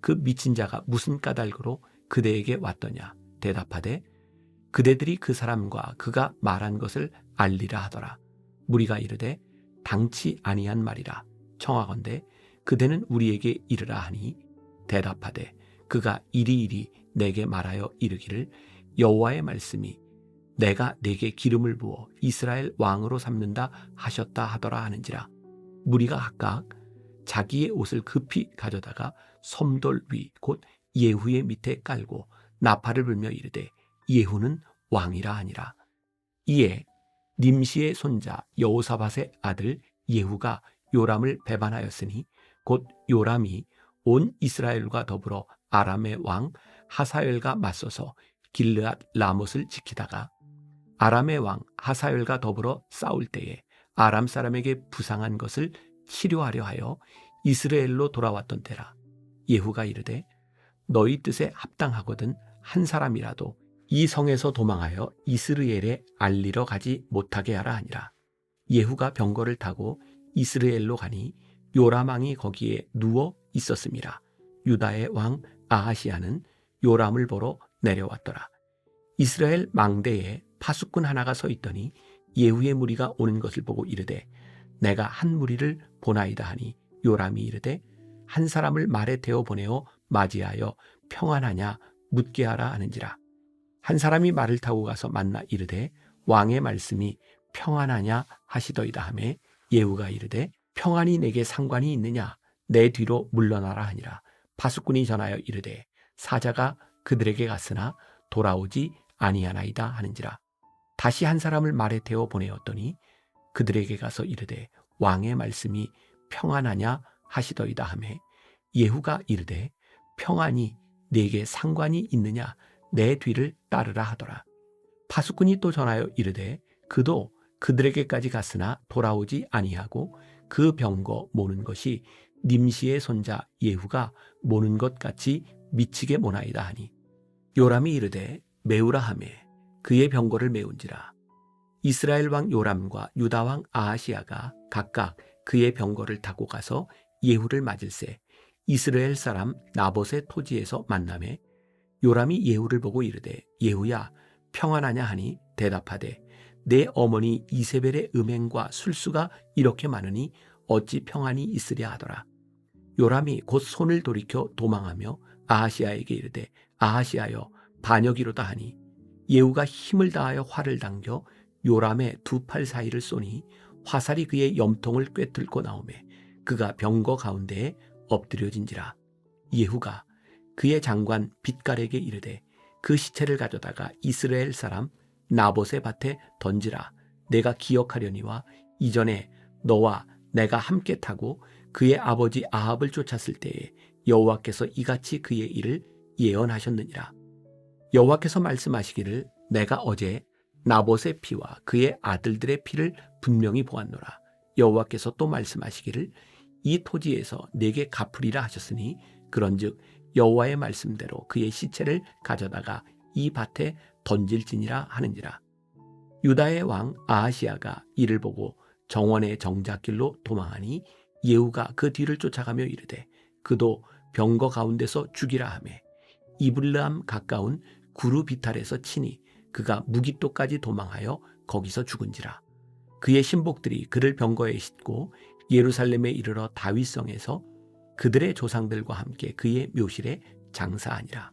그 미친 자가 무슨 까닭으로 그대에게 왔더냐? 대답하되 그대들이 그 사람과 그가 말한 것을 알리라 하더라. 무리가 이르되 당치 아니한 말이라. 청하건대 그대는 우리에게 이르라 하니 대답하되 그가 이리이리 내게 말하여 이르기를 여호와의 말씀이 내가 내게 기름을 부어 이스라엘 왕으로 삼는다 하셨다 하더라 하는지라. 무리가 각각 자기의 옷을 급히 가져다가 섬돌 위 곧 예후의 밑에 깔고 나팔을 불며 이르되 예후는 왕이라 하니라. 이에 님시의 손자 여호사밧의 아들 예후가 요람을 배반하였으니 곧 요람이 온 이스라엘과 더불어 아람의 왕 하사엘과 맞서서 길르앗 라못을 지키다가 아람의 왕 하사엘과 더불어 싸울 때에 아람 사람에게 부상한 것을 치료하려 하여 이스라엘로 돌아왔던 때라. 예후가 이르되 너희 뜻에 합당하거든 한 사람이라도 이 성에서 도망하여 이스라엘에 알리러 가지 못하게 하라 하니라. 예후가 병거를 타고 이스라엘로 가니 요람 왕이 거기에 누워 있었음이라. 유다의 왕 아하시야는 요람을 보러 내려왔더라. 이스라엘 망대에 파수꾼 하나가 서 있더니 예후의 무리가 오는 것을 보고 이르되 내가 한 무리를 보나이다 하니 요람이 이르되 한 사람을 말에 태워 보내어 맞이하여 평안하냐 묻게 하라 하는지라. 한 사람이 말을 타고 가서 만나 이르되 왕의 말씀이 평안하냐 하시더이다 하매 예후가 이르되 평안이 내게 상관이 있느냐 내 뒤로 물러나라 하니라. 파수꾼이 전하여 이르되 사자가 그들에게 갔으나 돌아오지 아니하나이다 하는지라. 다시 한 사람을 말에 태워 보내었더니 그들에게 가서 이르되 왕의 말씀이 평안하냐 하시더이다 하매 예후가 이르되 평안이 네게 상관이 있느냐 내 뒤를 따르라 하더라. 파수꾼이 또 전하여 이르되 그도 그들에게까지 갔으나 돌아오지 아니하고 그 병거 모는 것이 님시의 손자 예후가 모는 것 같이 미치게 모나이다 하니 요람이 이르되 메우라 하매 그의 병거를 메운지라. 이스라엘 왕 요람과 유다 왕 아하시야가 각각 그의 병거를 타고 가서 예후를 맞을새 이스라엘 사람 나봇의 토지에서 만나매 요람이 예후를 보고 이르되 예후야 평안하냐 하니 대답하되 내 어머니 이세벨의 음행과 술수가 이렇게 많으니 어찌 평안이 있으랴 하더라. 요람이 곧 손을 돌이켜 도망하며 아하시야에게 이르되 아하시야여 반역이로다 하니 예후가 힘을 다하여 활을 당겨 요람의 두 팔 사이를 쏘니 화살이 그의 염통을 꿰뚫고 나오매 그가 병거 가운데에 엎드려진지라. 예후가 그의 장관 빛갈에게 이르되 그 시체를 가져다가 이스라엘 사람 나봇의 밭에 던지라. 내가 기억하려니와 이전에 너와 내가 함께 타고 그의 아버지 아합을 쫓았을 때에 여호와께서 이같이 그의 일을 예언하셨느니라. 여호와께서 말씀하시기를 내가 어제 나봇의 피와 그의 아들들의 피를 분명히 보았노라. 여호와께서 또 말씀하시기를 이 토지에서 내게 갚으리라 하셨으니 그런즉 여호와의 말씀대로 그의 시체를 가져다가 이 밭에 던질지니라 하는지라. 유다의 왕 아하시야가 이를 보고 정원의 정작길로 도망하니 예후가 그 뒤를 쫓아가며 이르되 그도 병거 가운데서 죽이라 하매 이블르함 가까운 구르비탈에서 치니 그가 무깃도까지 도망하여 거기서 죽은지라. 그의 신복들이 그를 병거에 싣고 예루살렘에 이르러 다윗성에서 그들의 조상들과 함께 그의 묘실에 장사하니라.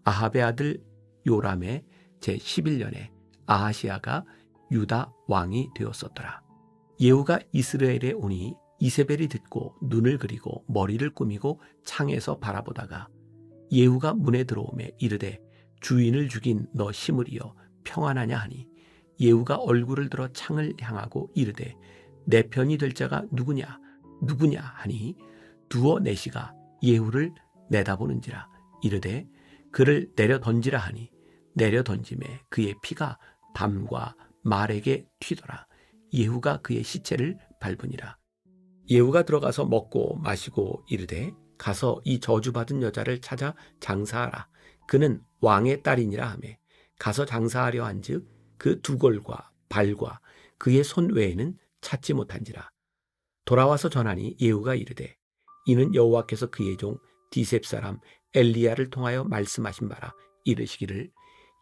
아합의 아들 요람의 제11년에 아하시야가 유다 왕이 되었었더라. 예후가 이스라엘에 오니 이세벨이 듣고 눈을 그리고 머리를 꾸미고 창에서 바라보다가 예후가 문에 들어오매 이르되 주인을 죽인 너 시므리여 평안하냐 하니 예후가 얼굴을 들어 창을 향하고 이르되 내 편이 될 자가 누구냐 하니 두어 내시가 예후를 내다보는지라. 이르되 그를 내려 던지라 하니 내려 던짐에 그의 피가 담과 말에게 튀더라. 예후가 그의 시체를 밟으니라. 예후가 들어가서 먹고 마시고 이르되 가서 이 저주받은 여자를 찾아 장사하라. 그는 왕의 딸이니라 하매 가서 장사하려 한즉 그 두 골과 발과 그의 손 외에는 찾지 못한지라. 돌아와서 전하니 예후가 이르되 이는 여호와께서 그의 종 디셉 사람 엘리야를 통하여 말씀하신 바라. 이르시기를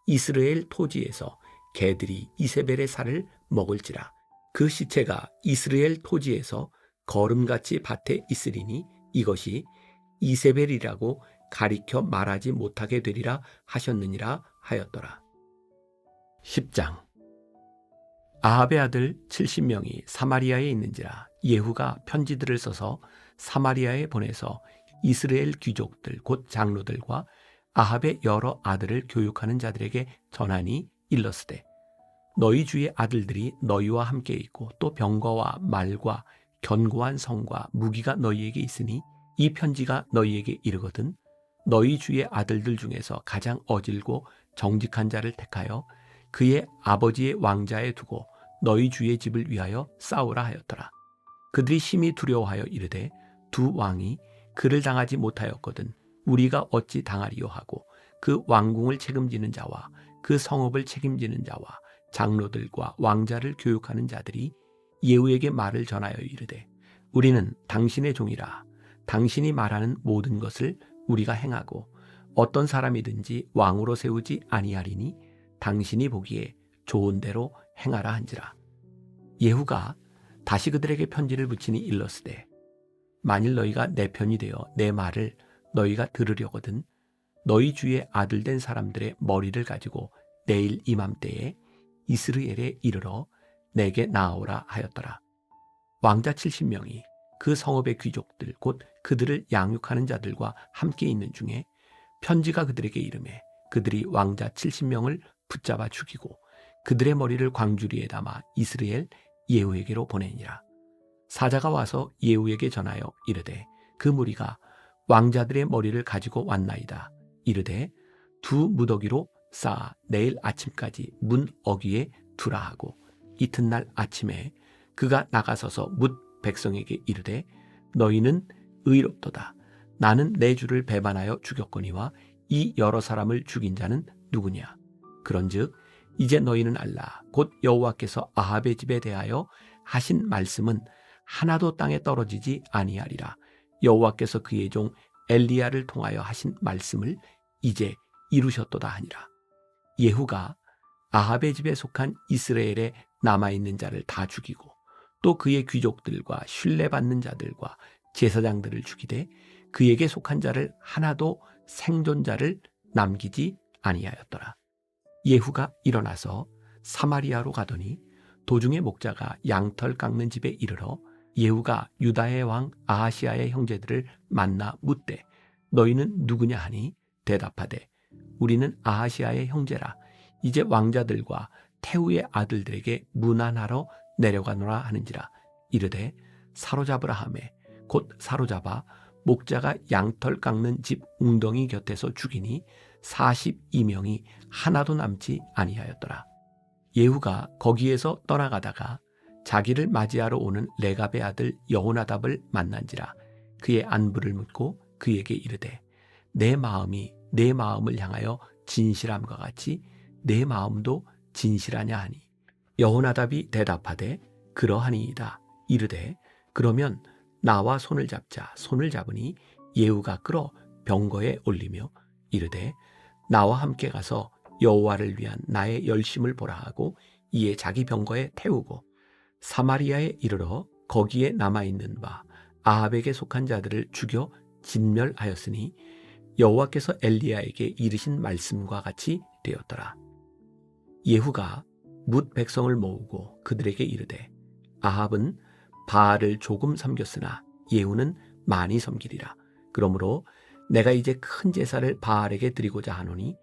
이스라엘 토지에서 개들이 이세벨의 살을 먹을지라. 그 시체가 이스라엘 토지에서 거름같이 밭에 있으리니 이것이 이세벨이라고 가리켜 말하지 못하게 되리라 하셨느니라 하였더라. 10장. 아합의 아들 70명이 사마리아에 있는지라. 예후가 편지들을 써서 사마리아에 보내서 이스라엘 귀족들 곧 장로들과 아합의 여러 아들을 교육하는 자들에게 전하니 일렀으되 너희 주의 아들들이 너희와 함께 있고 또 병거와 말과 견고한 성과 무기가 너희에게 있으니 이 편지가 너희에게 이르거든 너희 주의 아들들 중에서 가장 어질고 정직한 자를 택하여 그의 아버지의 왕자에 두고 너희 주의 집을 위하여 싸우라 하였더라. 그들이 심히 두려워하여 이르되 두 왕이 그를 당하지 못하였거든 우리가 어찌 당하리요 하고 그 왕궁을 책임지는 자와 그 성읍을 책임지는 자와 장로들과 왕자를 교육하는 자들이 예후에게 말을 전하여 이르되 우리는 당신의 종이라. 당신이 말하는 모든 것을 우리가 행하고 어떤 사람이든지 왕으로 세우지 아니하리니 당신이 보기에 좋은 대로 행하라 한지라. 예후가 다시 그들에게 편지를 붙이니 일렀으되 만일 너희가 내 편이 되어 내 말을 너희가 들으려거든 너희 주의 아들 된 사람들의 머리를 가지고 내일 이맘때에 이스라엘에 이르러 내게 나아오라 하였더라. 왕자 70명이 그 성읍의 귀족들 곧 그들을 양육하는 자들과 함께 있는 중에 편지가 그들에게 이르매 그들이 왕자 70명을 붙잡아 죽이고 그들의 머리를 광주리에 담아 이스라엘 예후에게로 보내니라. 사자가 와서 예후에게 전하여 이르되 그 무리가 왕자들의 머리를 가지고 왔나이다. 이르되 두 무더기로 쌓아 내일 아침까지 문 어귀에 두라 하고 이튿날 아침에 그가 나가서서 뭇 백성에게 이르되 너희는 의롭도다. 나는 내 주를 배반하여 죽였거니와 이 여러 사람을 죽인 자는 누구냐. 그런즉 이제 너희는 알라. 곧 여호와께서 아합의 집에 대하여 하신 말씀은 하나도 땅에 떨어지지 아니하리라. 여호와께서 그의 종 엘리야를 통하여 하신 말씀을 이제 이루셨도다 하니라. 예후가 아합의 집에 속한 이스라엘에 남아있는 자를 다 죽이고 또 그의 귀족들과 신뢰받는 자들과 제사장들을 죽이되 그에게 속한 자를 하나도 생존자를 남기지 아니하였더라. 예후가 일어나서 사마리아로 가더니 도중에 목자가 양털 깎는 집에 이르러 예후가 유다의 왕 아하시아의 형제들을 만나 묻되 너희는 누구냐 하니 대답하되 우리는 아하시아의 형제라. 이제 왕자들과 태후의 아들들에게 문안하러 내려가노라 하는지라. 이르되 사로잡으라 하매 곧 사로잡아 목자가 양털 깎는 집 웅덩이 곁에서 죽이니 42명이 하나도 남지 아니하였더라. 예후가 거기에서 떠나가다가 자기를 맞이하러 오는 레갑의 아들 여호나답을 만난지라. 그의 안부를 묻고 그에게 이르되 내 마음이 내 마음을 향하여 진실함과 같이 내 마음도 진실하냐 하니 여호나답이 대답하되 그러하니이다. 이르되 그러면 나와 손을 잡자. 손을 잡으니 예후가 끌어 병거에 올리며 이르되 나와 함께 가서 여호와를 위한 나의 열심을 보라 하고 이에 자기 병거에 태우고 사마리아에 이르러 거기에 남아있는 바 아합에게 속한 자들을 죽여 진멸하였으니 여호와께서 엘리야에게 이르신 말씀과 같이 되었더라. 예후가 뭇 백성을 모으고 그들에게 이르되 아합은 바알을 조금 섬겼으나 예후는 많이 섬기리라. 그러므로 내가 이제 큰 제사를 바알에게 드리고자 하노니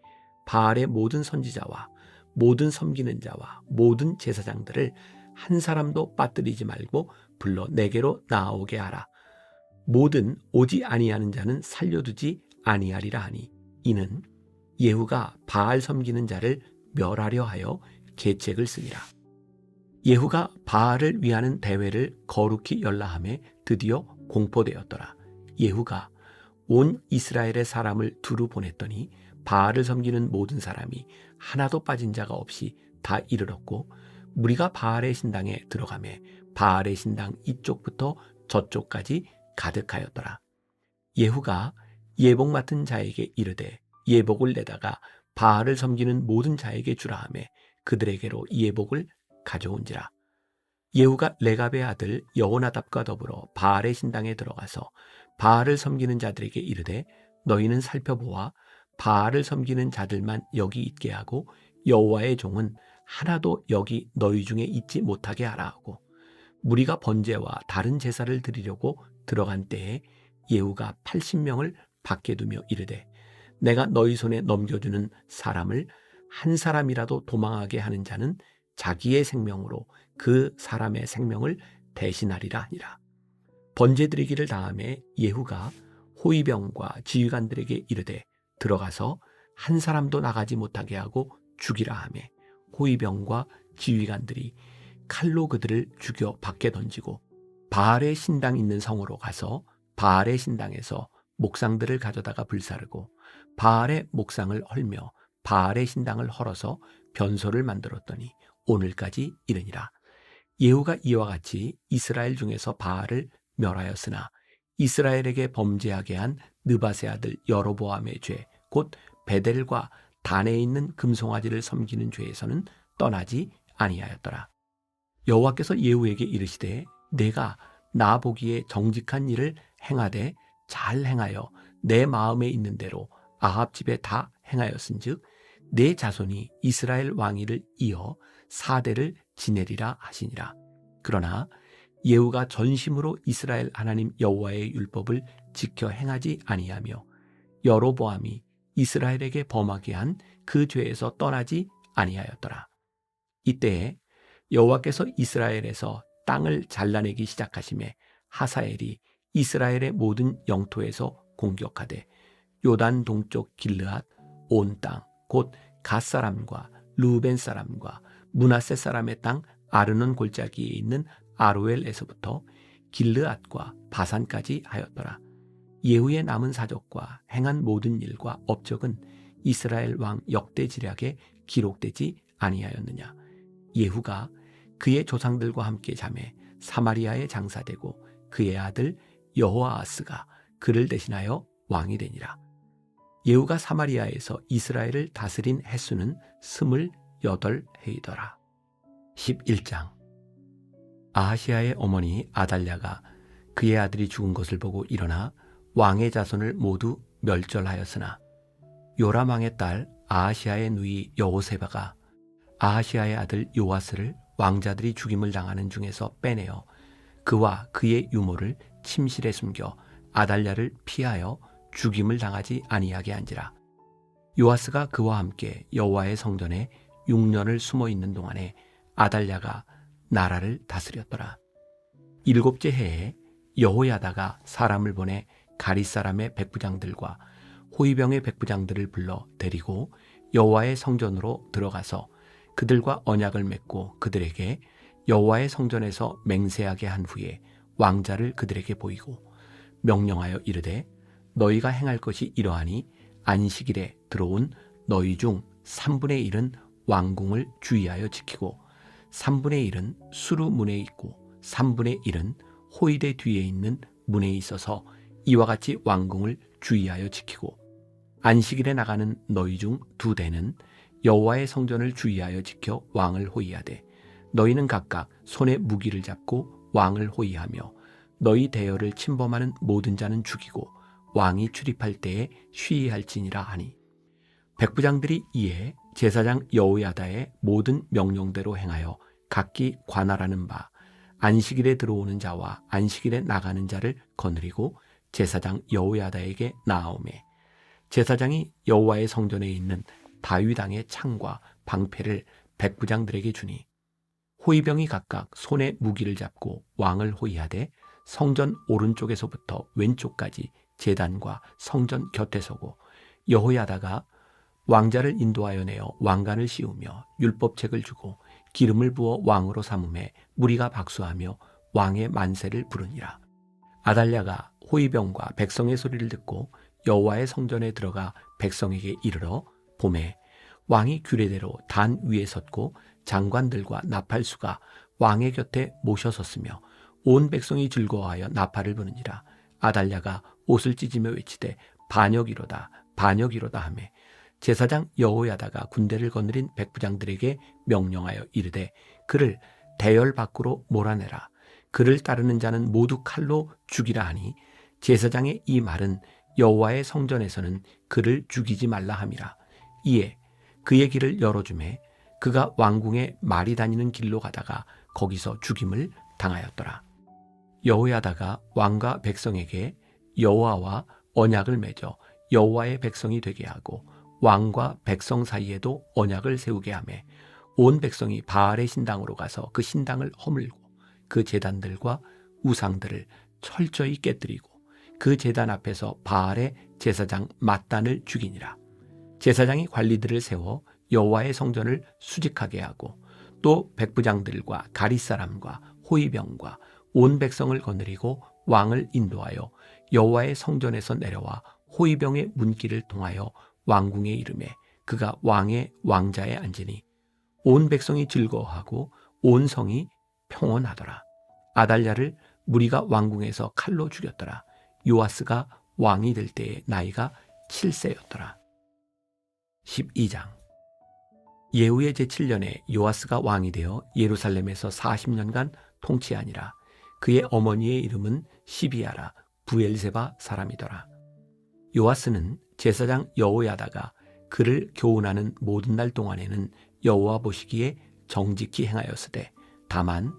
바알의 모든 선지자와 모든 섬기는 자와 모든 제사장들을 한 사람도 빠뜨리지 말고 불러 내게로 나아오게 하라. 모든 오지 아니하는 자는 살려두지 아니하리라 하니 이는 예후가 바알 섬기는 자를 멸하려 하여 계책을 쓰니라. 예후가 바알을 위하는 대회를 거룩히 열라함에 드디어 공포되었더라. 예후가 온 이스라엘의 사람을 두루 보냈더니 바알을 섬기는 모든 사람이 하나도 빠진 자가 없이 다 이르렀고 무리가 바알의 신당에 들어가매 바알의 신당 이쪽부터 저쪽까지 가득하였더라. 예후가 예복 맡은 자에게 이르되 예복을 내다가 바알을 섬기는 모든 자에게 주라 하매 그들에게로 예복을 가져온지라. 예후가 레갑의 아들 여호나답과 더불어 바알의 신당에 들어가서 바알을 섬기는 자들에게 이르되 너희는 살펴보아 바알을 섬기는 자들만 여기 있게 하고 여호와의 종은 하나도 여기 너희 중에 있지 못하게 하라 하고 무리가 번제와 다른 제사를 드리려고 들어간 때에 예후가 80명을 밖에 두며 이르되 내가 너희 손에 넘겨주는 사람을 한 사람이라도 도망하게 하는 자는 자기의 생명으로 그 사람의 생명을 대신하리라 하니라. 번제 드리기를 다음에 예후가 호위병과 지휘관들에게 이르되 들어가서 한 사람도 나가지 못하게 하고 죽이라 하매 호위병과 지휘관들이 칼로 그들을 죽여 밖에 던지고 바알의 신당 있는 성으로 가서 바알의 신당에서 목상들을 가져다가 불사르고 바알의 목상을 헐며 바알의 신당을 헐어서 변소를 만들었더니 오늘까지 이르니라. 예후가 이와 같이 이스라엘 중에서 바알을 멸하였으나 이스라엘에게 범죄하게 한 느밧의 아들 여로보암의 죄 곧 베델과 단에 있는 금송아지를 섬기는 죄에서는 떠나지 아니하였더라. 여호와께서 예후에게 이르시되 내가 나 보기에 정직한 일을 행하되 잘 행하여 내 마음에 있는 대로 아합 집에 다 행하였은즉 내 자손이 이스라엘 왕위를 이어 4대를 지내리라 하시니라. 그러나 예후가 전심으로 이스라엘 하나님 여호와의 율법을 지켜 행하지 아니하며 여로보암이 이스라엘에게 범하게 한 그 죄에서 떠나지 아니하였더라. 이때에 여호와께서 이스라엘에서 땅을 잘라내기 시작하심에 하사엘이 이스라엘의 모든 영토에서 공격하되 요단 동쪽 길르앗 온 땅 곧 갓 사람과 루벤 사람과 므낫세 사람의 땅 아르논 골짜기에 있는 아로엘에서부터 길르앗과 바산까지 하였더라. 예후의 남은 사적과 행한 모든 일과 업적은 이스라엘 왕 역대지략에 기록되지 아니하였느냐. 예후가 그의 조상들과 함께 잠에 사마리아에 장사되고 그의 아들 여호아하스가 그를 대신하여 왕이 되니라. 예후가 사마리아에서 이스라엘을 다스린 횟수는 28해이더라. 11장. 아하시아의 어머니 아달랴가 그의 아들이 죽은 것을 보고 일어나 왕의 자손을 모두 멸절하였으나 요람 왕의 딸 아하시아의 누이 여호세바가 아하시아의 아들 요아스를 왕자들이 죽임을 당하는 중에서 빼내어 그와 그의 유모를 침실에 숨겨 아달랴를 피하여 죽임을 당하지 아니하게 한지라. 요아스가 그와 함께 여호와의 성전에 6년을 숨어 있는 동안에 아달랴가 나라를 다스렸더라. 7째 해에 여호야다가 사람을 보내 가릿 사람의 백부장들과 호위병의 백부장들을 불러 데리고 여호와의 성전으로 들어가서 그들과 언약을 맺고 그들에게 여호와의 성전에서 맹세하게 한 후에 왕자를 그들에게 보이고 명령하여 이르되 너희가 행할 것이 이러하니 안식일에 들어온 너희 중 3분의 1은 왕궁을 주의하여 지키고 3분의 1은 수루 문에 있고 3분의 1은 호위대 뒤에 있는 문에 있어서 이와 같이 왕궁을 주의하여 지키고 안식일에 나가는 너희 중 2대는 여호와의 성전을 주의하여 지켜 왕을 호위하되 너희는 각각 손에 무기를 잡고 왕을 호위하며 너희 대열을 침범하는 모든 자는 죽이고 왕이 출입할 때에 쉬이할지니라 하니 백부장들이 이에 제사장 여호야다의 모든 명령대로 행하여 각기 관할하는 바 안식일에 들어오는 자와 안식일에 나가는 자를 거느리고 제사장 여호야다에게 나아오매 제사장이 여호와의 성전에 있는 다윗왕의 창과 방패를 백부장들에게 주니 호위병이 각각 손에 무기를 잡고 왕을 호위하되 성전 오른쪽에서부터 왼쪽까지 제단과 성전 곁에 서고 여호야다가 왕자를 인도하여 내어 왕관을 씌우며 율법책을 주고 기름을 부어 왕으로 삼음에 무리가 박수하며 왕의 만세를 부르니라. 아달랴가 호위병과 백성의 소리를 듣고 여호와의 성전에 들어가 백성에게 이르러 봄에 왕이 규례대로 단 위에 섰고 장관들과 나팔수가 왕의 곁에 모셔섰으며 온 백성이 즐거워하여 나팔을 부느니라. 아달랴가 옷을 찢으며 외치되 반역이로다 반역이로다 하매 제사장 여호야다가 군대를 거느린 백부장들에게 명령하여 이르되 그를 대열 밖으로 몰아내라. 그를 따르는 자는 모두 칼로 죽이라 하니 제사장의 이 말은 여호와의 성전에서는 그를 죽이지 말라 함이라. 이에 그의 길을 열어주매 그가 왕궁에 말이 다니는 길로 가다가 거기서 죽임을 당하였더라. 여호야다가 왕과 백성에게 여호와와 언약을 맺어 여호와의 백성이 되게 하고 왕과 백성 사이에도 언약을 세우게 하며 온 백성이 바알의 신당으로 가서 그 신당을 허물고 그 제단들과 우상들을 철저히 깨뜨리고 그 제단 앞에서 바알의 제사장 맏단을 죽이니라. 제사장이 관리들을 세워 여호와의 성전을 수직하게 하고 또 백부장들과 가릿 사람과 호위병과 온 백성을 거느리고 왕을 인도하여 여호와의 성전에서 내려와 호위병의 문길을 통하여 왕궁에 이르매 그가 왕의 왕자에 앉으니 온 백성이 즐거워하고 온 성이 평온하더라. 아달랴를 무리가 왕궁에서 칼로 죽였더라. 요아스가 왕이 될 때의 나이가 7세였더라. 12장. 예후의 제7년에 요아스가 왕이 되어 예루살렘에서 40년간 통치하니라. 그의 어머니의 이름은 시비아라 부엘세바 사람이더라. 요아스는 제사장 여호야다가 그를 교훈하는 모든 날 동안에는 여호와 보시기에 정직히 행하였으되 다만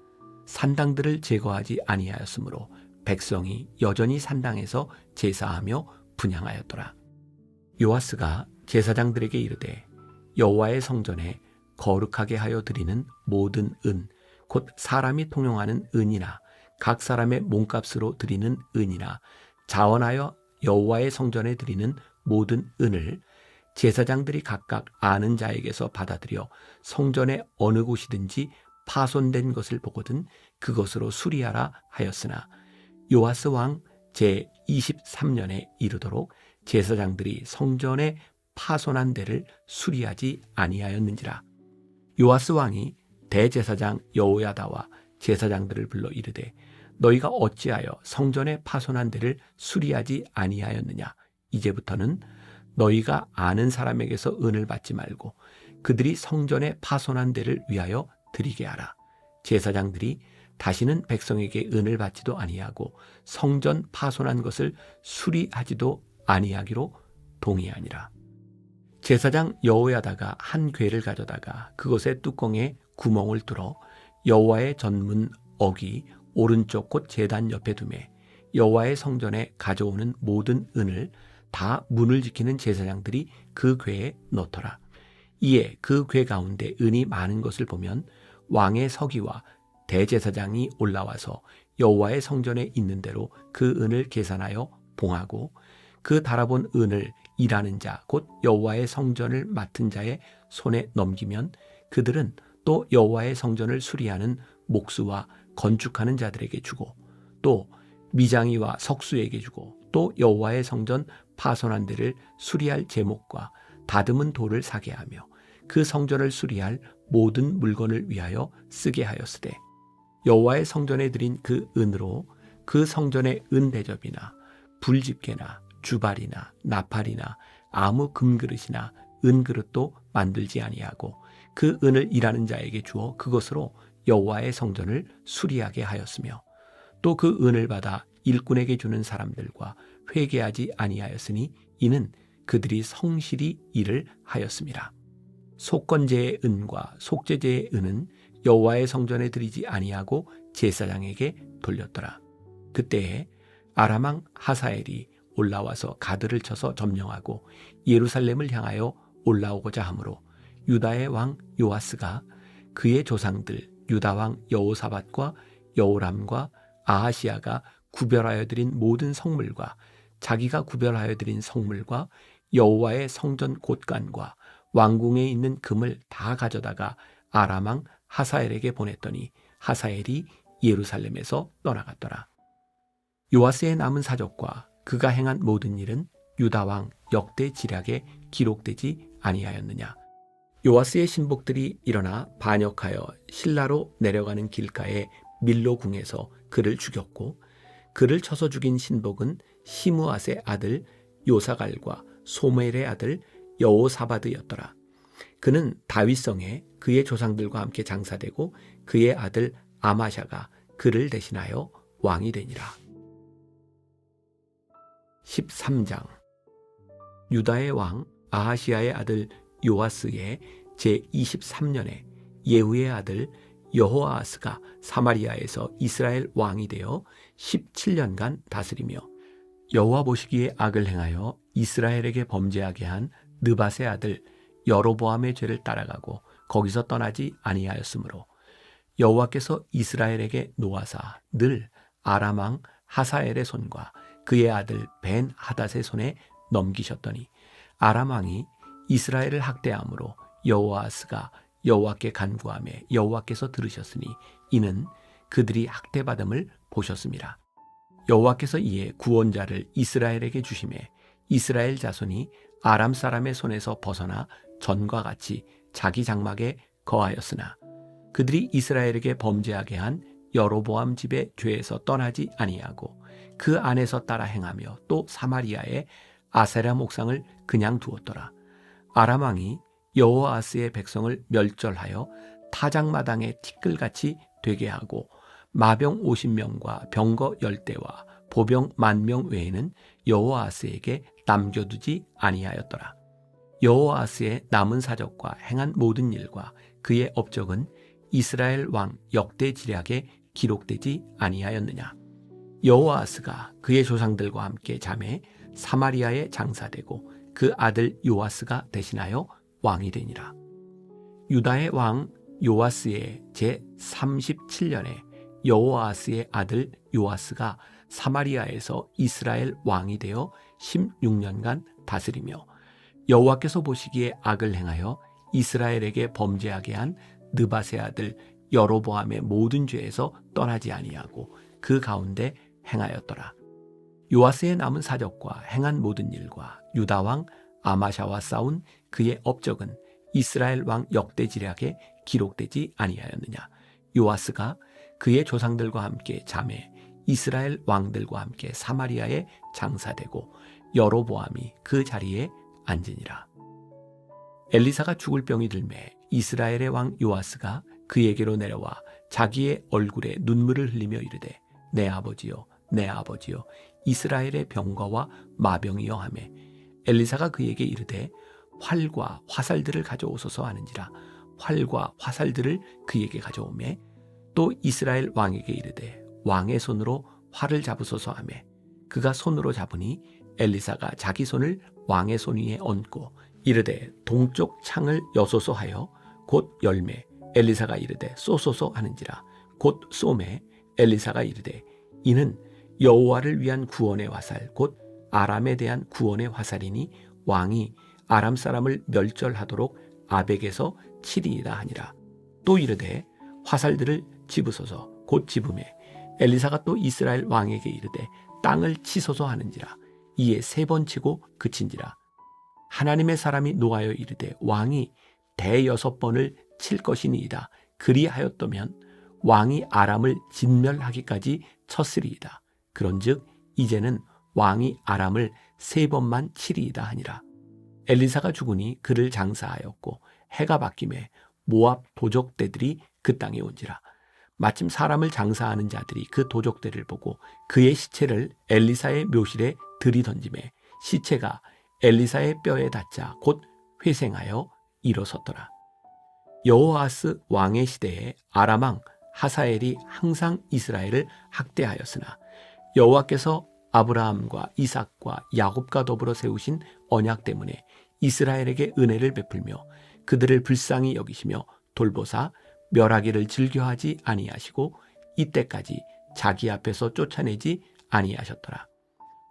산당들을 제거하지 아니하였으므로 백성이 여전히 산당에서 제사하며 분향하였더라. 요아스가 제사장들에게 이르되 여호와의 성전에 거룩하게 하여 드리는 모든 은 곧 사람이 통용하는 은이나 각 사람의 몸값으로 드리는 은이나 자원하여 여호와의 성전에 드리는 모든 은을 제사장들이 각각 아는 자에게서 받아들여 성전의 어느 곳이든지 파손된 것을 보거든 그것으로 수리하라 하였으나 요아스 왕 제23년에 이르도록 제사장들이 성전의 파손한 데를 수리하지 아니하였는지라. 요아스 왕이 대제사장 여호야다와 제사장들을 불러 이르되 너희가 어찌하여 성전의 파손한 데를 수리하지 아니하였느냐. 이제부터는 너희가 아는 사람에게서 은을 받지 말고 그들이 성전의 파손한 데를 위하여 드리게 하라. 제사장들이 다시는 백성에게 은을 받지도 아니하고 성전 파손한 것을 수리하지도 아니하기로 동의하니라. 제사장 여호야다가 한 궤를 가져다가 그것의 뚜껑에 구멍을 뚫어 여호와의 전문 어기 오른쪽 곧 제단 옆에 두매 여호와의 성전에 가져오는 모든 은을 다 문을 지키는 제사장들이 그 궤에 넣더라. 이에 그 궤 가운데 은이 많은 것을 보면 왕의 서기와 대제사장이 올라와서 여호와의 성전에 있는 대로 그 은을 계산하여 봉하고 그 달아본 은을 일하는 자 곧 여호와의 성전을 맡은 자의 손에 넘기면 그들은 또 여호와의 성전을 수리하는 목수와 건축하는 자들에게 주고 또 미장이와 석수에게 주고 또 여호와의 성전 파손한 데를 수리할 제목과 다듬은 돌을 사게 하며 그 성전을 수리할 모든 물건을 위하여 쓰게 하였으되 여호와의 성전에 드린 그 은으로 그 성전의 은대접이나 불집게나 주발이나 나팔이나 아무 금그릇이나 은그릇도 만들지 아니하고 그 은을 일하는 자에게 주어 그것으로 여호와의 성전을 수리하게 하였으며 또 그 은을 받아 일꾼에게 주는 사람들과 회개하지 아니하였으니 이는 그들이 성실히 일을 하였음이라. 속건제의 은과 속죄제의 은은 여호와의 성전에 드리지 아니하고 제사장에게 돌렸더라. 그때에 아람 왕 하사엘이 올라와서 가드를 쳐서 점령하고 예루살렘을 향하여 올라오고자 하므로 유다의 왕 요아스가 그의 조상들 유다 왕 여호사밧과 여호람과 아하시야가 구별하여 드린 모든 성물과 자기가 구별하여 드린 성물과 여호와의 성전 곳간과 왕궁에 있는 금을 다 가져다가 아람 왕 하사엘에게 보냈더니 하사엘이 예루살렘에서 떠나갔더라. 요아스의 남은 사적과 그가 행한 모든 일은 유다 왕 역대 지략에 기록되지 아니하였느냐. 요아스의 신복들이 일어나 반역하여 실라로 내려가는 길가에 밀로궁에서 그를 죽였고 그를 쳐서 죽인 신복은 시므앗의 아들 요사갈과 소멜의 아들 여호사바드였더라. 그는 다윗성에 그의 조상들과 함께 장사되고 그의 아들 아마샤가 그를 대신하여 왕이 되니라. 13장. 유다의 왕 아하시야의 아들 요아스의 제23년에 예후의 아들 여호아하스가 사마리아에서 이스라엘 왕이 되어 17년간 다스리며 여호와 보시기에 악을 행하여 이스라엘에게 범죄하게 한 느밧의 아들 여로보암의 죄를 따라가고 거기서 떠나지 아니하였으므로 여호와께서 이스라엘에게 노하사 늘 아람 왕 하사엘의 손과 그의 아들 벤 하닷의 손에 넘기셨더니 아람 왕이 이스라엘을 학대함으로 여호아스가 여호와께 간구하매 여호와께서 들으셨으니 이는 그들이 학대받음을 보셨습니다. 여호와께서 이에 구원자를 이스라엘에게 주심에 이스라엘 자손이 아람 사람의 손에서 벗어나 전과 같이 자기 장막에 거하였으나 그들이 이스라엘에게 범죄하게 한 여로보암 집의 죄에서 떠나지 아니하고 그 안에서 따라 행하며 또 사마리아의 아세라 목상을 그냥 두었더라. 아람 왕이 여호아스의 백성을 멸절하여 타작마당의 티끌같이 되게 하고 마병 50명과 병거 10대와 보병 10,000명 외에는 여호아스에게 남겨두지 아니하였더라. 여호아스의 남은 사적과 행한 모든 일과 그의 업적은 이스라엘 왕 역대 지략에 기록되지 아니하였느냐. 여호아스가 그의 조상들과 함께 잠에 사마리아에 장사되고 그 아들 요아스가 대신하여 왕이 되니라. 유다의 왕 요아스의 제 37년에 여호아스의 아들 요아스가 사마리아에서 이스라엘 왕이 되어 16년간 다스리며 여호와께서 보시기에 악을 행하여 이스라엘에게 범죄하게 한 느밧의 아들 여로보암의 모든 죄에서 떠나지 아니하고 그 가운데 행하였더라. 요아스의 남은 사적과 행한 모든 일과 유다 왕 아마샤와 싸운 그의 업적은 이스라엘 왕 역대지략에 기록되지 아니하였느냐. 요아스가 그의 조상들과 함께 잠에 이스라엘 왕들과 함께 사마리아에 장사되고 여로보암이 그 자리에 앉으니라. 엘리사가 죽을 병이 들매 이스라엘의 왕 요아스가 그에게로 내려와 자기의 얼굴에 눈물을 흘리며 이르되 내 아버지여 내 아버지여 이스라엘의 병거와 마병이여 하매 엘리사가 그에게 이르되 활과 화살들을 가져오소서 하는지라. 활과 화살들을 그에게 가져오매 또 이스라엘 왕에게 이르되 왕의 손으로 활을 잡으소서 하매 그가 손으로 잡으니 엘리사가 자기 손을 왕의 손 위에 얹고 이르되 동쪽 창을 여소서 하여 곧 열매 엘리사가 이르되 쏘소서 하는지라. 곧 쏘매 엘리사가 이르되 이는 여호와를 위한 구원의 화살 곧 아람에 대한 구원의 화살이니 왕이 아람 사람을 멸절하도록 아벡에서 치리이다 하니라. 또 이르되 화살들을 집으소서. 곧 집음에 엘리사가 또 이스라엘 왕에게 이르되 땅을 치소서 하는지라. 이에 3번 치고 그친지라. 하나님의 사람이 노하여 이르되 왕이 6번을 칠 것이니이다. 그리하였더면 왕이 아람을 진멸하기까지 쳤으리이다. 그런즉 이제는 왕이 아람을 3번만 치리이다 하니라. 엘리사가 죽으니 그를 장사하였고 해가 바뀌매 모압 도적대들이 그 땅에 온지라. 마침 사람을 장사하는 자들이 그 도적대를 보고 그의 시체를 엘리사의 묘실에 들이던지매 시체가 엘리사의 뼈에 닿자 곧 회생하여 일어섰더라. 여호아스 왕의 시대에 아람 왕 하사엘이 항상 이스라엘을 학대하였으나 여호와께서 아브라함과 이삭과 야곱과 더불어 세우신 언약 때문에 이스라엘에게 은혜를 베풀며 그들을 불쌍히 여기시며 돌보사 멸하기를 즐겨하지 아니하시고 이때까지 자기 앞에서 쫓아내지 아니하셨더라.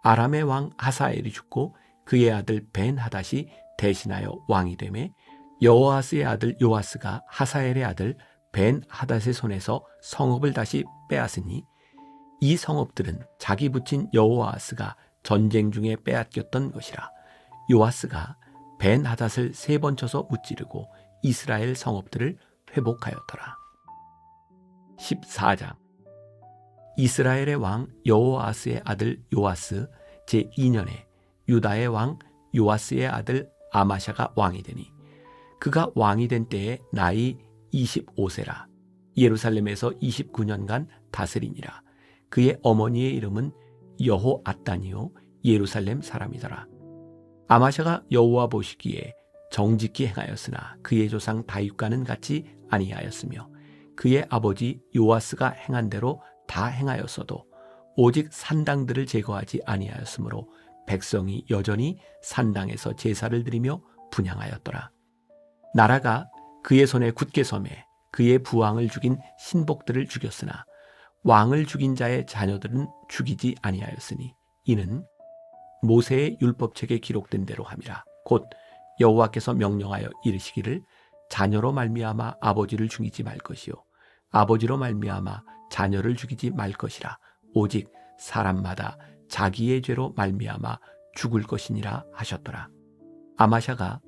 아람의 왕 하사엘이 죽고 그의 아들 벤 하닷이 대신하여 왕이 되매 여호아스의 아들 요아스가 하사엘의 아들 벤 하닷의 손에서 성읍을 다시 빼앗으니 이 성읍들은 자기 부친 여호아스가 전쟁 중에 빼앗겼던 것이라. 요아스가 벤 하닷을 3번 쳐서 무찌르고 이스라엘 성읍들을 회복하였더라. 14장. 이스라엘의 왕 여호아스의 아들 요아스 제2년에 유다의 왕 요아스의 아들 아마샤가 왕이 되니 그가 왕이 된 때에 나이 25세라. 예루살렘에서 29년간 다스리니라. 그의 어머니의 이름은 여호앗단이요 예루살렘 사람이더라. 아마샤가 여호와 보시기에 정직히 행하였으나 그의 조상 다윗과는 같이 아니하였으며 그의 아버지 요아스가 행한 대로 다 행하였어도 오직 산당들을 제거하지 아니하였으므로 백성이 여전히 산당에서 제사를 드리며 분향하였더라. 나라가 그의 손에 굳게 섬에 그의 부왕을 죽인 신복들을 죽였으나 왕을 죽인 자의 자녀들은 죽이지 아니하였으니 이는 모세의 율법책에 기록된 대로 함이라. 곧 여호와께서 명령하여 이르시기를 자녀로 말미암아 아버지를 죽이지 말 것이요 아버지로 말미암아 자녀를 죽이지 말 것이라. 오직 사람마다 자기의 죄로 말미암아 죽을 것이니라 하셨더라. 아마샤가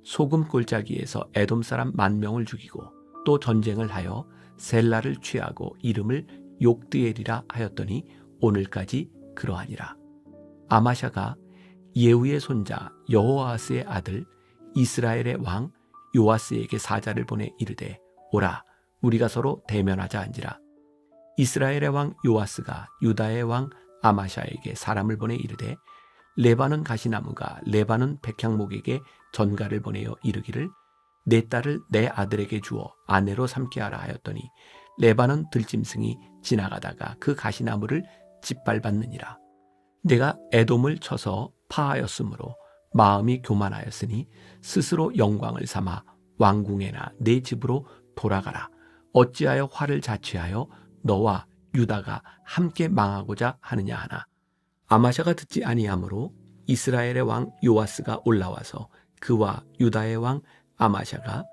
소금 골짜기에서 에돔 사람 10,000명을 죽이고 또 전쟁을 하여 셀라를 취하고 이름을 욕드엘이라 하였더니 오늘까지 그러하니라. 아마샤가 예후의 손자 여호아스의 아들 이스라엘의 왕 요아스에게 사자를 보내 이르되 오라 우리가 서로 대면하자 한지라. 이스라엘의 왕 요아스가 유다의 왕 아마샤에게 사람을 보내 이르되 레바논 가시나무가 레바논 백향목에게 전가를 보내어 이르기를 내 딸을 내 아들에게 주어 아내로 삼게 하라 하였더니 레바논 들짐승이 지나가다가 그 가시나무를 짓밟았느니라. 내가 에돔을 쳐서 파하였으므로 마음이 교만하였으니 스스로 영광을 삼아 왕궁에나 내 집으로 돌아가라. 어찌하여 화를 자취하여 너와 유다가 함께 망하고자 하느냐 하나. 아마샤가 듣지 아니하므로 이스라엘의 왕 요아스가 올라와서 그와 유다의 왕 아마샤가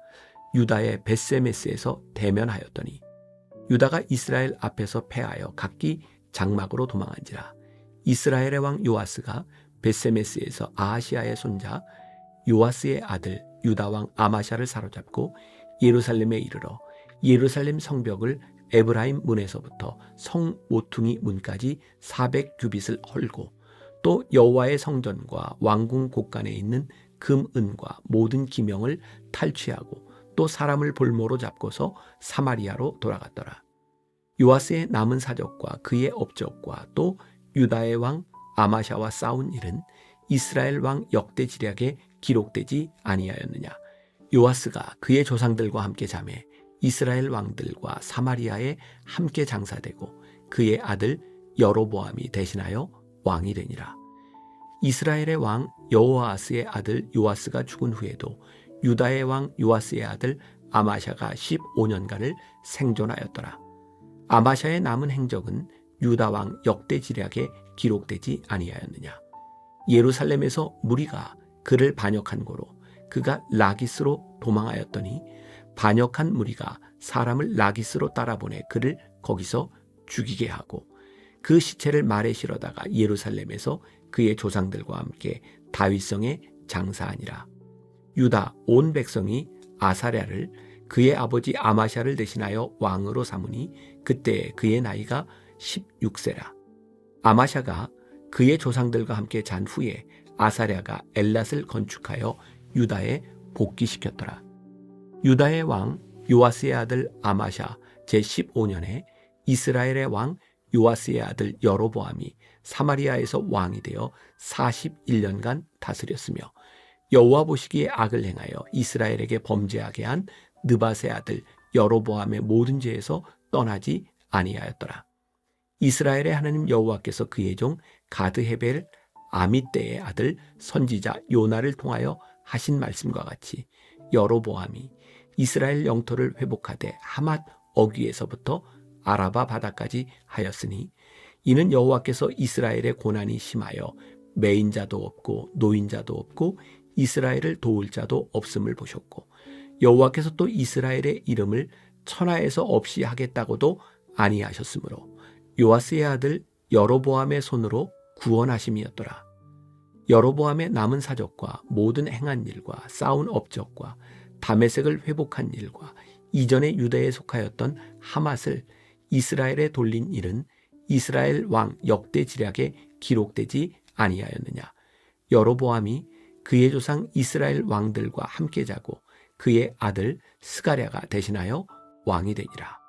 유다의 벳세메스에서 대면하였더니 유다가 이스라엘 앞에서 패하여 각기 장막으로 도망한지라. 이스라엘의 왕 요아스가 벳세메스에서 아하시아의 손자 요아스의 아들 유다 왕 아마샤를 사로잡고 예루살렘에 이르러 예루살렘 성벽을 에브라임 문에서부터 성 모퉁이 문까지 400규빗을 헐고 또 여호와의 성전과 왕궁 곳간에 있는 금, 은과 모든 기명을 탈취하고 또 사람을 볼모로 잡고서 사마리아로 돌아갔더라. 요아스의 남은 사적과 그의 업적과 또 유다의 왕 아마샤와 싸운 일은 이스라엘 왕 역대지략에 기록되지 아니하였느냐. 요아스가 그의 조상들과 함께 자매 이스라엘 왕들과 사마리아에 함께 장사되고 그의 아들 여로보암이 대신하여 왕이 되니라. 이스라엘의 왕 여호아스의 아들 요아스가 죽은 후에도 유다의 왕 요아스의 아들 아마샤가 15년간을 생존하였더라. 아마샤의 남은 행적은 유다 왕 역대지략에 기록되지 아니하였느냐. 예루살렘에서 무리가 그를 반역한 고로 그가 라기스로 도망하였더니 반역한 무리가 사람을 라기스로 따라보내 그를 거기서 죽이게 하고 그 시체를 말에 실어다가 예루살렘에서 그의 조상들과 함께 다윗성에 장사하니라. 유다 온 백성이 아사랴를 그의 아버지 아마샤를 대신하여 왕으로 삼으니 그때 그의 나이가 16세라. 아마샤가 그의 조상들과 함께 잔 후에 아사랴가 엘랏을 건축하여 유다에 복귀시켰더라. 유다의 왕 요아스의 아들 아마샤 제15년에 이스라엘의 왕 요아스의 아들 여로보암이 사마리아에서 왕이 되어 41년간 다스렸으며 여호와 보시기에 악을 행하여 이스라엘에게 범죄하게 한 느밧의 아들 여로보암의 모든 죄에서 떠나지 아니하였더라. 이스라엘의 하나님 여호와께서 그의 종 가드헤벨 아미떼의 아들 선지자 요나를 통하여 하신 말씀과 같이 여로보암이 이스라엘 영토를 회복하되 하맛 어귀에서부터 아라바 바다까지 하였으니 이는 여호와께서 이스라엘의 고난이 심하여 매인자도 없고 노인자도 없고 이스라엘을 도울 자도 없음을 보셨고 여호와께서 또 이스라엘의 이름을 천하에서 없이 하겠다고도 아니하셨으므로 요아스의 아들 여로보암의 손으로 구원하심이었더라. 여로보암의 남은 사적과 모든 행한 일과 쌓은 업적과 다메섹을 회복한 일과 이전에 유다에 속하였던 하맛을 이스라엘에 돌린 일은 이스라엘 왕 역대지략에 기록되지 아니하였느냐. 여로보암이 그의 조상 이스라엘 왕들과 함께 자고 그의 아들 스가랴가 대신하여 왕이 되니라.